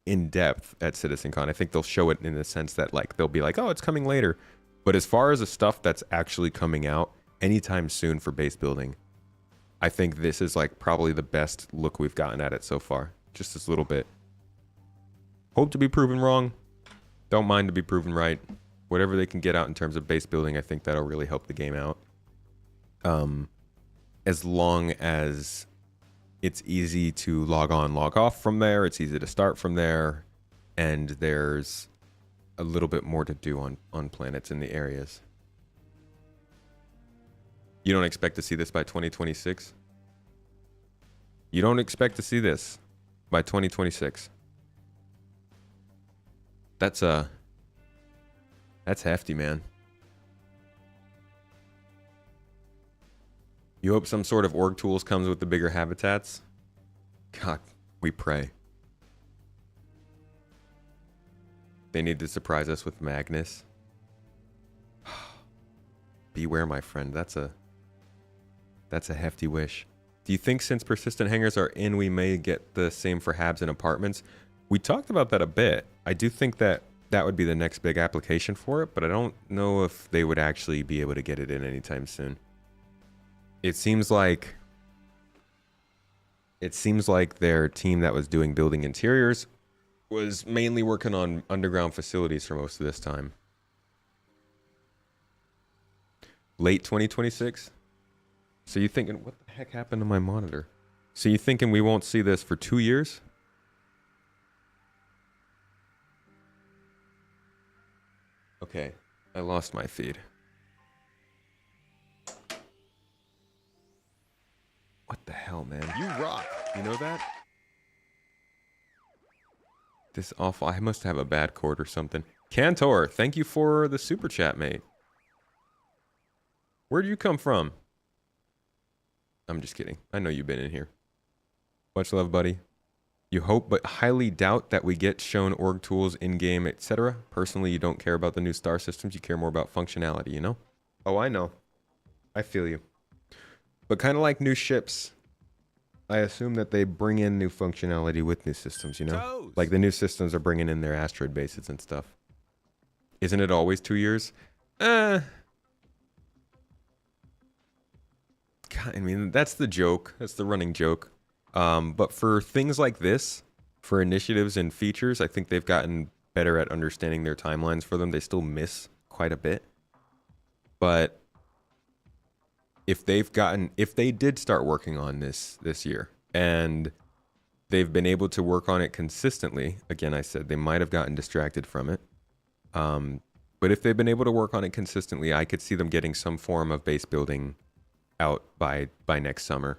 in depth at CitizenCon. I think they'll show it in the sense that like they'll be like, oh, it's coming later. But as far as the stuff that's actually coming out anytime soon for base building, I think this is like probably the best look we've gotten at it so far. Just this little bit. Hope to be proven wrong. Don't mind to be proven right. Whatever they can get out in terms of base building, I think that'll really help the game out. As long as it's easy to log on, log off from there, it's easy to start from there, and there's a little bit more to do on planets in the areas. You don't expect to see this by 2026? You don't expect to see this by 2026? That's hefty, man. You hope some sort of org tools comes with the bigger habitats? God, we pray. They need to surprise us with Magnus. Beware, my friend. That's a hefty wish. Do you think since persistent hangars are in, we may get the same for habs and apartments? We talked about that a bit. I do think that that would be the next big application for it, but I don't know if they would actually be able to get it in anytime soon. It seems like their team that was doing building interiors was mainly working on underground facilities for most of this time. Late 2026? So you thinking, what the heck happened to my monitor? So you thinking we won't see this for 2 years? Okay, I lost my feed. What the hell, man? You rock. You know that? This awful. I must have a bad cord or something. Cantor, thank you for the super chat, mate. Where'd you come from? I'm just kidding. I know you've been in here. Much love, buddy. You hope but highly doubt that we get shown org tools in-game, etc. Personally, you don't care about the new star systems. You care more about functionality, you know? Oh, I know. I feel you. But kind of like new ships, I assume that they bring in new functionality with new systems, you know? Like the new systems are bringing in their asteroid bases and stuff. Isn't it always 2 years? God, I mean, that's the joke. That's the running joke. But for things like this, for initiatives and features, I think they've gotten better at understanding their timelines for them. They still miss quite a bit. But if they did start working on this year and they've been able to work on it consistently, again, I said they might have gotten distracted from it. But if they've been able to work on it consistently, I could see them getting some form of base building out by next summer.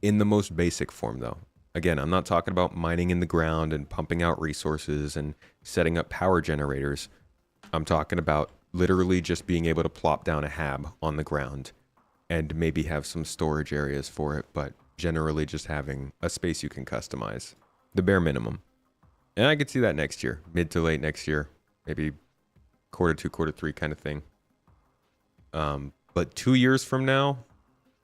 In the most basic form, though. Again, I'm not talking about mining in the ground and pumping out resources and setting up power generators. I'm talking about literally just being able to plop down a hab on the ground and maybe have some storage areas for it, but generally just having a space you can customize. The bare minimum. And I could see that next year, mid to late next year, maybe Q2, Q3 kind of thing. But 2 years from now,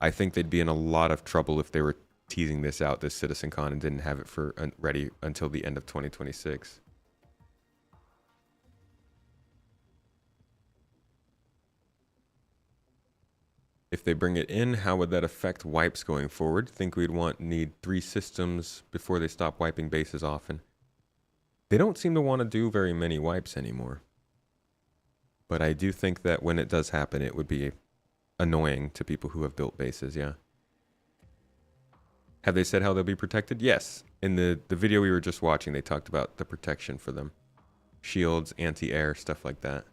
I think they'd be in a lot of trouble if they were teasing this out this CitizenCon and didn't have it ready until the end of 2026. If they bring it in, how would that affect wipes going forward? Think we'd need 3 systems before they stop wiping bases often. They don't seem to want to do very many wipes anymore. But I do think that when it does happen, it would be annoying to people who have built bases, yeah. Have they said how they'll be protected? Yes. In the video we were just watching, they talked about the protection for them. Shields, anti-air, stuff like that.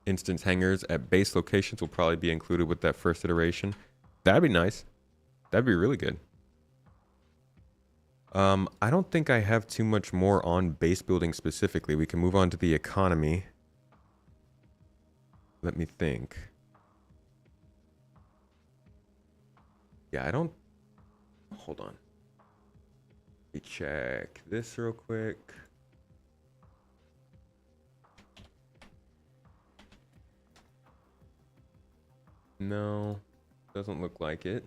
Instance hangars at base locations will probably be included with that first iteration. That'd be nice. That'd be really good. I don't think I have too much more on base building specifically. We can move on to the economy. Let me think. Yeah, I don't... Hold on. Let me check this real quick. No, doesn't look like it.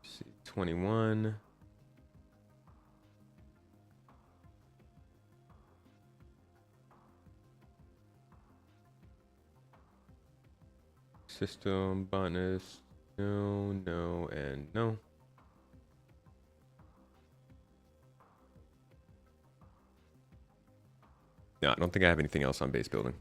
Let's see, 21. System, botanist, no, no, and no. No, I don't think I have anything else on base building.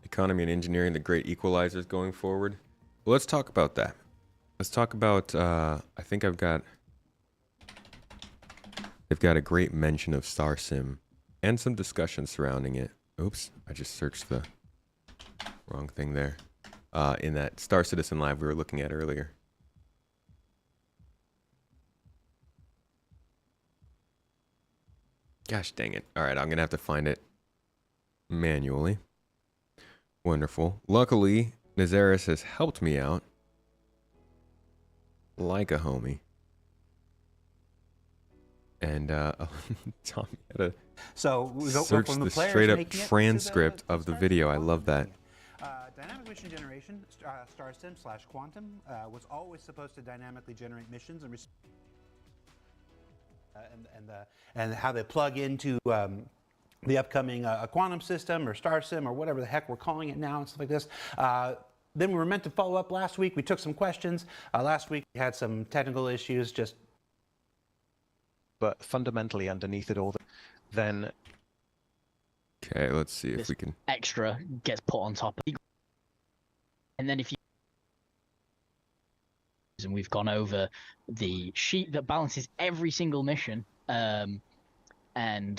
Economy and engineering, the great equalizers going forward. Well, let's talk about that. Let's talk about, I think they've got a great mention of Star Sim and some discussion surrounding it. Oops, I just searched the wrong thing there. In that Star Citizen Live we were looking at earlier. Gosh dang it. All right, I'm going to have to find it manually. Wonderful. Luckily, Nazaris has helped me out like a homie. And Tommy had to search the straight up transcript of the video. I love that. Dynamic mission generation, Star Sim / Quantum, was always supposed to dynamically generate missions and how they plug into the upcoming Quantum system or Star Sim or whatever the heck we're calling it now and stuff like this. Then we were meant to follow up last week. We took some questions. Last week we had some technical issues. But fundamentally underneath it all, then... Okay, let's see if we can... Extra gets put on top. And then if you... And we've gone over the sheet that balances every single mission, and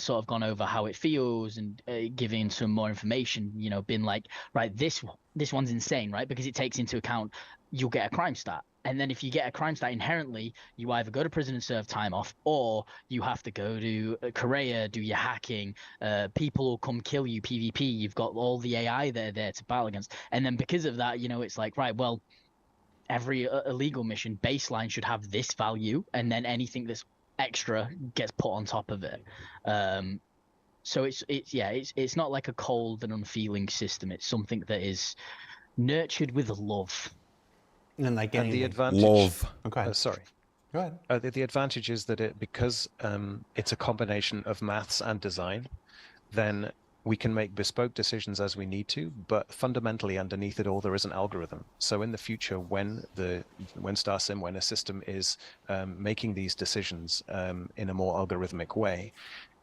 sort of gone over how it feels and giving some more information, you know, been like, right, this one's insane, right? Because it takes into account you'll get a crime stat. And then if you get a crime stat inherently, you either go to prison and serve time off, or you have to go to Korea, do your hacking. People will come kill you, PvP. You've got all the AI there to battle against. And then because of that, you know, it's like, right, well, every illegal mission baseline should have this value, and then anything that's extra gets put on top of it. So it's not like a cold and unfeeling system. It's something that is nurtured with love. And like and the advantage, love. Okay. Sorry. Go ahead. The advantage is that because it's a combination of maths and design, then we can make bespoke decisions as we need to, but fundamentally underneath it all there is an algorithm. So in the future, when Star Sim, when a system is making these decisions in a more algorithmic way,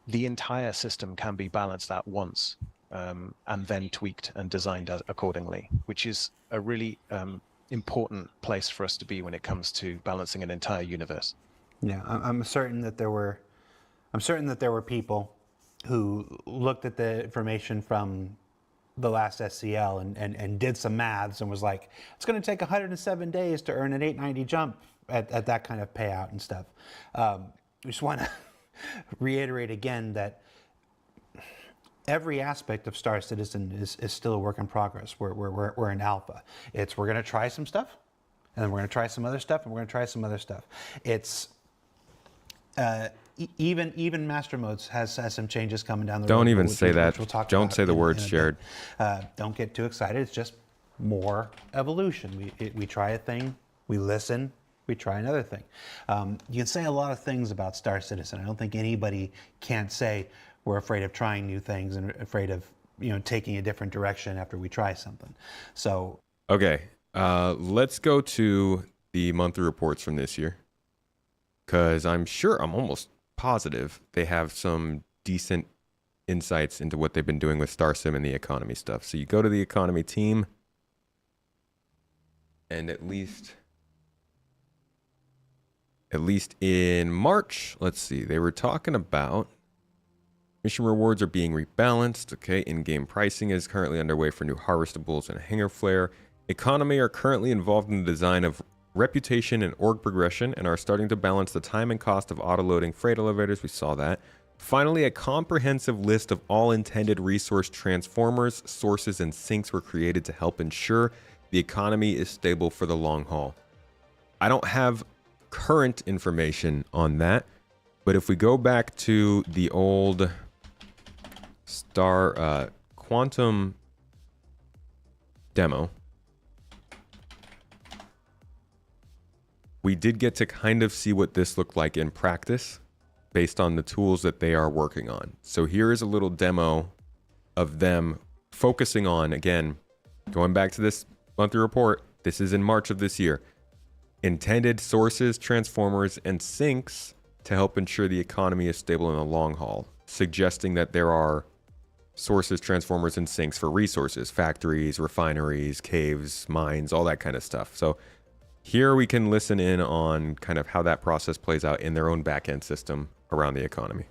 the entire system can be balanced at once and then tweaked and designed accordingly, which is a really important place for us to be when it comes to balancing an entire universe. Yeah, I'm certain that there were people who looked at the information from the last SCL and did some maths and was like, it's going to take 107 days to earn an 890 jump at that kind of payout and stuff. We just want to reiterate again that every aspect of Star Citizen is still a work in progress. We're in alpha. We're going to try some stuff, and then we're going to try some other stuff, and we're going to try some other stuff. It's even Master Modes has some changes coming down the road. Don't even say that. Don't say the words, Jared. Don't get too excited. It's just more evolution. We try a thing, we listen, we try another thing. You can say a lot of things about Star Citizen. I don't think anybody can't say we're afraid of trying new things and afraid of taking a different direction after we try something. So okay, let's go to the monthly reports from this year, because I'm almost positive they have some decent insights into what they've been doing with Star Sim and the economy stuff. So you go to the economy team, and at least in March, let's see, they were talking about mission rewards are being rebalanced. Okay, in-game pricing is currently underway for new harvestables and hangar flare. Economy are currently involved in the design of reputation and org progression and are starting to balance the time and cost of auto-loading freight elevators. We saw that. Finally, a comprehensive list of all intended resource transformers, sources, and sinks were created to help ensure the economy is stable for the long haul. I don't have current information on that, but if we go back to the old Quantum demo, we did get to kind of see what this looked like in practice based on the tools that they are working on. So here is a little demo of them focusing on, again, going back to this monthly report, this is in March of this year, intended sources, transformers, and sinks to help ensure the economy is stable in the long haul, suggesting that there are sources, transformers, and sinks for resources, factories, refineries, caves, mines, all that kind of stuff. So here we can listen in on kind of how that process plays out in their own back-end system around the economy.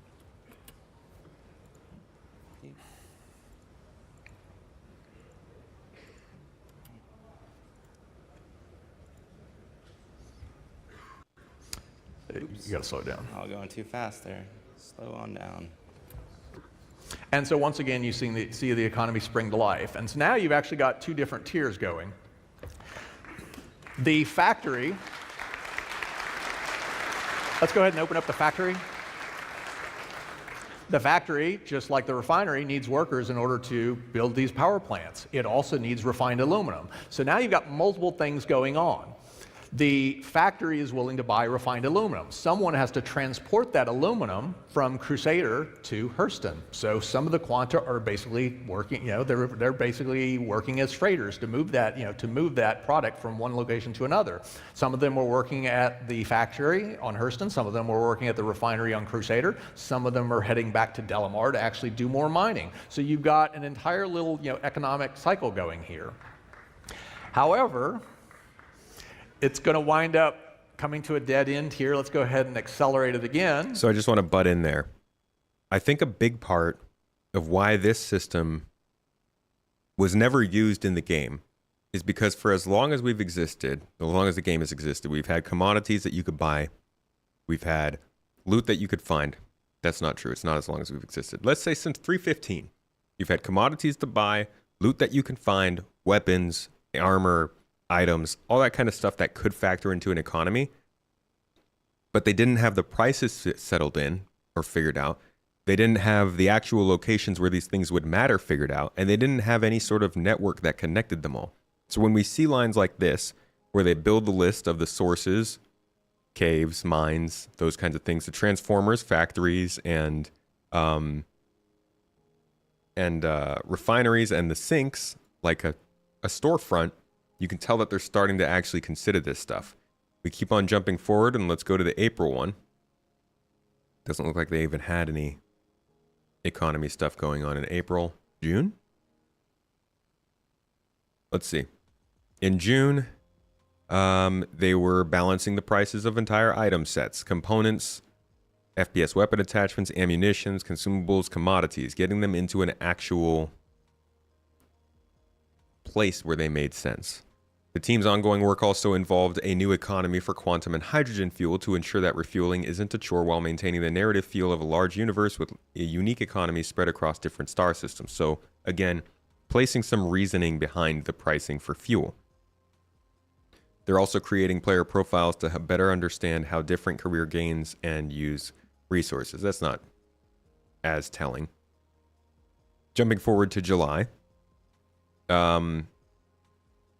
You got to slow it down. Oh, going too fast there. Slow on down. And so once again, you see the economy spring to life. And so now you've actually got two different tiers going. The factory, let's go ahead and open up the factory. The factory, just like the refinery, needs workers in order to build these power plants. It also needs refined aluminum. So now you've got multiple things going on. The factory is willing to buy refined aluminum. Someone has to transport that aluminum from Crusader to Hurston. So some of the Quanta are basically working, they're basically working as freighters to move that, to move that product from one location to another. Some of them were working at the factory on Hurston. Some of them were working at the refinery on Crusader. Some of them are heading back to Delmar to actually do more mining. So you've got an entire little, economic cycle going here. However, it's going to wind up coming to a dead end here. Let's go ahead and accelerate it again. So I just want to butt in there. I think a big part of why this system was never used in the game is because for as long as we've existed, as long as the game has existed, we've had commodities that you could buy. We've had loot that you could find. That's not true. It's not as long as we've existed. Let's say since 3.15, you've had commodities to buy, loot that you can find, weapons, armor, items, all that kind of stuff that could factor into an economy, but they didn't have the prices settled in or figured out. They didn't have the actual locations where these things would matter figured out, and they didn't have any sort of network that connected them all. So when we see lines like this, where they build the list of the sources, caves, mines, those kinds of things, the transformers, factories, and refineries, and the sinks, like a storefront, you can tell that they're starting to actually consider this stuff. We keep on jumping forward, and let's go to the April one. Doesn't look like they even had any economy stuff going on in April. June? Let's see. In June, they were balancing the prices of entire item sets, components, FPS weapon attachments, ammunitions, consumables, commodities, getting them into an actual place where they made sense. The team's ongoing work also involved a new economy for quantum and hydrogen fuel to ensure that refueling isn't a chore while maintaining the narrative feel of a large universe with a unique economy spread across different star systems. So again, placing some reasoning behind the pricing for fuel. They're also creating player profiles to better understand how different career gains and use resources. That's not as telling. Jumping forward to July.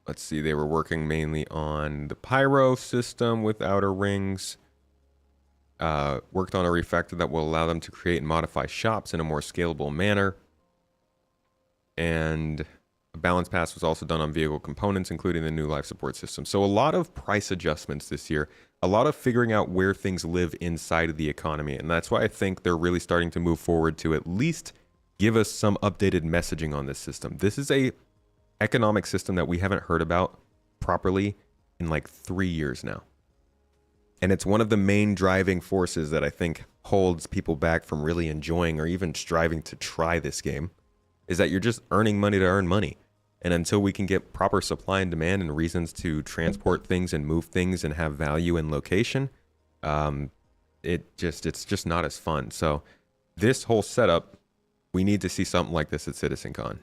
let's see, they were working mainly on the pyro system with outer rings. Worked on a refactor that will allow them to create and modify shops in a more scalable manner. And a balance pass was also done on vehicle components, including the new life support system. So a lot of price adjustments this year, a lot of figuring out where things live inside of the economy. And that's why I think they're really starting to move forward to at least give us some updated messaging on this system. This is a economic system that we haven't heard about properly in like 3 years now. And it's one of the main driving forces that I think holds people back from really enjoying or even striving to try this game, is that you're just earning money to earn money. And until we can get proper supply and demand and reasons to transport things and move things and have value in location, it's just not as fun. So this whole setup, we need to see something like this at CitizenCon.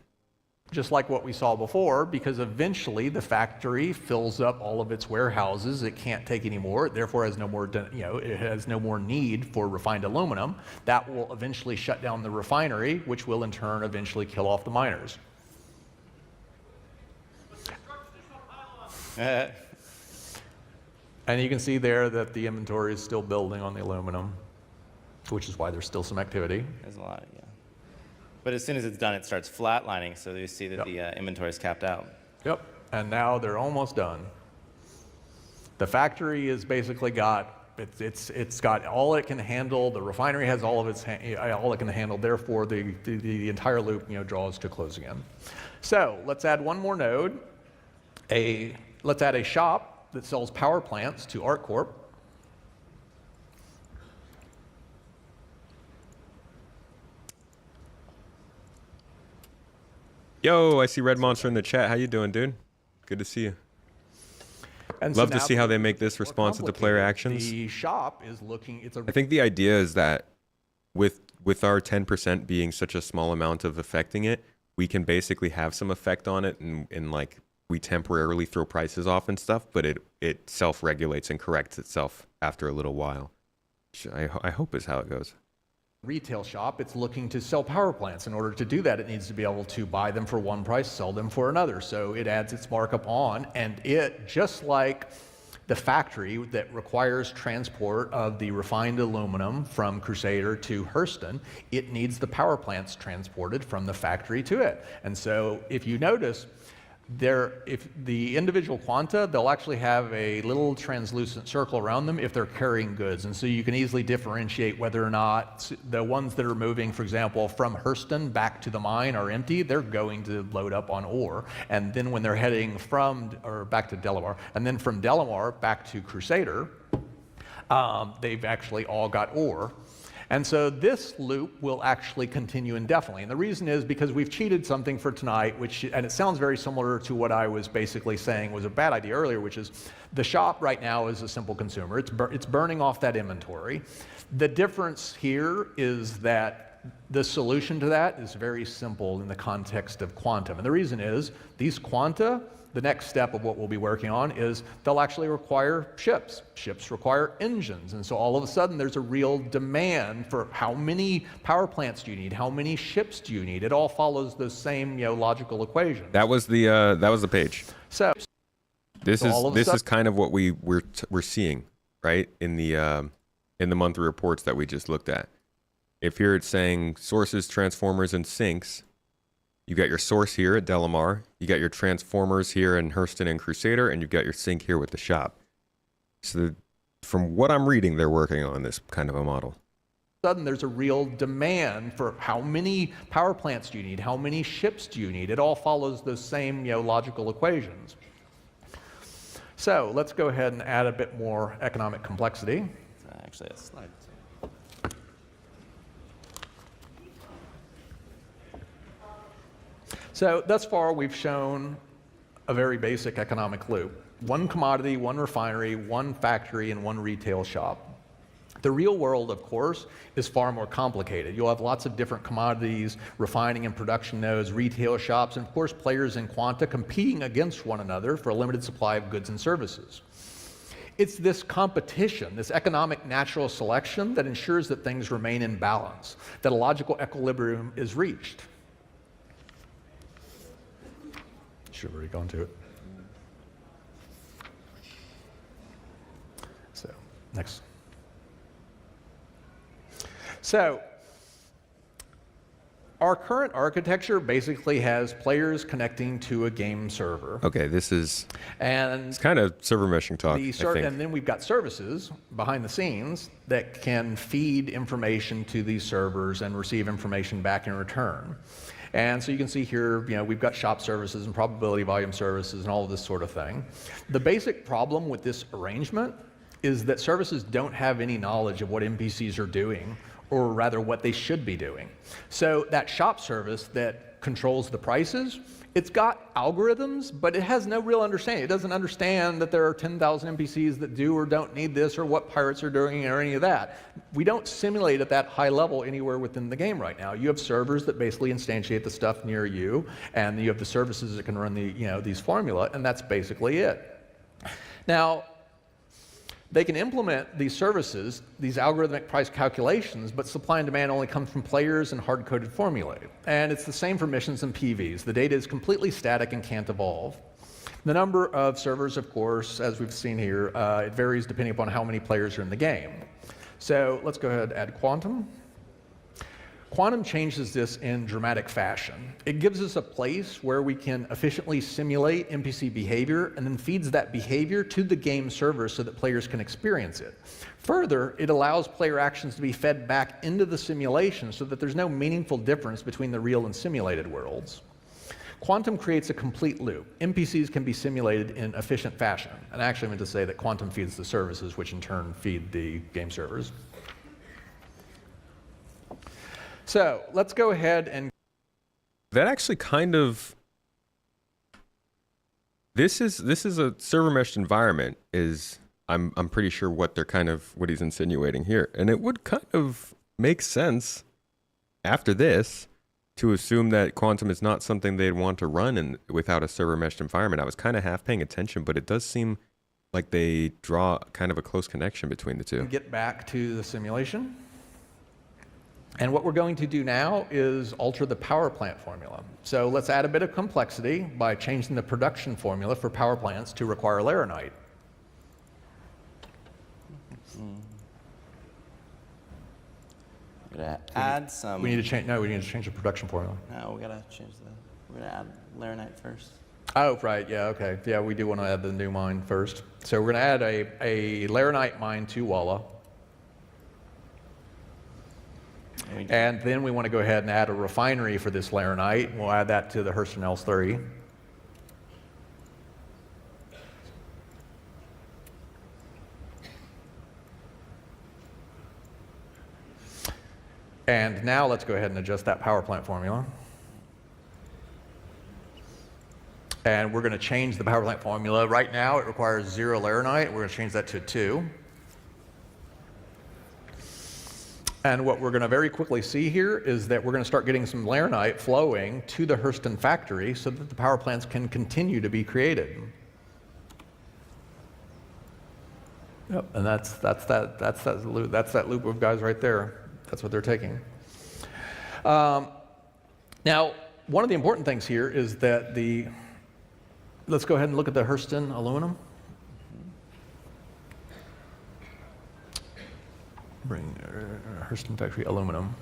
Just like what we saw before, because eventually the factory fills up all of its warehouses. It can't take any more. It therefore has no more, it has no more need for refined aluminum. That will eventually shut down the refinery, which will in turn eventually kill off the miners. And you can see there that the inventory is still building on the aluminum, which is why there's still some activity. There's a lot, yeah. But as soon as it's done, it starts flatlining, so you see that the inventory is capped out. Yep, and now they're almost done. The factory is basically got, it's got all it can handle. The refinery has all of its, all it can handle. Therefore, the entire loop, draws to close again. So let's add one more node. Let's add a shop that sells power plants to ArcCorp. Yo, I see Red Monster in the chat. How you doing, dude? Good to see you. And Love so to now see how they make this responsive to player actions. The shop is looking, I think the idea is that with our 10% being such a small amount of affecting it, we can basically have some effect on it, and like we temporarily throw prices off and stuff, but it self-regulates and corrects itself after a little while. I hope is how it goes. Retail shop, it's looking to sell power plants. In order to do that, it needs to be able to buy them for one price, sell them for another. So it adds its markup on, and it, just like the factory that requires transport of the refined aluminum from Crusader to Hurston, it needs the power plants transported from the factory to it. And so if you notice, if the individual quanta, they'll actually have a little translucent circle around them if they're carrying goods. And so you can easily differentiate whether or not the ones that are moving, for example, from Hurston back to the mine are empty. They're going to load up on ore. And then when they're heading back to Delmar, and then from Delmar back to Crusader, they've actually all got ore. And so this loop will actually continue indefinitely. And the reason is because we've cheated something for tonight, and it sounds very similar to what I was basically saying was a bad idea earlier, which is the shop right now is a simple consumer. It's burning off that inventory. The difference here is that the solution to that is very simple in the context of quantum. And the reason is these quanta, the next step of what we'll be working on is they'll actually require ships. Ships require engines. And so all of a sudden there's a real demand for how many power plants do you need? How many ships do you need? It all follows the same logical equation. That was the page. So this is kind of what we're seeing, right? In the monthly reports that we just looked at. If here it's saying sources, transformers, and sinks, you got your source here at Delmar, you got your transformers here in Hurston and Crusader, and you've got your sink here with the shop. So from what I'm reading, they're working on this kind of a model. Sudden there's a real demand for how many power plants do you need? How many ships do you need? It all follows those same logical equations. So let's go ahead and add a bit more economic complexity. Actually, a slide. So thus far, we've shown a very basic economic loop. One commodity, one refinery, one factory, and one retail shop. The real world, of course, is far more complicated. You'll have lots of different commodities, refining and production nodes, retail shops, and of course, players in quanta competing against one another for a limited supply of goods and services. It's this competition, this economic natural selection that ensures that things remain in balance, that a logical equilibrium is reached. Should have already gone to it. Next. So, our current architecture basically has players connecting to a game server. Okay, this is and it's kind of server meshing talk. I think. And then we've got services behind the scenes that can feed information to these servers and receive information back in return. And so you can see here, we've got shop services and probability volume services and all of this sort of thing. The basic problem with this arrangement is that services don't have any knowledge of what NPCs are doing, or rather what they should be doing. So that shop service that controls the prices, it's got algorithms, but it has no real understanding. It doesn't understand that there are 10,000 NPCs that do or don't need this, or what pirates are doing, or any of that. We don't simulate at that high level anywhere within the game right now. You have servers that basically instantiate the stuff near you, and you have the services that can run these formula, and that's basically it. Now, they can implement these services, these algorithmic price calculations, but supply and demand only comes from players and hard-coded formulae. And it's the same for missions and PVs. The data is completely static and can't evolve. The number of servers, of course, as we've seen here, it varies depending upon how many players are in the game. So let's go ahead and add Quantum. Quantum changes this in dramatic fashion. It gives us a place where we can efficiently simulate NPC behavior and then feeds that behavior to the game server so that players can experience it. Further, it allows player actions to be fed back into the simulation so that there's no meaningful difference between the real and simulated worlds. Quantum creates a complete loop. NPCs can be simulated in efficient fashion. And I actually meant to say that Quantum feeds the services, which in turn feed the game servers. So let's go ahead and... That actually kind of... This is a server meshed environment is... I'm pretty sure what he's insinuating here. And it would kind of make sense after this to assume that Quantum is not something they'd want to run without a server meshed environment. I was kind of half paying attention, but it does seem like they draw kind of a close connection between the two. Get back to the simulation. And what we're going to do now is alter the power plant formula. So let's add a bit of complexity by changing the production formula for power plants to require laranite. We're gonna add some. We need to change the production formula. No, we gotta change we're gonna add laranite first. Oh, right, yeah, okay. Yeah, we do want to add the new mine first. So we're gonna add a laranite mine to Walla. And then we want to go ahead and add a refinery for this laranite. We'll add that to the Hurston L3. And now let's go ahead and adjust that power plant formula. And we're going to change the power plant formula. Right now it requires 0 laranite. We're going to change that to 2. And what we're going to very quickly see here is that we're going to start getting some laranite flowing to the Hurston factory so that the power plants can continue to be created. Yep, and that's that loop of guys right there. That's what they're taking. Now, one of the important things here is that let's go ahead and look at the Hurston aluminum. Bring Hurston factory aluminum.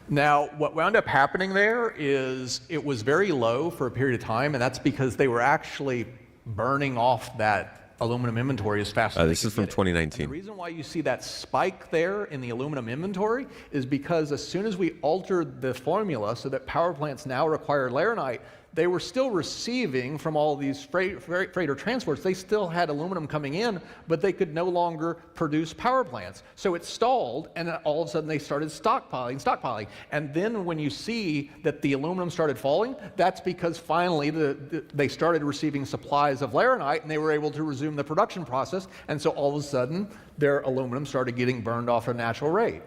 Now, what wound up happening there is it was very low for a period of time, and that's because they were actually burning off that aluminum inventory as fast as this is from 2019. The reason why you see that spike there in the aluminum inventory is because as soon as we altered the formula so that power plants now require laranite, they were still receiving from all these freighter transports. They still had aluminum coming in, but they could no longer produce power plants. So it stalled, and then all of a sudden they started stockpiling. And then when you see that the aluminum started falling, that's because finally they started receiving supplies of laranite, and they were able to resume the production process. And so all of a sudden, their aluminum started getting burned off at a natural rate.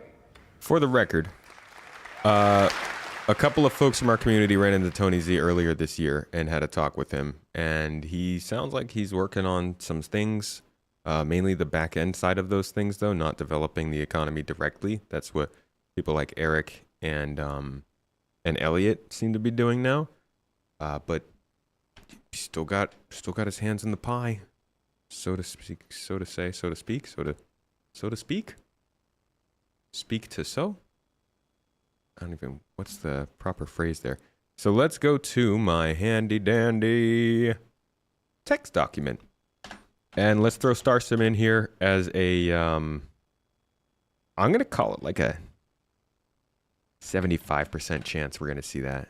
For the record, a couple of folks from our community ran into Tony Z earlier this year and had a talk with him. And he sounds like he's working on some things, mainly the back end side of those things, though, not developing the economy directly. That's what people like Eric and and Elliot seem to be doing now. But he still got his hands in the pie, so to speak, so to say, so to speak, so to speak. Speak to so? I don't even, what's the proper phrase there? So let's go to my handy dandy text document. And let's throw StarSim in here as a, I'm going to call it like a 75% chance we're going to see that.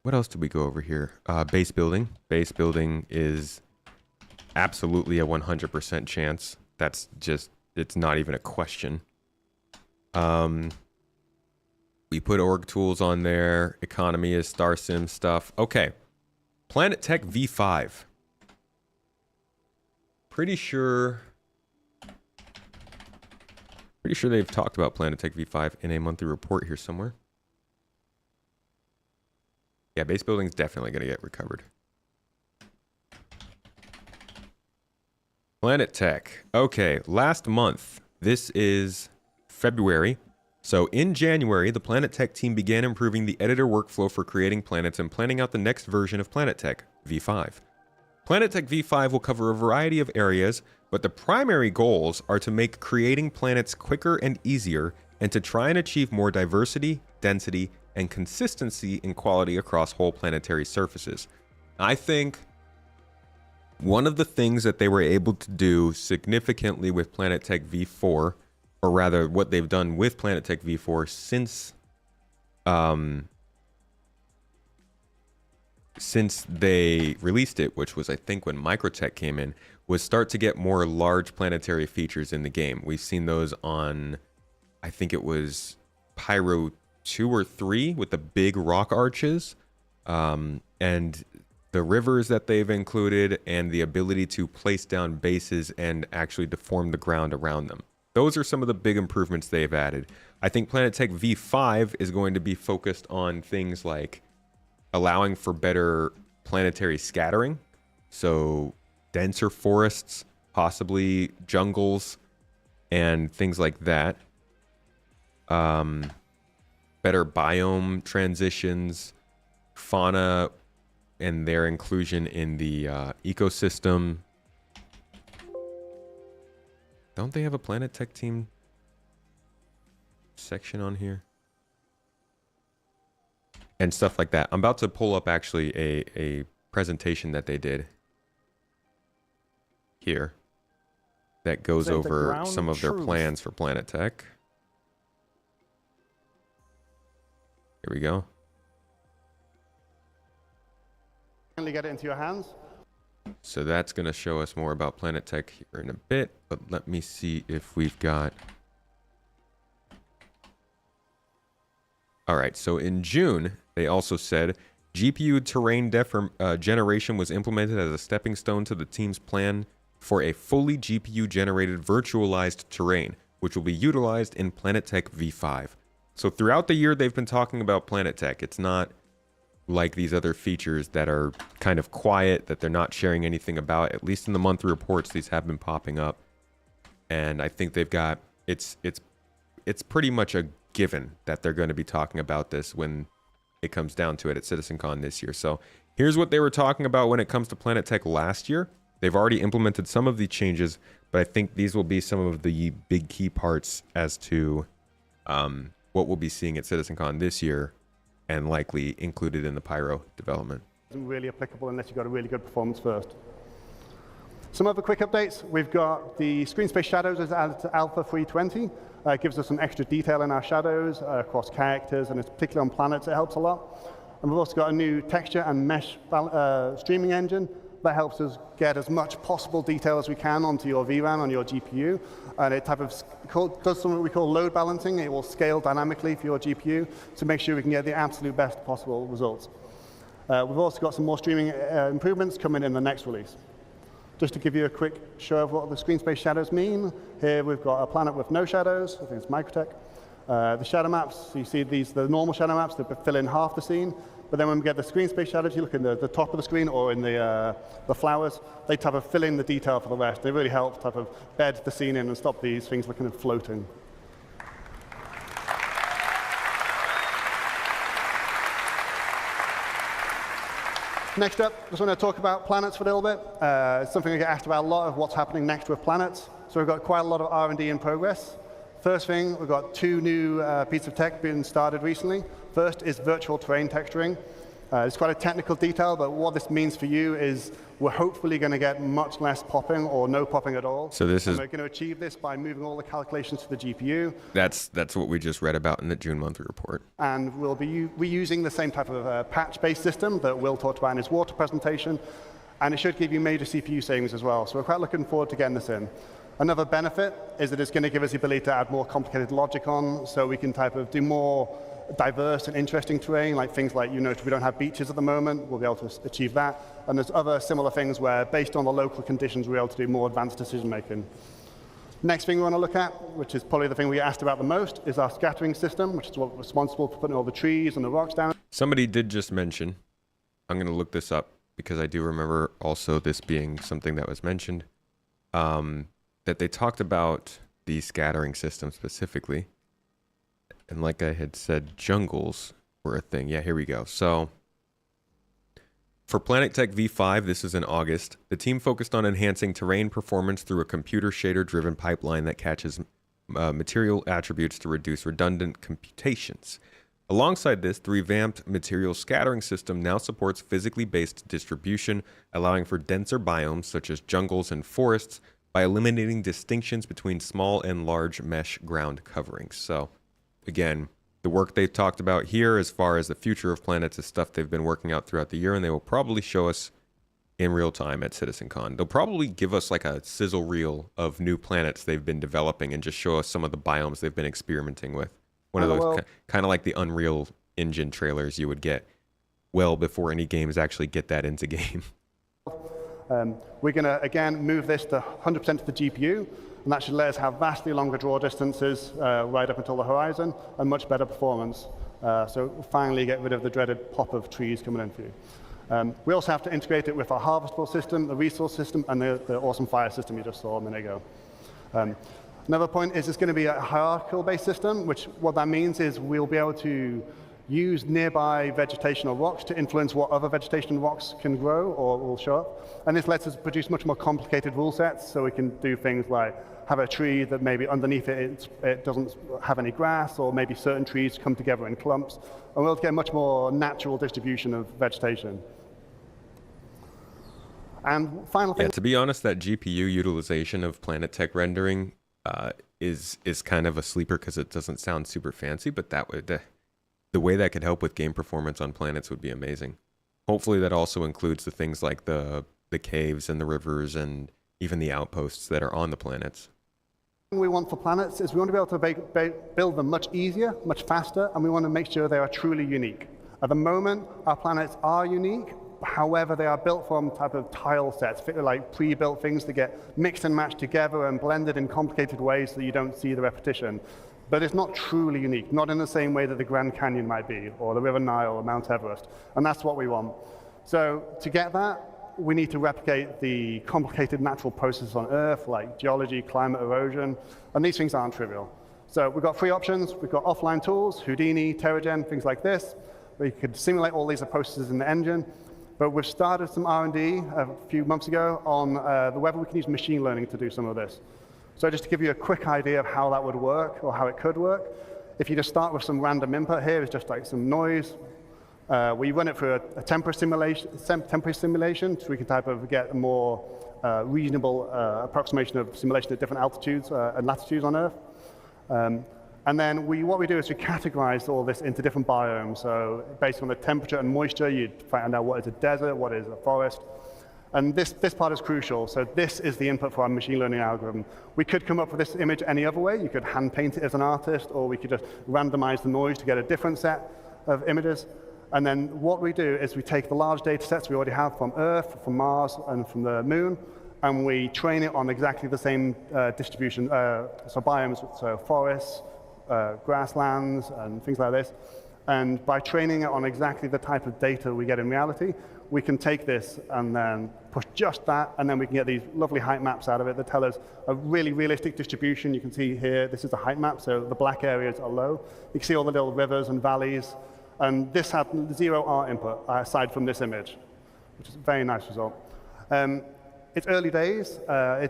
What else did we go over here? Base building. Base building is absolutely a 100% chance. That's just, it's not even a question. We put org tools on there. Economy is StarSim stuff. Okay. Planet Tech V5. Pretty sure they've talked about Planet Tech V5 in a monthly report here somewhere. Yeah, base building's definitely going to get recovered. Planet Tech. Okay, last month. This is February. So in January, the Planet Tech team began improving the editor workflow for creating planets and planning out the next version of Planet Tech, V5. Planet Tech V5 will cover a variety of areas, but the primary goals are to make creating planets quicker and easier, and to try and achieve more diversity, density, and consistency in quality across whole planetary surfaces. I think one of the things that they were able to do significantly with Planet Tech V4, or rather what they've done with Planet Tech V4 since they released it, which was I think when Microtech came in, was start to get more large planetary features in the game. We've seen those on, I think it was Pyro 2 or 3 with the big rock arches, and the rivers that they've included, and the ability to place down bases and actually deform the ground around them. Those are some of the big improvements they've added. I think Planet Tech V5 is going to be focused on things like allowing for better planetary scattering. So denser forests, possibly jungles, and things like that. Better biome transitions, fauna, and their inclusion in the ecosystem. Don't they have a Planet Tech team section on here? And stuff like that. I'm about to pull up actually a presentation that they did here that goes over some of their plans for Planet Tech. Here we go. Finally get it into your hands. So that's going to show us more about Planet Tech here in a bit, but let me see if we've got... All right, so in June, they also said GPU terrain generation was implemented as a stepping stone to the team's plan for a fully GPU-generated virtualized terrain, which will be utilized in Planet Tech V5. So throughout the year, they've been talking about Planet Tech. It's not like these other features that are kind of quiet, that they're not sharing anything about. At least in the monthly reports, these have been popping up. And I think they've got, it's pretty much a given that they're going to be talking about this when it comes down to it at CitizenCon this year. So here's what they were talking about when it comes to Planet Tech last year. They've already implemented some of the changes, but I think these will be some of the big key parts as to what we'll be seeing at CitizenCon this year, and likely included in the Pyro development. Isn't really applicable unless you've got a really good performance first. Some other quick updates. We've got the screen space shadows as added to Alpha 320. It gives us some extra detail in our shadows across characters, and it's particularly on planets, it helps a lot. And we've also got a new texture and mesh streaming engine that helps us get as much possible detail as we can onto your VRAM on your GPU. And it does something we call load balancing. It will scale dynamically for your GPU to make sure we can get the absolute best possible results. We've also got some more streaming improvements coming in the next release. Just to give you a quick show of what the screen space shadows mean, here we've got a planet with no shadows. I think it's Microtech. The shadow maps, you see these, the normal shadow maps that fill in half the scene. But then when we get the screen space shadows, you look in the top of the screen or in the flowers, they type of fill in the detail for the rest. They really help type of bed the scene in and stop these things looking at floating. Next up, just want to talk about planets for a little bit. It's something I get asked about a lot of what's happening next with planets. So we've got quite a lot of R&D in progress. First thing, we've got 2 new pieces of tech being started recently. First is virtual terrain texturing. It's quite a technical detail, but what this means for you is we're hopefully going to get much less popping or no popping at all. So this is, we're going to achieve this by moving all the calculations to the GPU. That's what we just read about in the June monthly report. And we'll be reusing the same type of patch-based system that Will talked about in his water presentation. And it should give you major CPU savings as well. So we're quite looking forward to getting this in. Another benefit is that it's going to give us the ability to add more complicated logic on, so we can do more diverse and interesting terrain, like things like, we don't have beaches at the moment, we'll be able to achieve that. And there's other similar things where, based on the local conditions, we're able to do more advanced decision making. Next thing we want to look at, which is probably the thing we get asked about the most, is our scattering system, which is what's responsible for putting all the trees and the rocks down. Somebody did just mention, I'm going to look this up because I do remember also this being something that was mentioned, that they talked about the scattering system specifically. And like I had said, jungles were a thing. Yeah, here we go. So for Planet Tech V5, this is in August, the team focused on enhancing terrain performance through a computer shader-driven pipeline that catches material attributes to reduce redundant computations. Alongside this, the revamped material scattering system now supports physically based distribution, allowing for denser biomes such as jungles and forests by eliminating distinctions between small and large mesh ground coverings. So again, the work they've talked about here as far as the future of planets is stuff they've been working out throughout the year, and they will probably show us in real time at CitizenCon. They'll probably give us like a sizzle reel of new planets they've been developing and just show us some of the biomes they've been experimenting with. One of those kind of like the Unreal Engine trailers you would get well before any games actually get that into game. We're going to, again, move this to 100% to the GPU, and that should let us have vastly longer draw distances right up until the horizon and much better performance. So we'll finally get rid of the dreaded pop of trees coming in for you. We also have to integrate it with our harvestable system, the resource system, and the awesome fire system you just saw a minute ago. Another point is it's going to be a hierarchical-based system, which what that means is we'll be able to use nearby vegetation or rocks to influence what other vegetation rocks can grow or will show up. And this lets us produce much more complicated rule sets, so we can do things like have a tree that maybe underneath it doesn't have any grass, or maybe certain trees come together in clumps, and we'll get a much more natural distribution of vegetation. And final thing. Yeah, to be honest, that GPU utilization of Planet Tech rendering is kind of a sleeper because it doesn't sound super fancy, but that would the way that could help with game performance on planets would be amazing. Hopefully that also includes the things like the caves and the rivers and even the outposts that are on the planets. What we want for planets is we want to be able to build them much easier, much faster, and we want to make sure they are truly unique. At the moment, our planets are unique. However, they are built from type of tile sets, like pre-built things that get mixed and matched together and blended in complicated ways so you don't see the repetition. But it's not truly unique, not in the same way that the Grand Canyon might be, or the River Nile, or Mount Everest. And that's what we want. So to get that, we need to replicate the complicated natural processes on Earth, like geology, climate, erosion, and these things aren't trivial. So we've got 3 options. We've got offline tools, Houdini, Terragen, things like this. We could simulate all these processes in the engine. But we've started some R&D a few months ago on whether we can use machine learning to do some of this. So just to give you a quick idea of how that would work, or how it could work, if you just start with some random input here, it's just like some noise. We run it through a temporary simulation, so we can type of get a more reasonable approximation of simulation at different altitudes and latitudes on Earth. And then what we do is we categorize all this into different biomes. So based on the temperature and moisture, you find out what is a desert, what is a forest. And this part is crucial. So this is the input for our machine learning algorithm. We could come up with this image any other way. You could hand paint it as an artist, or we could just randomize the noise to get a different set of images. And then what we do is we take the large data sets we already have from Earth, from Mars, and from the Moon, and we train it on exactly the same distribution, so biomes, so forests, grasslands, and things like this. And by training it on exactly the type of data we get in reality, we can take this and then push just that, and then we can get these lovely height maps out of it that tell us a really realistic distribution. You can see here, this is a height map, so the black areas are low. You can see all the little rivers and valleys, and this had 0 art input aside from this image. which is a very nice result. It's early days.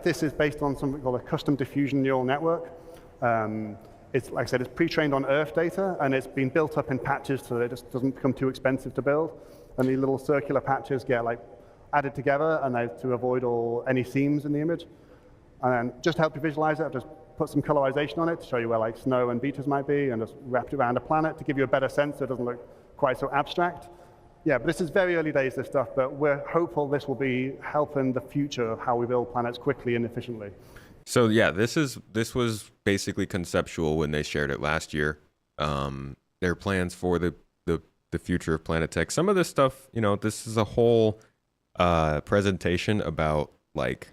This is based on something called a custom diffusion neural network. It's, like I said, it's pre-trained on Earth data, and it's been built up in patches so that it just doesn't become too expensive to build. And these little circular patches get like added together, and to avoid any seams in the image. And then just to help you visualize it, I've just put some colorization on it to show you where like snow and beaches might be, and just wrapped it around a planet to give you a better sense so it doesn't look quite so abstract. Yeah, but this is very early days, this stuff, but we're hopeful this will be helping the future of how we build planets quickly and efficiently. So yeah, this was basically conceptual when they shared it last year. Their plans for the future of Planet Tech. Some of this stuff, you know, this is a whole presentation about like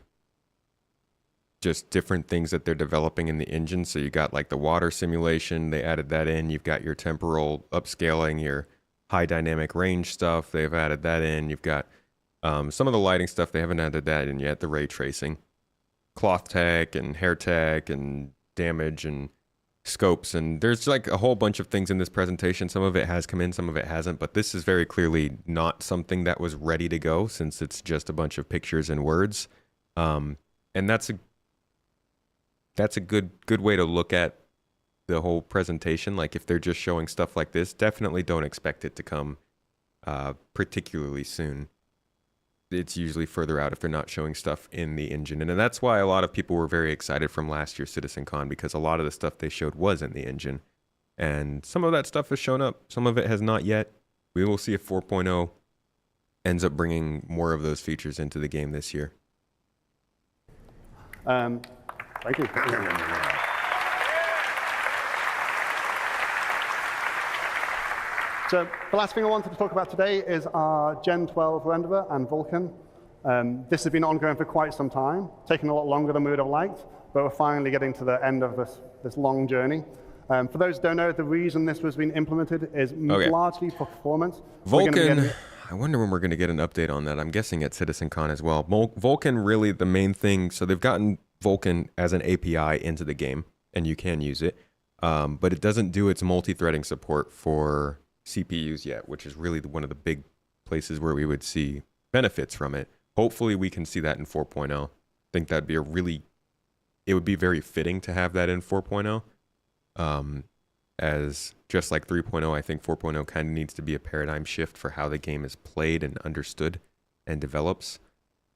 just different things that they're developing in the engine. So you got like the water simulation, they added that in. You've got your temporal upscaling, your high dynamic range stuff, they've added that in. You've got some of the lighting stuff, they haven't added that in yet, the ray tracing. Cloth tech and hair tech and damage and scopes, and there's like a whole bunch of things in this presentation. Some of it has come in, some of it hasn't, but this is very clearly not something that was ready to go since it's just a bunch of pictures and words. And that's a good way to look at the whole presentation. Like if they're just showing stuff like this, definitely don't expect it to come particularly soon. It's usually further out if they're not showing stuff in the engine. And that's why a lot of people were very excited from last year's CitizenCon, because a lot of the stuff they showed was in the engine. And some of that stuff has shown up. Some of it has not yet. We will see if 4.0 ends up bringing more of those features into the game this year. Thank you. So the last thing I wanted to talk about today is our Gen 12 renderer and Vulkan. This has been ongoing for quite some time, taking a lot longer than we would have liked, but we're finally getting to the end of this long journey. For those who don't know, the reason this was being implemented is largely for performance. Vulkan, I wonder when we're going to get an update on that. I'm guessing at CitizenCon as well. Vulkan, really the main thing, so they've gotten Vulkan as an API into the game, and you can use it, but it doesn't do its multi-threading support for CPUs yet, which is really one of the big places where we would see benefits from it. Hopefully we can see that in 4.0. I think that'd be it would be very fitting to have that in 4.0. As just like 3.0, I think 4.0 kind of needs to be a paradigm shift for how the game is played and understood and develops,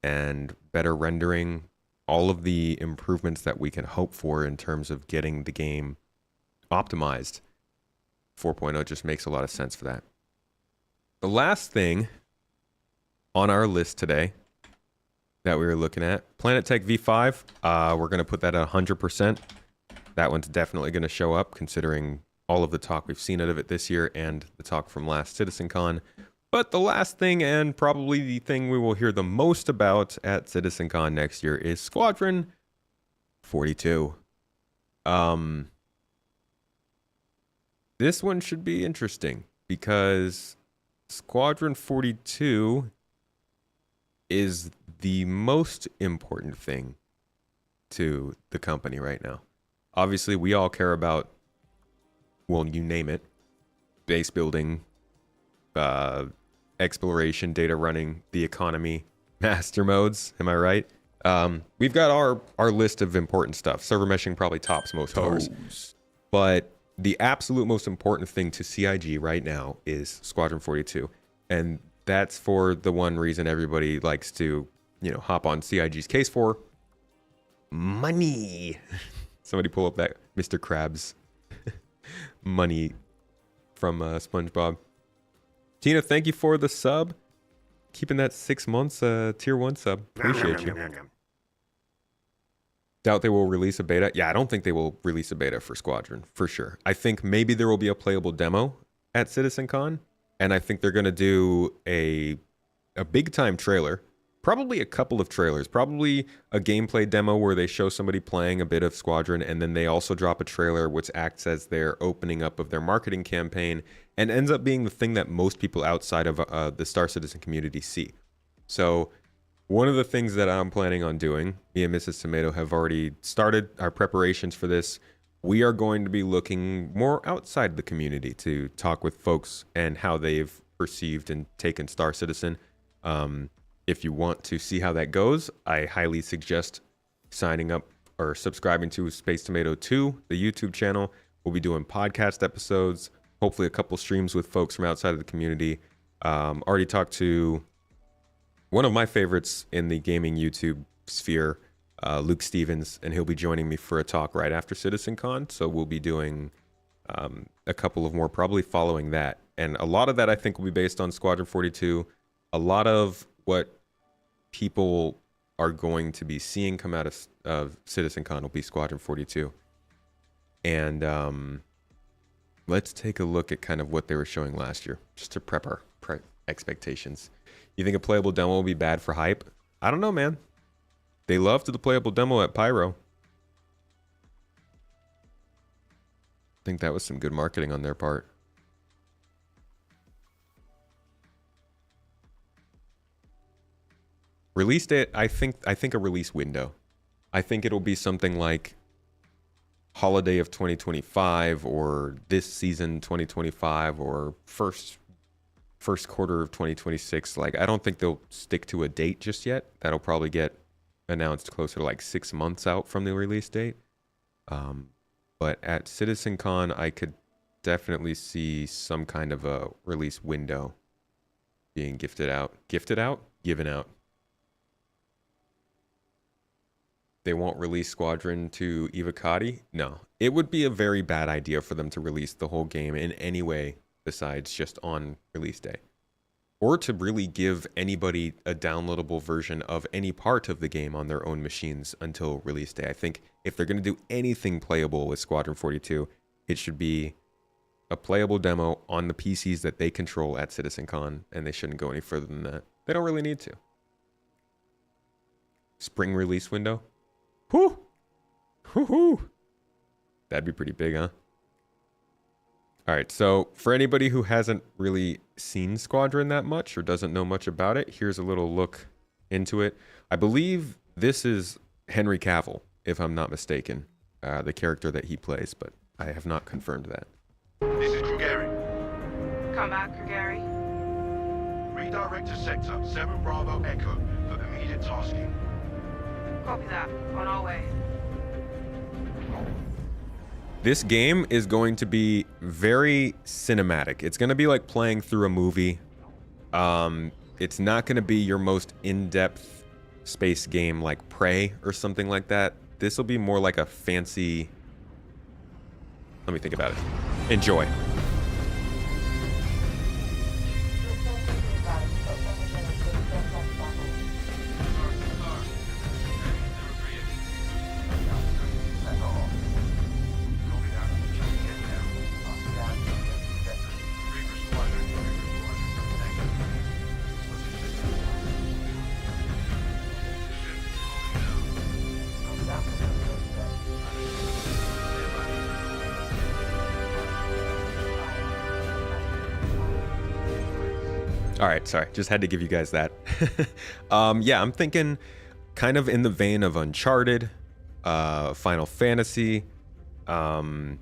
and better rendering, all of the improvements that we can hope for in terms of getting the game optimized. 4.0 just makes a lot of sense for that. The last thing on our list today that we were looking at, Planet Tech V5, we're going to put that at 100%. That one's definitely going to show up, considering all of the talk we've seen out of it this year and the talk from last CitizenCon. But the last thing, and probably the thing we will hear the most about at CitizenCon next year, is Squadron 42. This one should be interesting because Squadron 42 is the most important thing to the company right now. Obviously, we all care about, well, you name it, base building, exploration, data running, the economy, master modes. Am I right? We've got our list of important stuff. Server meshing probably tops most of ours. But the absolute most important thing to CIG right now is Squadron 42. And that's for the one reason everybody likes to, hop on CIG's case for: money. Somebody pull up that Mr. Krabs money from SpongeBob. Tina, thank you for the sub. Keeping that 6 months tier 1 sub. Appreciate you. Doubt they will release a beta. Yeah, I don't think they will release a beta for Squadron, for sure. I think maybe there will be a playable demo at CitizenCon, and I think they're going to do a big-time trailer, probably a couple of trailers, probably a gameplay demo where they show somebody playing a bit of Squadron, and then they also drop a trailer which acts as their opening up of their marketing campaign and ends up being the thing that most people outside of the Star Citizen community see. So one of the things that I'm planning on doing, me and Mrs. Tomato have already started our preparations for this. We are going to be looking more outside the community to talk with folks and how they've perceived and taken Star Citizen. If you want to see how that goes, I highly suggest signing up or subscribing to Space Tomato 2, the YouTube channel. We'll be doing podcast episodes, hopefully a couple streams with folks from outside of the community. Already talked to one of my favorites in the gaming YouTube sphere, Luke Stevens, and he'll be joining me for a talk right after CitizenCon. So we'll be doing a couple of more probably following that. And a lot of that I think will be based on Squadron 42. A lot of what people are going to be seeing come out of CitizenCon will be Squadron 42. And let's take a look at kind of what they were showing last year, just to prep our expectations. You think a playable demo will be bad for hype? I don't know, man. They loved the playable demo at Pyro. I think that was some good marketing on their part. Release date, I think a release window. I think it'll be something like holiday of 2025 or this season 2025 or first quarter of 2026. Like, I don't think they'll stick to a date just yet. That'll probably get announced closer to like 6 months out from the release date. But at CitizenCon, I could definitely see some kind of a release window being given out. They won't release Squadron to Evocati? No. It would be a very bad idea for them to release the whole game in any way besides just on release day. Or to really give anybody a downloadable version of any part of the game on their own machines until release day. I think if they're going to do anything playable with Squadron 42, it should be a playable demo on the PCs that they control at CitizenCon, and they shouldn't go any further than that. They don't really need to. Spring release window? Whoo! Whoo-hoo! That'd be pretty big, huh? All right, so for anybody who hasn't really seen Squadron that much or doesn't know much about it, here's a little look into it. I believe this is Henry Cavill, if I'm not mistaken, the character that he plays, but I have not confirmed that. This is Krugeri. Come back, Krugeri. Redirect to sector 7 Bravo Echo for immediate tasking. Copy that. On our way. This game is going to be very cinematic. It's going to be like playing through a movie. It's not going to be your most in-depth space game like Prey or something like that. This will be more like a fancy... Let me think about it. Enjoy. All right, sorry, just had to give you guys that. Yeah, I'm thinking kind of in the vein of Uncharted, Final Fantasy, Hellblade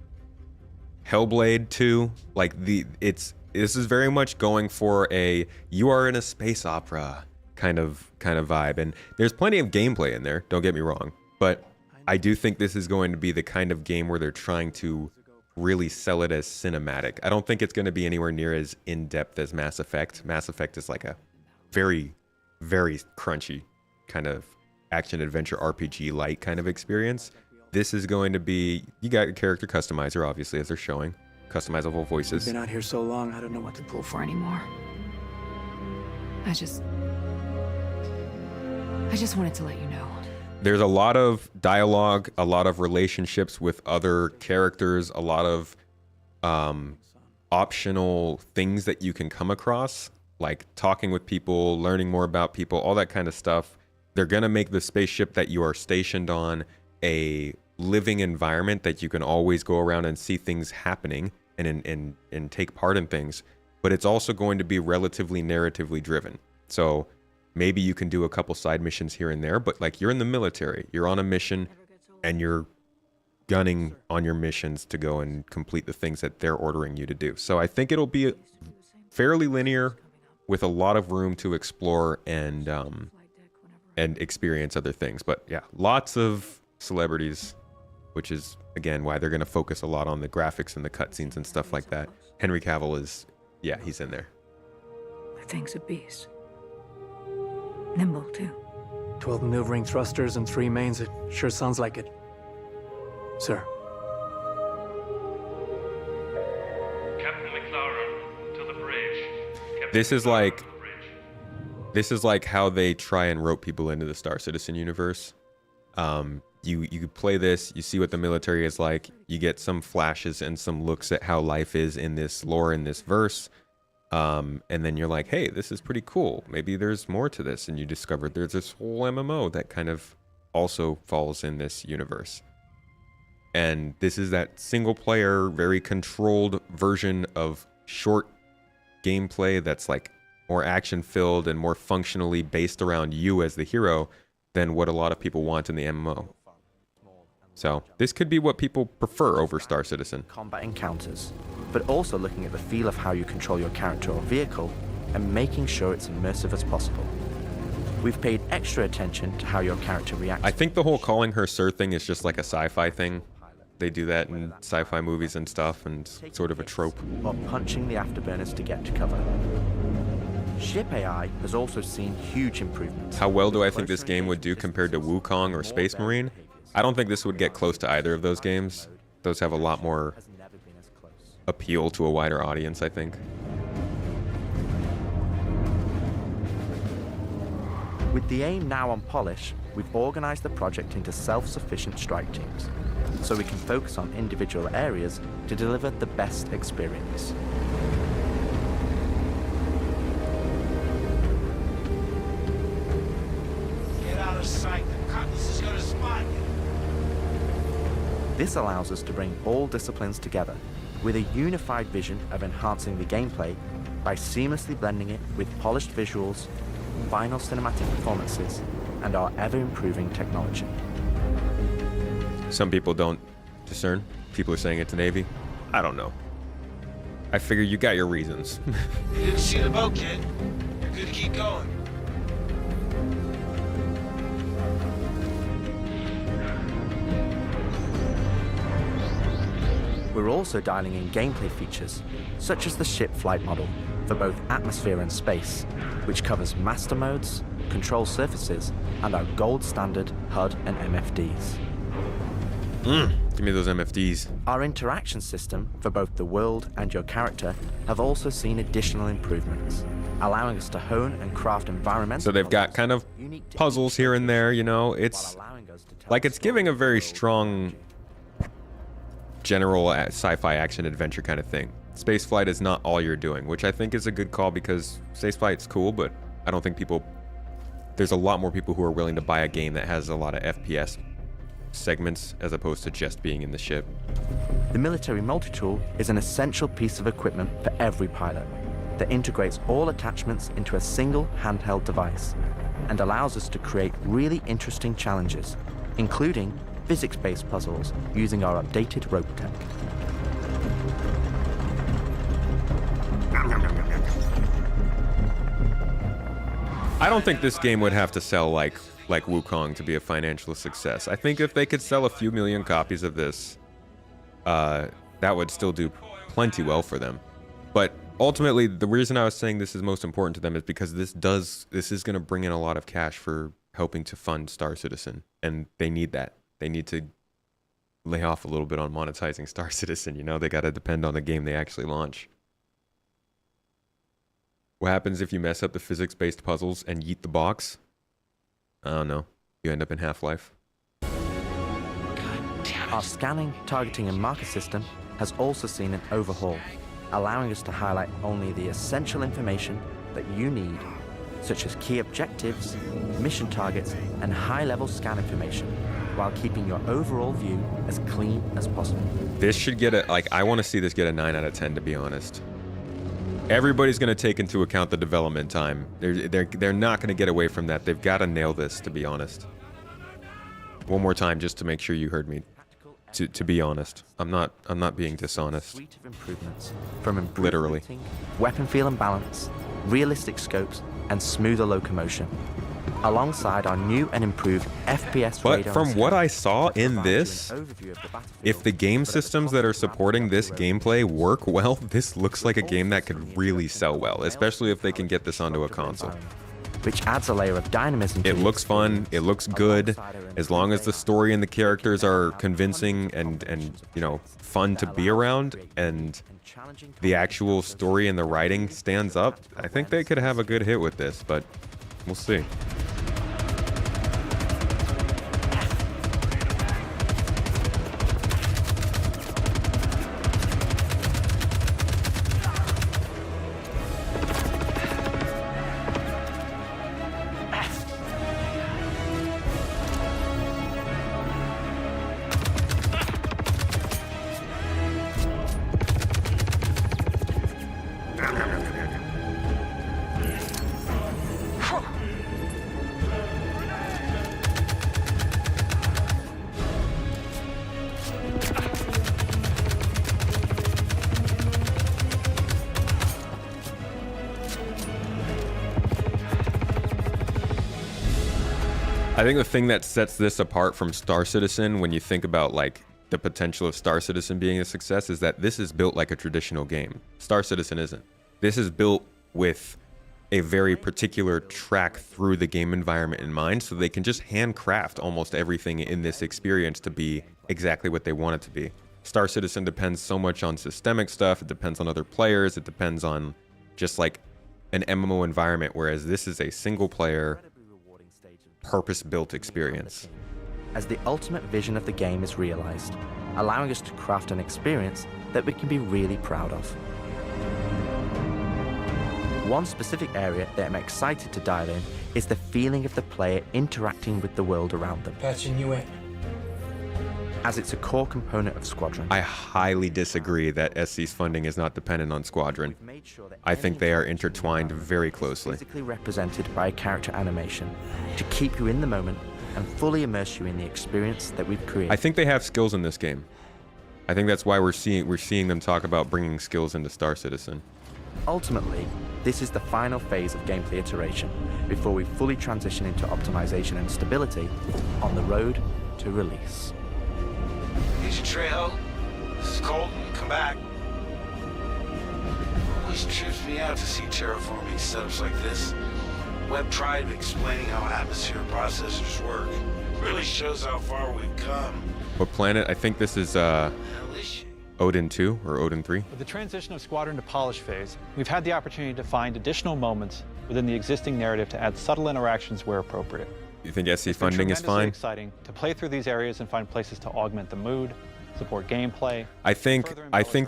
2. Like this is very much going for a you are in a space opera kind of vibe, and there's plenty of gameplay in there. Don't get me wrong, but I do think this is going to be the kind of game where they're trying to really sell it as cinematic. I don't think it's going to be anywhere near as in-depth as Mass Effect. Mass Effect is like a very, very crunchy kind of action-adventure RPG light kind of experience. This is going to be, you got a character customizer, obviously, as they're showing. Customizable voices. We've been out here so long, I don't know what to pull for anymore. I just wanted to let you know. There's a lot of dialogue, a lot of relationships with other characters, a lot of optional things that you can come across, like talking with people, learning more about people, all that kind of stuff. They're going to make the spaceship that you are stationed on a living environment that you can always go around and see things happening and take part in things. But it's also going to be relatively narratively driven. So maybe you can do a couple side missions here and there, but like you're in the military, you're on a mission and you're gunning on your missions to go and complete the things that they're ordering you to do. So I think it'll be fairly linear with a lot of room to explore and experience other things. But yeah, lots of celebrities, which is again why they're going to focus a lot on the graphics and the cutscenes and stuff like that. Henry Cavill is, yeah, he's in there. The thing's a beast. Nimble, too. 12 maneuvering thrusters and 3 mains. It sure sounds like it. Sir. Captain McLaren, to the bridge. This is like how they try and rope people into the Star Citizen universe. You play this, you see what the military is like, you get some flashes and some looks at how life is in this lore, in this verse, and then you're like, hey, this is pretty cool. Maybe there's more to this, and you discover there's this whole MMO that kind of also falls in this universe. And this is that single-player, very controlled version of short gameplay that's like more action-filled and more functionally based around you as the hero than what a lot of people want in the MMO. So this could be what people prefer over Star Citizen. Combat encounters, but also looking at the feel of how you control your character or vehicle and making sure it's immersive as possible. We've paid extra attention to how your character reacts. I think the whole calling her Sir thing is just like a sci-fi thing. They do that in sci-fi movies and stuff, and it's sort of a trope. Or punching the afterburners to get to cover. Ship AI has also seen huge improvements. How well do I think this game would do compared to Wukong or Space Marine? I don't think this would get close to either of those games. Those have a lot more appeal to a wider audience, I think. With the aim now on polish, we've organized the project into self-sufficient strike teams, so we can focus on individual areas to deliver the best experience. Get out of sight. The Cutlass is going to spot you. This allows us to bring all disciplines together with a unified vision of enhancing the gameplay by seamlessly blending it with polished visuals, final cinematic performances, and our ever-improving technology. Some people don't discern. People are saying it's Navy. I don't know. I figure you got your reasons. You didn't see the boat, kid. You're good to keep going. We're also dialing in gameplay features, such as the ship flight model, for both atmosphere and space, which covers master modes, control surfaces, and our gold standard HUD and MFDs. Give me those MFDs. Our interaction system for both the world and your character have also seen additional improvements, allowing us to hone and craft environmental. So they've got kind of puzzles here and there, you know. It's like it's giving a very strong general sci-fi action adventure kind of thing. Spaceflight is not all you're doing, which I think is a good call because spaceflight's cool, but I don't think there's a lot more people who are willing to buy a game that has a lot of FPS segments as opposed to just being in the ship. The military multi-tool is an essential piece of equipment for every pilot that integrates all attachments into a single handheld device and allows us to create really interesting challenges, including physics-based puzzles using our updated rope tech. I don't think this game would have to sell like Wukong to be a financial success. I think if they could sell a few million copies of this, that would still do plenty well for them. But ultimately, the reason I was saying this is most important to them is because this is going to bring in a lot of cash for helping to fund Star Citizen, and they need that. They need to lay off a little bit on monetizing Star Citizen, you know? They got to depend on the game they actually launch. What happens if you mess up the physics-based puzzles and yeet the box? I don't know. You end up in Half-Life. Our scanning, targeting, and marker system has also seen an overhaul, allowing us to highlight only the essential information that you need, such as key objectives, mission targets, and high-level scan information, while keeping your overall view as clean as possible. This should get I want to see this get a 9 out of 10, to be honest. Everybody's going to take into account the development time. They're not going to get away from that. They've got to nail this, to be honest. One more time, just to make sure you heard me. To be honest, I'm not being dishonest. Suite of improvements, from improved literally looting, weapon feel and balance, realistic scopes, and smoother locomotion, alongside our new and improved FPS But radar. from what I saw in this, if the game systems that are supporting this gameplay work well, this looks like a game that could really sell well, especially if they can get this onto a console. Which adds a layer of dynamism. It looks fun, it looks good, as long as the story and the characters are convincing and you know, fun to be around, and the actual story and the writing stands up. I think they could have a good hit with this, but we'll see. I think the thing that sets this apart from Star Citizen, when you think about like the potential of Star Citizen being a success, is that this is built like a traditional game. Star Citizen isn't. This is built with a very particular track through the game environment in mind, so they can just handcraft almost everything in this experience to be exactly what they want it to be. Star Citizen depends so much on systemic stuff, it depends on other players, it depends on just like an MMO environment, whereas this is a single player, purpose-built experience. As the ultimate vision of the game is realized, allowing us to craft an experience that we can be really proud of. One specific area that I'm excited to dial in is the feeling of the player interacting with the world around them. Patching you in. As it's a core component of Squadron. I highly disagree that SC's funding is not dependent on Squadron. I think they are intertwined very closely. Physically represented by a character animation to keep you in the moment and fully immerse you in the experience that we've created. I think they have skills in this game. I think that's why we're seeing them talk about bringing skills into Star Citizen. Ultimately, this is the final phase of gameplay iteration before we fully transition into optimization and stability on the road to release. Agent Trejo, this is Colton. Come back. Always trips me out to see terraforming setups like this. Web tried explaining how atmosphere processors work. Really shows how far we've come. What planet? I think this is Odin 2 or Odin 3. With the transition of Squadron to polish phase, we've had the opportunity to find additional moments within the existing narrative to add subtle interactions where appropriate. You think SC funding is It's fine? exciting to play through these areas and find places to augment the mood, support gameplay. I think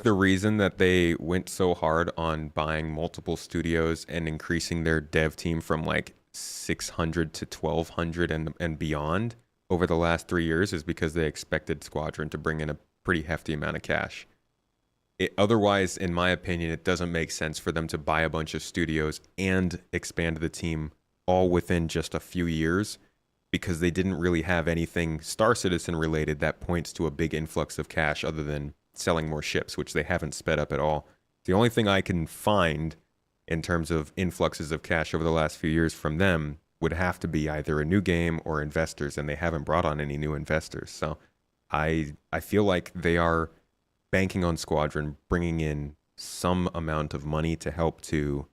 the reason that they went so hard on buying multiple studios and increasing their dev team from like 600 to 1200 and beyond over the last 3 years is because they expected Squadron to bring in a pretty hefty amount of cash. Otherwise, in my opinion, it doesn't make sense for them to buy a bunch of studios and expand the team all within just a few years, because they didn't really have anything Star Citizen related that points to a big influx of cash other than selling more ships, which they haven't sped up at all. The only thing I can find in terms of influxes of cash over the last few years from them would have to be either a new game or investors, and they haven't brought on any new investors. So I feel like they are banking on Squadron, bringing in some amount of money to help to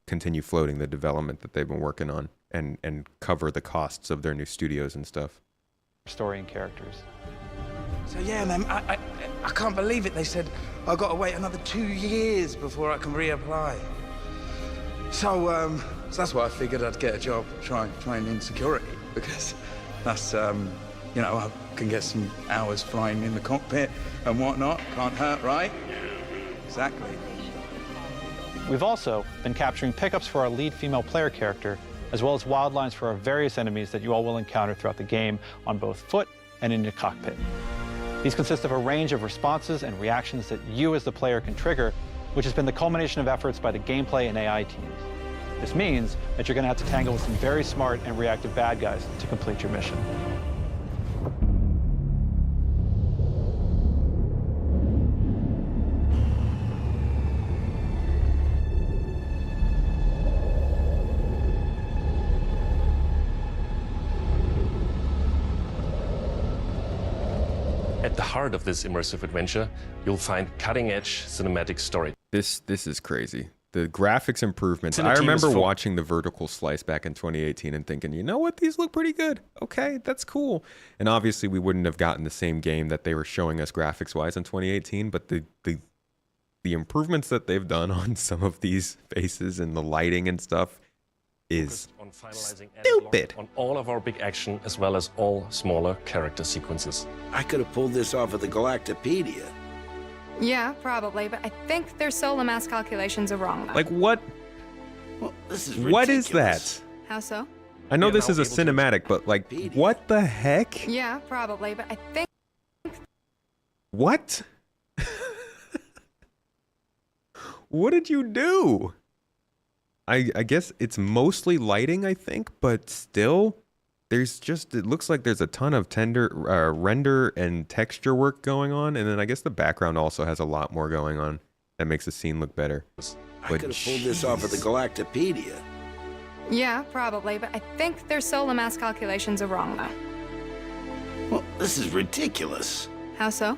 continue floating the development that they've been working on and cover the costs of their new studios and stuff. Story and characters. So yeah, man, I can't believe it. They said I've got to wait another 2 years before I can reapply. So that's why I figured I'd get a job trying in security, because that's you know, I can get some hours flying in the cockpit and whatnot. Can't hurt, right? Exactly. We've also been capturing pickups for our lead female player character, as well as wildlines for our various enemies that you all will encounter throughout the game on both foot and in your cockpit. These consist of a range of responses and reactions that you as the player can trigger, which has been the culmination of efforts by the gameplay and AI teams. This means that you're going to have to tangle with some very smart and reactive bad guys to complete your mission. the heart of this immersive adventure, you'll find cutting-edge cinematic story. This is crazy. The graphics improvements. I Cineteam is remember full- watching the vertical slice back in 2018 and thinking, you know what, these look pretty good. Okay, that's cool. And obviously we wouldn't have gotten the same game that they were showing us graphics-wise in 2018, but the improvements that they've done on some of these faces and the lighting and stuff is On finalizing stupid. on all of our big action as well as all smaller character sequences. I could have pulled this off of the Galactopedia. Yeah, probably, but I think their solar mass calculations are wrong. Like what? Well, this is What is ridiculous. that? How so? I know this is a cinematic, but like, what the heck? Yeah, probably, but I think... What? What did you do? I guess it's mostly lighting, I think, but still, there's just, it looks like there's a ton of render and texture work going on, and then I guess the background also has a lot more going on that makes the scene look better. I could have pulled this off of the Galactopedia. Yeah, probably, but I think their solar mass calculations are wrong, though. Well, this is ridiculous. How so?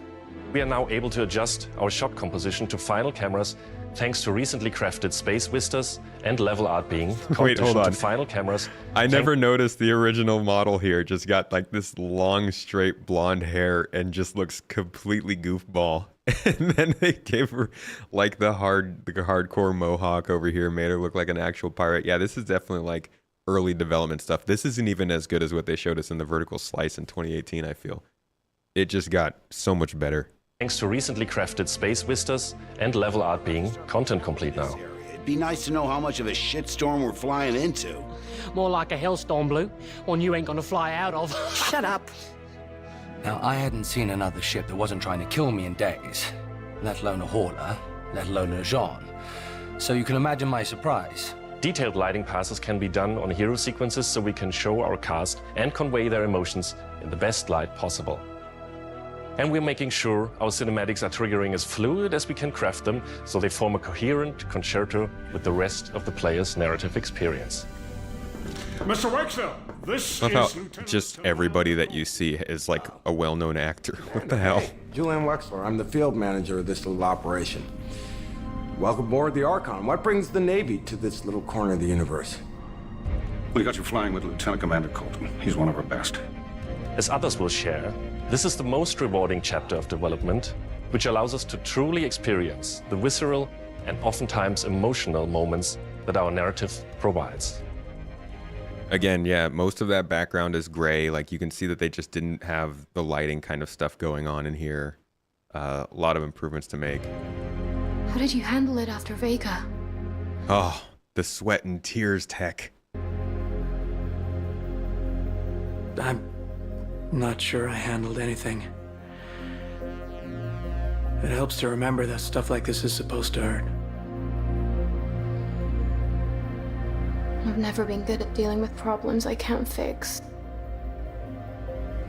We are now able to adjust our shot composition to final cameras thanks to recently crafted space vistas and level art being Wait, hold on. to final cameras. I never noticed the original model here. Just got like this long, straight blonde hair and just completely goofball. And then they gave her like the hardcore mohawk over here, made her look like an actual pirate. Yeah, this is definitely like early development stuff. This isn't even as good as what they showed us in the vertical slice in 2018, I feel. It just got so much better. Thanks to recently crafted space vistas and level art being content complete now. It'd be nice to know how much of a shitstorm we're flying into. More like a hellstorm, Blue. One you ain't gonna fly out of. Shut up. Now, I hadn't seen another ship that wasn't trying to kill me in days, let alone a hauler, let alone a Jean. So you can imagine my surprise. Detailed lighting passes can be done on hero sequences so we can show our cast and convey their emotions in the best light possible. And we're making sure our cinematics are triggering as fluid as we can craft them so they form a coherent concerto with the rest of the player's narrative experience. Mr. Wexler, this Love how is Lieutenant just everybody that you see is like a well-known actor. What the hell? Julian Wexler, I'm the field manager of this little operation. Welcome aboard the Archon. What brings the Navy to this little corner of the universe? We got you flying with Lieutenant Commander Colton. He's one of our best. As others will share, this is the most rewarding chapter of development, which allows us to truly experience the visceral and oftentimes emotional moments that our narrative provides. Again, yeah, most of that background is gray. Like you can see that they just didn't have the lighting kind of stuff going on in here. A lot of improvements to make. How did you handle it after Vega? Oh, the sweat and tears tech. I'm not sure I handled anything. It helps to remember that stuff like this is supposed to hurt. I've never been good at dealing with problems I can't fix.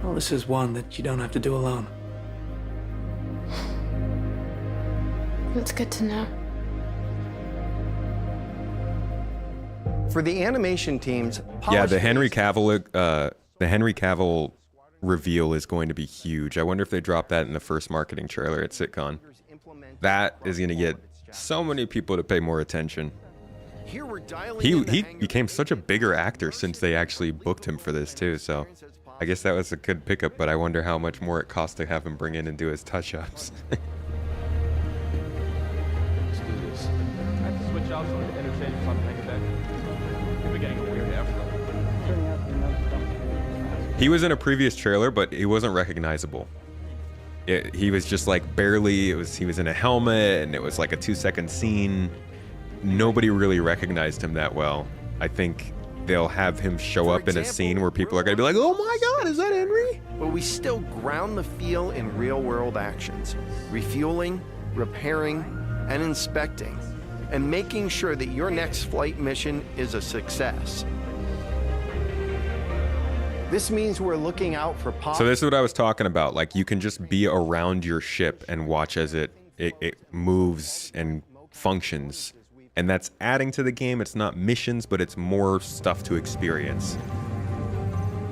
Well, this is one that you don't have to do alone. That's good to know. For the animation teams, Yeah, the Henry Cavill reveal is going to be huge. I wonder if they drop that in the first marketing trailer at CitizenCon. That is going to get so many people to pay more attention. He became such a bigger actor since they actually booked him for this too, so I guess that was a good pickup, but I wonder how much more it costs to have him bring in and do his touch-ups. Let's do this. I have to switch out so I can interchange something like that. We're getting a weird after. He was in a previous trailer, but he wasn't recognizable. He was just like barely, he was in a helmet and it was like a 2-second scene. Nobody really recognized him that well. I think they'll have him show up in a scene where people are gonna be like, oh my God, is that Henry? But we still ground the feel in real-world actions, refueling, repairing, and inspecting, and making sure that your next flight mission is a success. This means we're looking out for So this is what I was talking about. Like you can just be around your ship and watch as it moves and functions. And that's adding to the game. It's not missions, but it's more stuff to experience.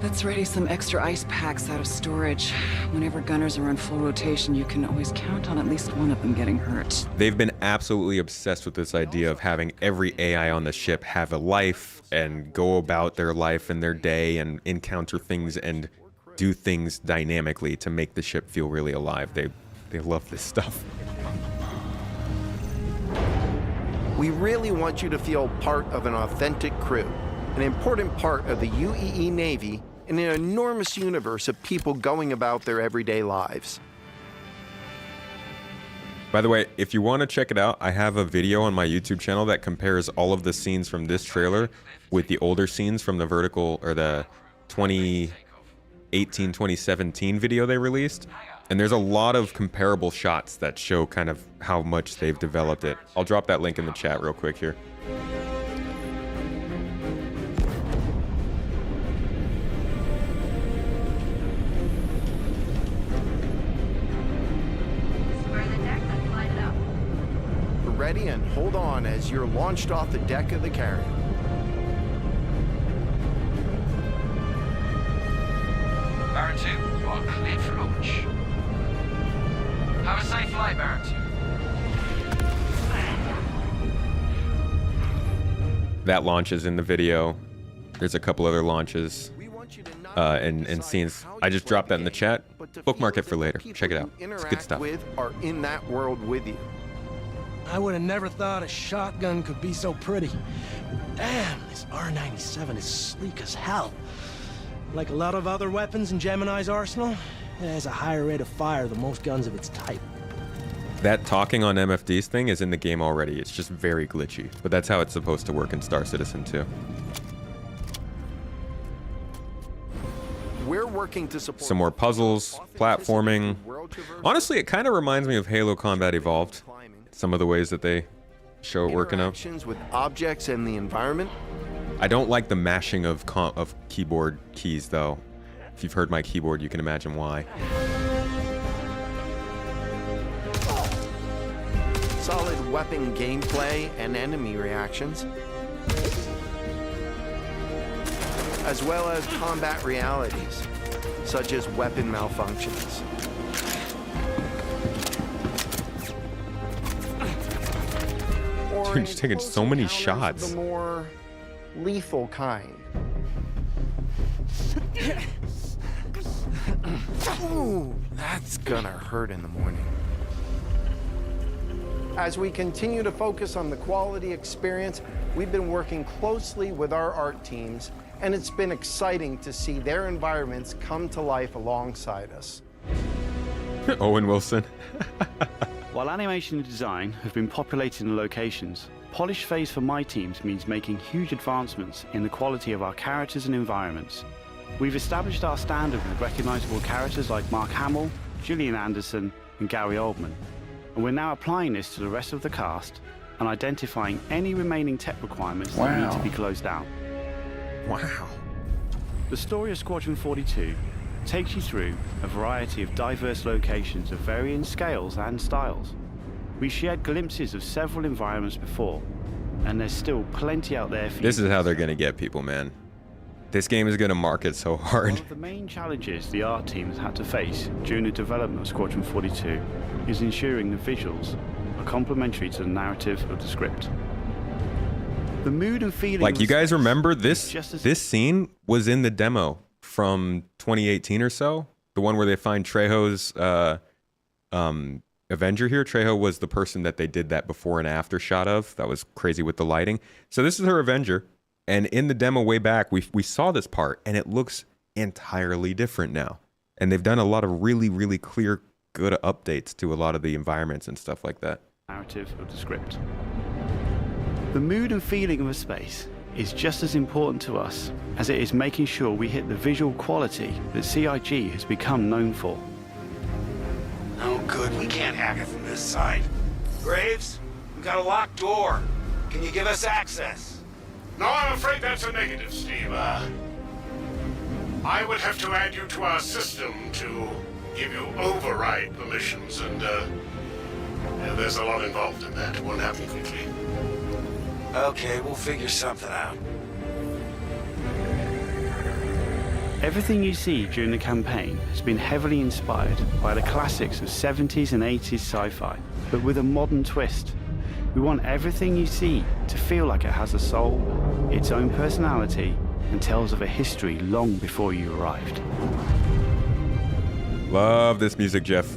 Let's ready some extra ice packs out of storage. Whenever gunners are on full rotation, you can always count on at least one of them getting hurt. They've been absolutely obsessed with this idea of having every AI on the ship have a life and go about their life and their day and encounter things and do things dynamically to make the ship feel really alive. They love this stuff. We really want you to feel part of an authentic crew, an important part of the UEE Navy in an enormous universe of people going about their everyday lives. By the way, if you want to check it out, I have a video on my YouTube channel that compares all of the scenes from this trailer with the older scenes from the vertical or the 2018-2017 video they released. And there's a lot of comparable shots that show kind of how much they've developed it. I'll drop that link in the chat real quick here. Ready and hold on as you're launched off the deck of the carrier. Baron 2, you are cleared for launch. Have a safe flight, Baron 2. That launch is in the video. There's a couple other launches and scenes. I just dropped that in the chat. Bookmark it for later. Check it out. It's good stuff. Are in that world with you. I would have never thought a shotgun could be so pretty. Damn, this R97 is sleek as hell. Like a lot of other weapons in Gemini's arsenal, it has a higher rate of fire than most guns of its type. That talking on MFDs thing is in the game already. It's just very glitchy, but that's how it's supposed to work in Star Citizen 2. We're working to support some more puzzles, platforming. Honestly, it kind of reminds me of Halo Combat Evolved. Some of the ways that they show it working out. With objects and the environment. I don't like the mashing of keyboard keys, though. If you've heard my keyboard, you can imagine why. Solid weapon gameplay and enemy reactions, as well as combat realities, such as weapon malfunctions. Dude, just taking so many shots. The more lethal kind. Ooh, that's gonna hurt in the morning. As we continue to focus on the quality experience, we've been working closely with our art teams, and it's been exciting to see their environments come to life alongside us. Owen Wilson. While animation and design have been populating the locations, polish phase for my teams means making huge advancements in the quality of our characters and environments. We've established our standard with recognizable characters like Mark Hamill, Gillian Anderson, and Gary Oldman, and we're now applying this to the rest of the cast and identifying any remaining tech requirements that need to be closed out. Wow. The story of Squadron 42 takes you through a variety of diverse locations of varying scales and styles. We shared glimpses of several environments before, and there's still plenty out there for you. This is how they're gonna get people, man. This game is gonna market so hard. One of the main challenges the art team has had to face during the development of Squadron 42 is ensuring the visuals are complementary to the narrative of the script. The mood and feeling. Like, you guys remember this scene was in the demo from 2018 or so, the one where they find Trejo's Avenger here. Trejo was the person that they did that before and after shot of. That was crazy with the lighting. So this is her Avenger, and in the demo way back, we saw this part, and it looks entirely different now. And they've done a lot of really, really clear, good updates to a lot of the environments and stuff like that. Narrative of the script. The mood and feeling of a space is just as important to us as it is making sure we hit the visual quality that CIG has become known for. Oh, good. We can't hack it from this side. Graves, we got a locked door. Can you give us access? No, I'm afraid that's a negative, Steve. I would have to add you to our system to give you override permissions, and there's a lot involved in that. It won't happen quickly. Okay, we'll figure something out. Everything you see during the campaign has been heavily inspired by the classics of 70s and 80s sci-fi, but with a modern twist. We want everything you see to feel like it has a soul, its own personality, and tells of a history long before you arrived. Love this music, Jeff.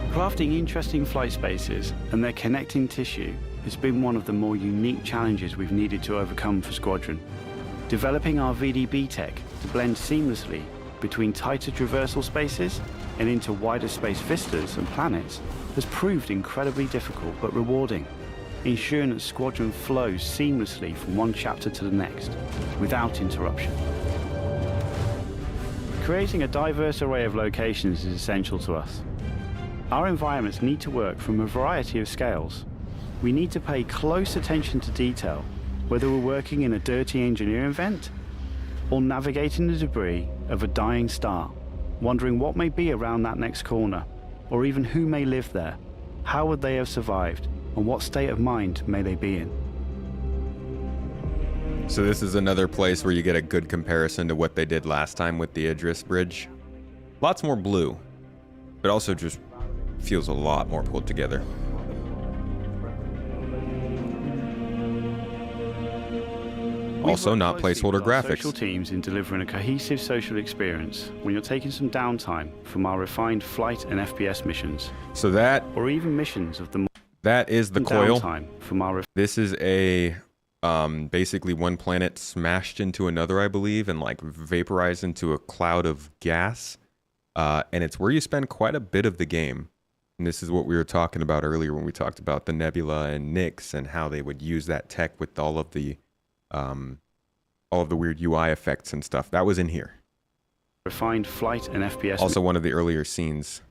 Crafting interesting flight spaces and their connecting tissue has been one of the more unique challenges we've needed to overcome for Squadron. Developing our VDB tech to blend seamlessly between tighter traversal spaces and into wider space vistas and planets has proved incredibly difficult but rewarding, ensuring that Squadron flows seamlessly from one chapter to the next, without interruption. Creating a diverse array of locations is essential to us. Our environments need to work from a variety of scales. We need to pay close attention to detail, whether we're working in a dirty engineering vent or navigating the debris of a dying star, wondering what may be around that next corner, or even who may live there, how would they have survived, and what state of mind may they be in. So this is another place where you get a good comparison to what they did last time with the Idris Bridge. Lots more blue, but also just feels a lot more pulled together. Also not placeholder graphics. Social teams in delivering a cohesive social experience when you're taking some downtime from our refined flight and FPS missions. So that, or even missions of the that is the coil. From our this is a basically one planet smashed into another, I believe, and like vaporized into a cloud of gas. And it's where you spend quite a bit of the game. And this is what we were talking about earlier when we talked about the Nebula and Nyx and how they would use that tech with all of the weird UI effects and stuff. That was in here. Refined flight and FPS. Also one of the earlier scenes.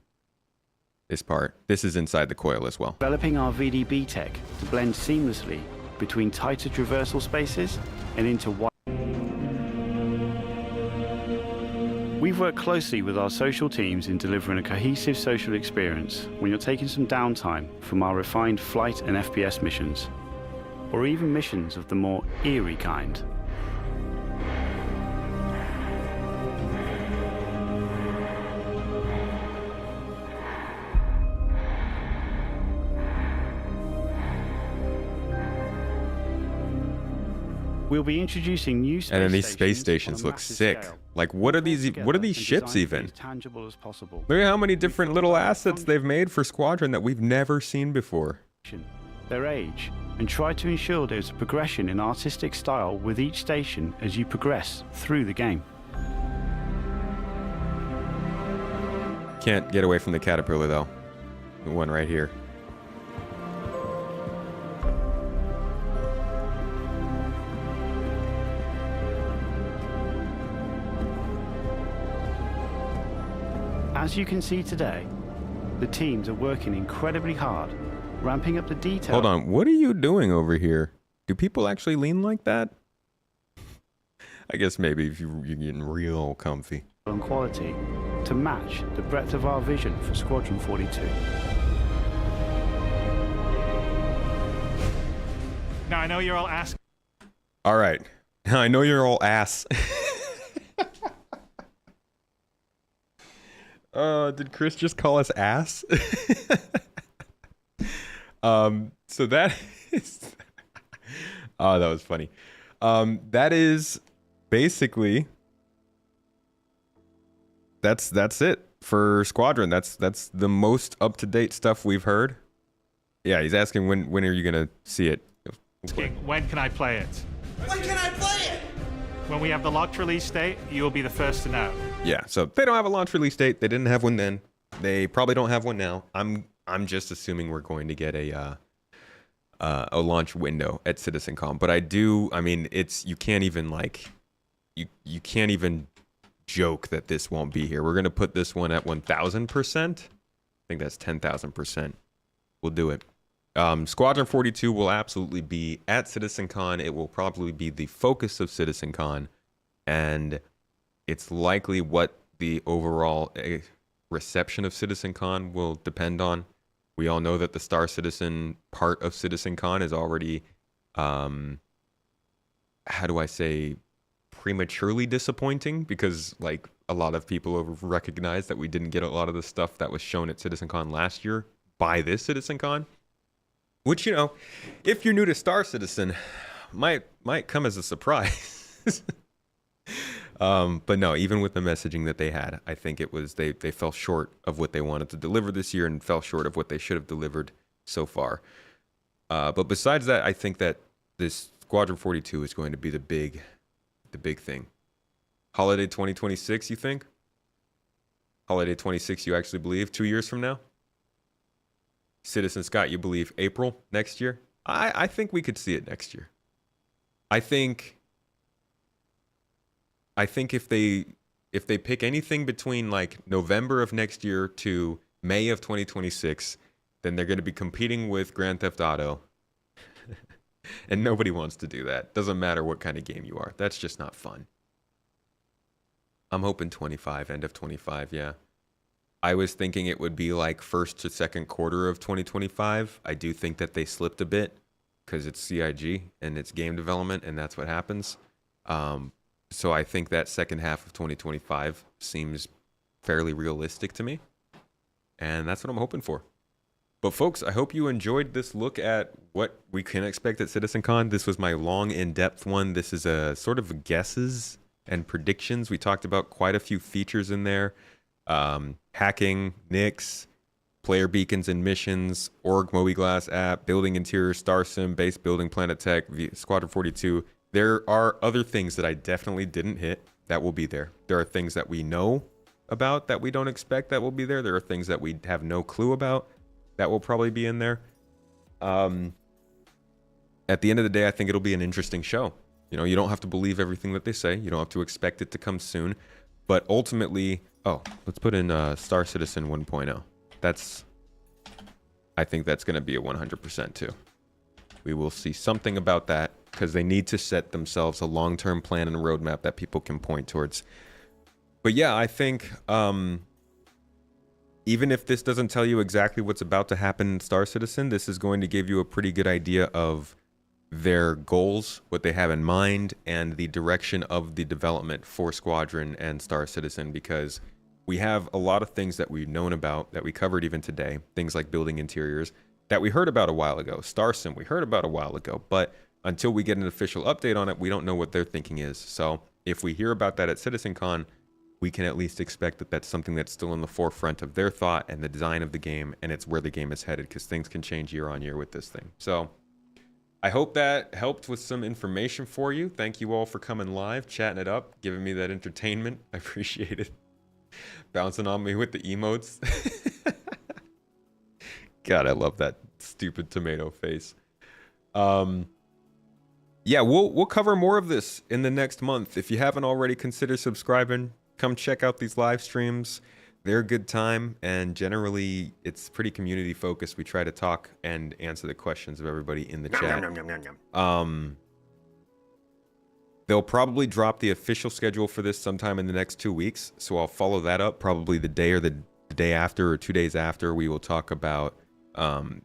This part. This is inside the coil as well. Developing our VDB tech to blend seamlessly between tighter traversal spaces and into wide. We've worked closely with our social teams in delivering a cohesive social experience when you're taking some downtime from our refined flight and FPS missions, or even missions of the more eerie kind. We'll be introducing new space and then these space stations look sick. Scale. Like, what are these ships even? Tangible as possible. Look at how many different little assets they've made for Squadron that we've never seen before. Their age, and try to ensure there's a progression in artistic style with each station as you progress through the game. Can't get away from the caterpillar though. The one right here. As you can see today, the teams are working incredibly hard, ramping up the detail. Hold on, what are you doing over here? Do people actually lean like that? I guess maybe if you're getting real comfy. And quality to match the breadth of our vision for Squadron 42. Now I know you're all asking. All right, I know you're all ass. Did Chris just call us ass? So that is, oh, that was funny. That is basically, that's it for Squadron. That's the most up-to-date stuff we've heard. Yeah, he's asking when are you gonna see it? When can I play it? When can I play it? When we have the locked release date, you will be the first to know. Yeah, so they don't have a launch release date. They didn't have one then. They probably don't have one now. I'm just assuming we're going to get a launch window at CitizenCon. But I mean, it's, you can't even like, you can't even joke that this won't be here. We're going to put this one at 1,000%. I think that's 10,000%. We'll do it. Squadron 42 will absolutely be at CitizenCon. It will probably be the focus of CitizenCon. And it's likely what the overall reception of CitizenCon will depend on. We all know that the Star Citizen part of CitizenCon is already, how do I say, prematurely disappointing because like a lot of people have recognized that we didn't get a lot of the stuff that was shown at CitizenCon last year by this CitizenCon, which, you know, if you're new to Star Citizen, might come as a surprise. But no, even with the messaging that they had, I think it was they fell short of what they wanted to deliver this year and fell short of what they should have delivered so far. But besides that, I think that this Squadron 42 is going to be the big thing. Holiday 2026, you think? Holiday 26, you actually believe 2 years from now? Citizen Scott, you believe April next year? I think we could see it next year. I think if they pick anything between like November of next year to May of 2026, then they're going to be competing with Grand Theft Auto. And nobody wants to do that. Doesn't matter what kind of game you are. That's just not fun. I'm hoping 25, end of 25, yeah. I was thinking it would be like first to second quarter of 2025. I do think that they slipped a bit because it's CIG and it's game development and that's what happens. So I think that second half of 2025 seems fairly realistic to me. And that's what I'm hoping for. But folks, I hope you enjoyed this look at what we can expect at CitizenCon. This was my long, in-depth one. This is a sort of guesses and predictions. We talked about quite a few features in there. Hacking, Nyx, player beacons and missions, org mobiGlas app, building interior, Star Sim, base building, Planet Tech, Squadron 42. There are other things that I definitely didn't hit that will be there. There are things that we know about that we don't expect that will be there. There are things that we have no clue about that will probably be in there. At the end of the day, I think it'll be an interesting show. You know, you don't have to believe everything that they say. You don't have to expect it to come soon. But ultimately, let's put in Star Citizen 1.0. I think that's going to be a 100% too. We will see something about that because they need to set themselves a long-term plan and a roadmap that people can point towards. But yeah, I think even if this doesn't tell you exactly what's about to happen in Star Citizen, this is going to give you a pretty good idea of their goals, what they have in mind, and the direction of the development for Squadron and Star Citizen, because we have a lot of things that we've known about that we covered even today, things like building interiors that we heard about a while ago. Star Sim we heard about a while ago, but until we get an official update on it, we don't know what their thinking is. So if we hear about that at CitizenCon, we can at least expect that that's something that's still in the forefront of their thought and the design of the game, and it's where the game is headed, because things can change year on year with this thing. So I hope that helped with some information for you. Thank you all for coming live, chatting it up, giving me that entertainment. I appreciate it. Bouncing on me with the emotes. God, I love that stupid tomato face. Yeah, we'll cover more of this in the next month. If you haven't already, consider subscribing. Come check out these live streams. They're a good time, and generally it's pretty community focused. We try to talk and answer the questions of everybody in the chat. They'll probably drop the official schedule for this sometime in the next 2 weeks, so I'll follow that up probably the day or the day after or 2 days after. We will talk about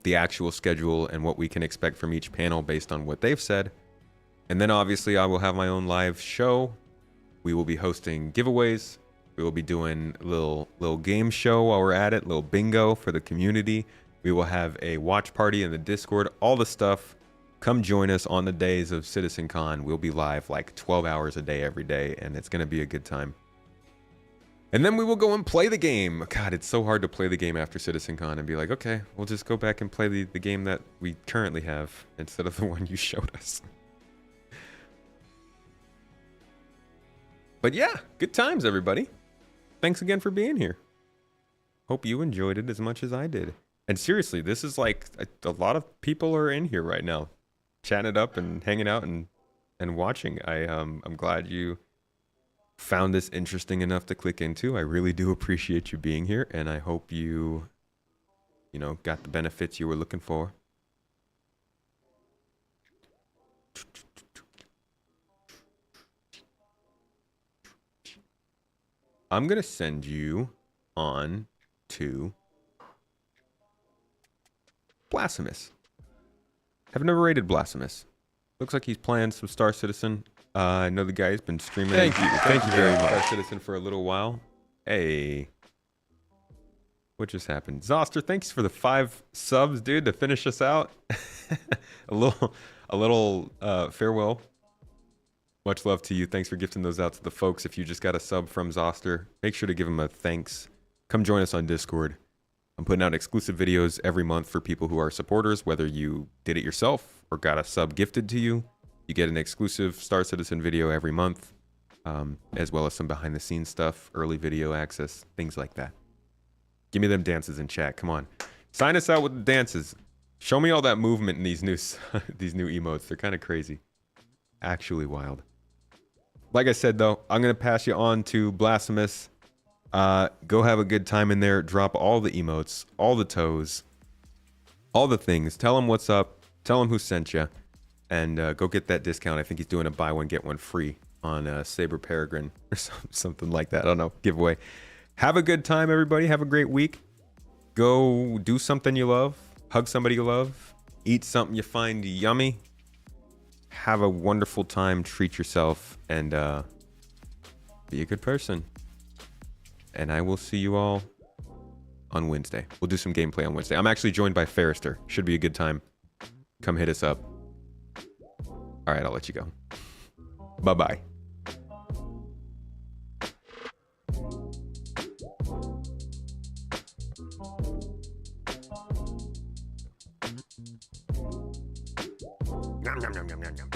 the actual schedule and what we can expect from each panel based on what they've said. And then obviously I will have my own live show. We will be hosting giveaways. We will be doing a little game show while we're at it, little bingo for the community. We will have a watch party in the Discord, all the stuff. Come join us on the days of CitizenCon. We'll be live like 12 hours a day every day, and it's going to be a good time. And then we will go and play the game. God, it's so hard to play the game after CitizenCon and be like, okay, we'll just go back and play the game that we currently have instead of the one you showed us. But yeah, good times, everybody. Thanks again for being here. Hope you enjoyed it as much as I did. And seriously, this is like a lot of people are in here right now, chatting it up and hanging out and watching. I'm glad you found this interesting enough to click into. I really do appreciate you being here, and I hope you got the benefits you were looking for. I'm going to send you on to Blasphemous. I've never rated Blasphemous. Looks like he's playing some Star Citizen. I know the guy has been streaming. Thank you very much. Star Citizen for a little while. Hey. What just happened? Zoster, thanks for the 5 subs, dude, to finish us out. a little farewell. Much love to you. Thanks for gifting those out to the folks. If you just got a sub from Zoster, make sure to give him a thanks. Come join us on Discord. I'm putting out exclusive videos every month for people who are supporters, whether you did it yourself or got a sub gifted to you. You get an exclusive Star Citizen video every month, as well as some behind the scenes stuff, early video access, things like that. Give me them dances in chat. Come on. Sign us out with the dances. Show me all that movement in these new emotes. They're kind of crazy. Actually wild. Like I said, though, I'm going to pass you on to Blasphemous. Go have a good time in there. Drop all the emotes, all the toes, all the things. Tell him what's up. Tell him who sent you. And go get that discount. I think he's doing a buy one, get one free on Saber Peregrine or something like that. I don't know. Giveaway. Have a good time, everybody. Have a great week. Go do something you love. Hug somebody you love. Eat something you find yummy. Have a wonderful time. Treat yourself. And be a good person. And I will see you all on Wednesday. We'll do some gameplay on Wednesday. I'm actually joined by Ferrister. Should be a good time. Come hit us up. All right, I'll let you go. Bye-bye. Nom, nom, nom, nom, nom, nom.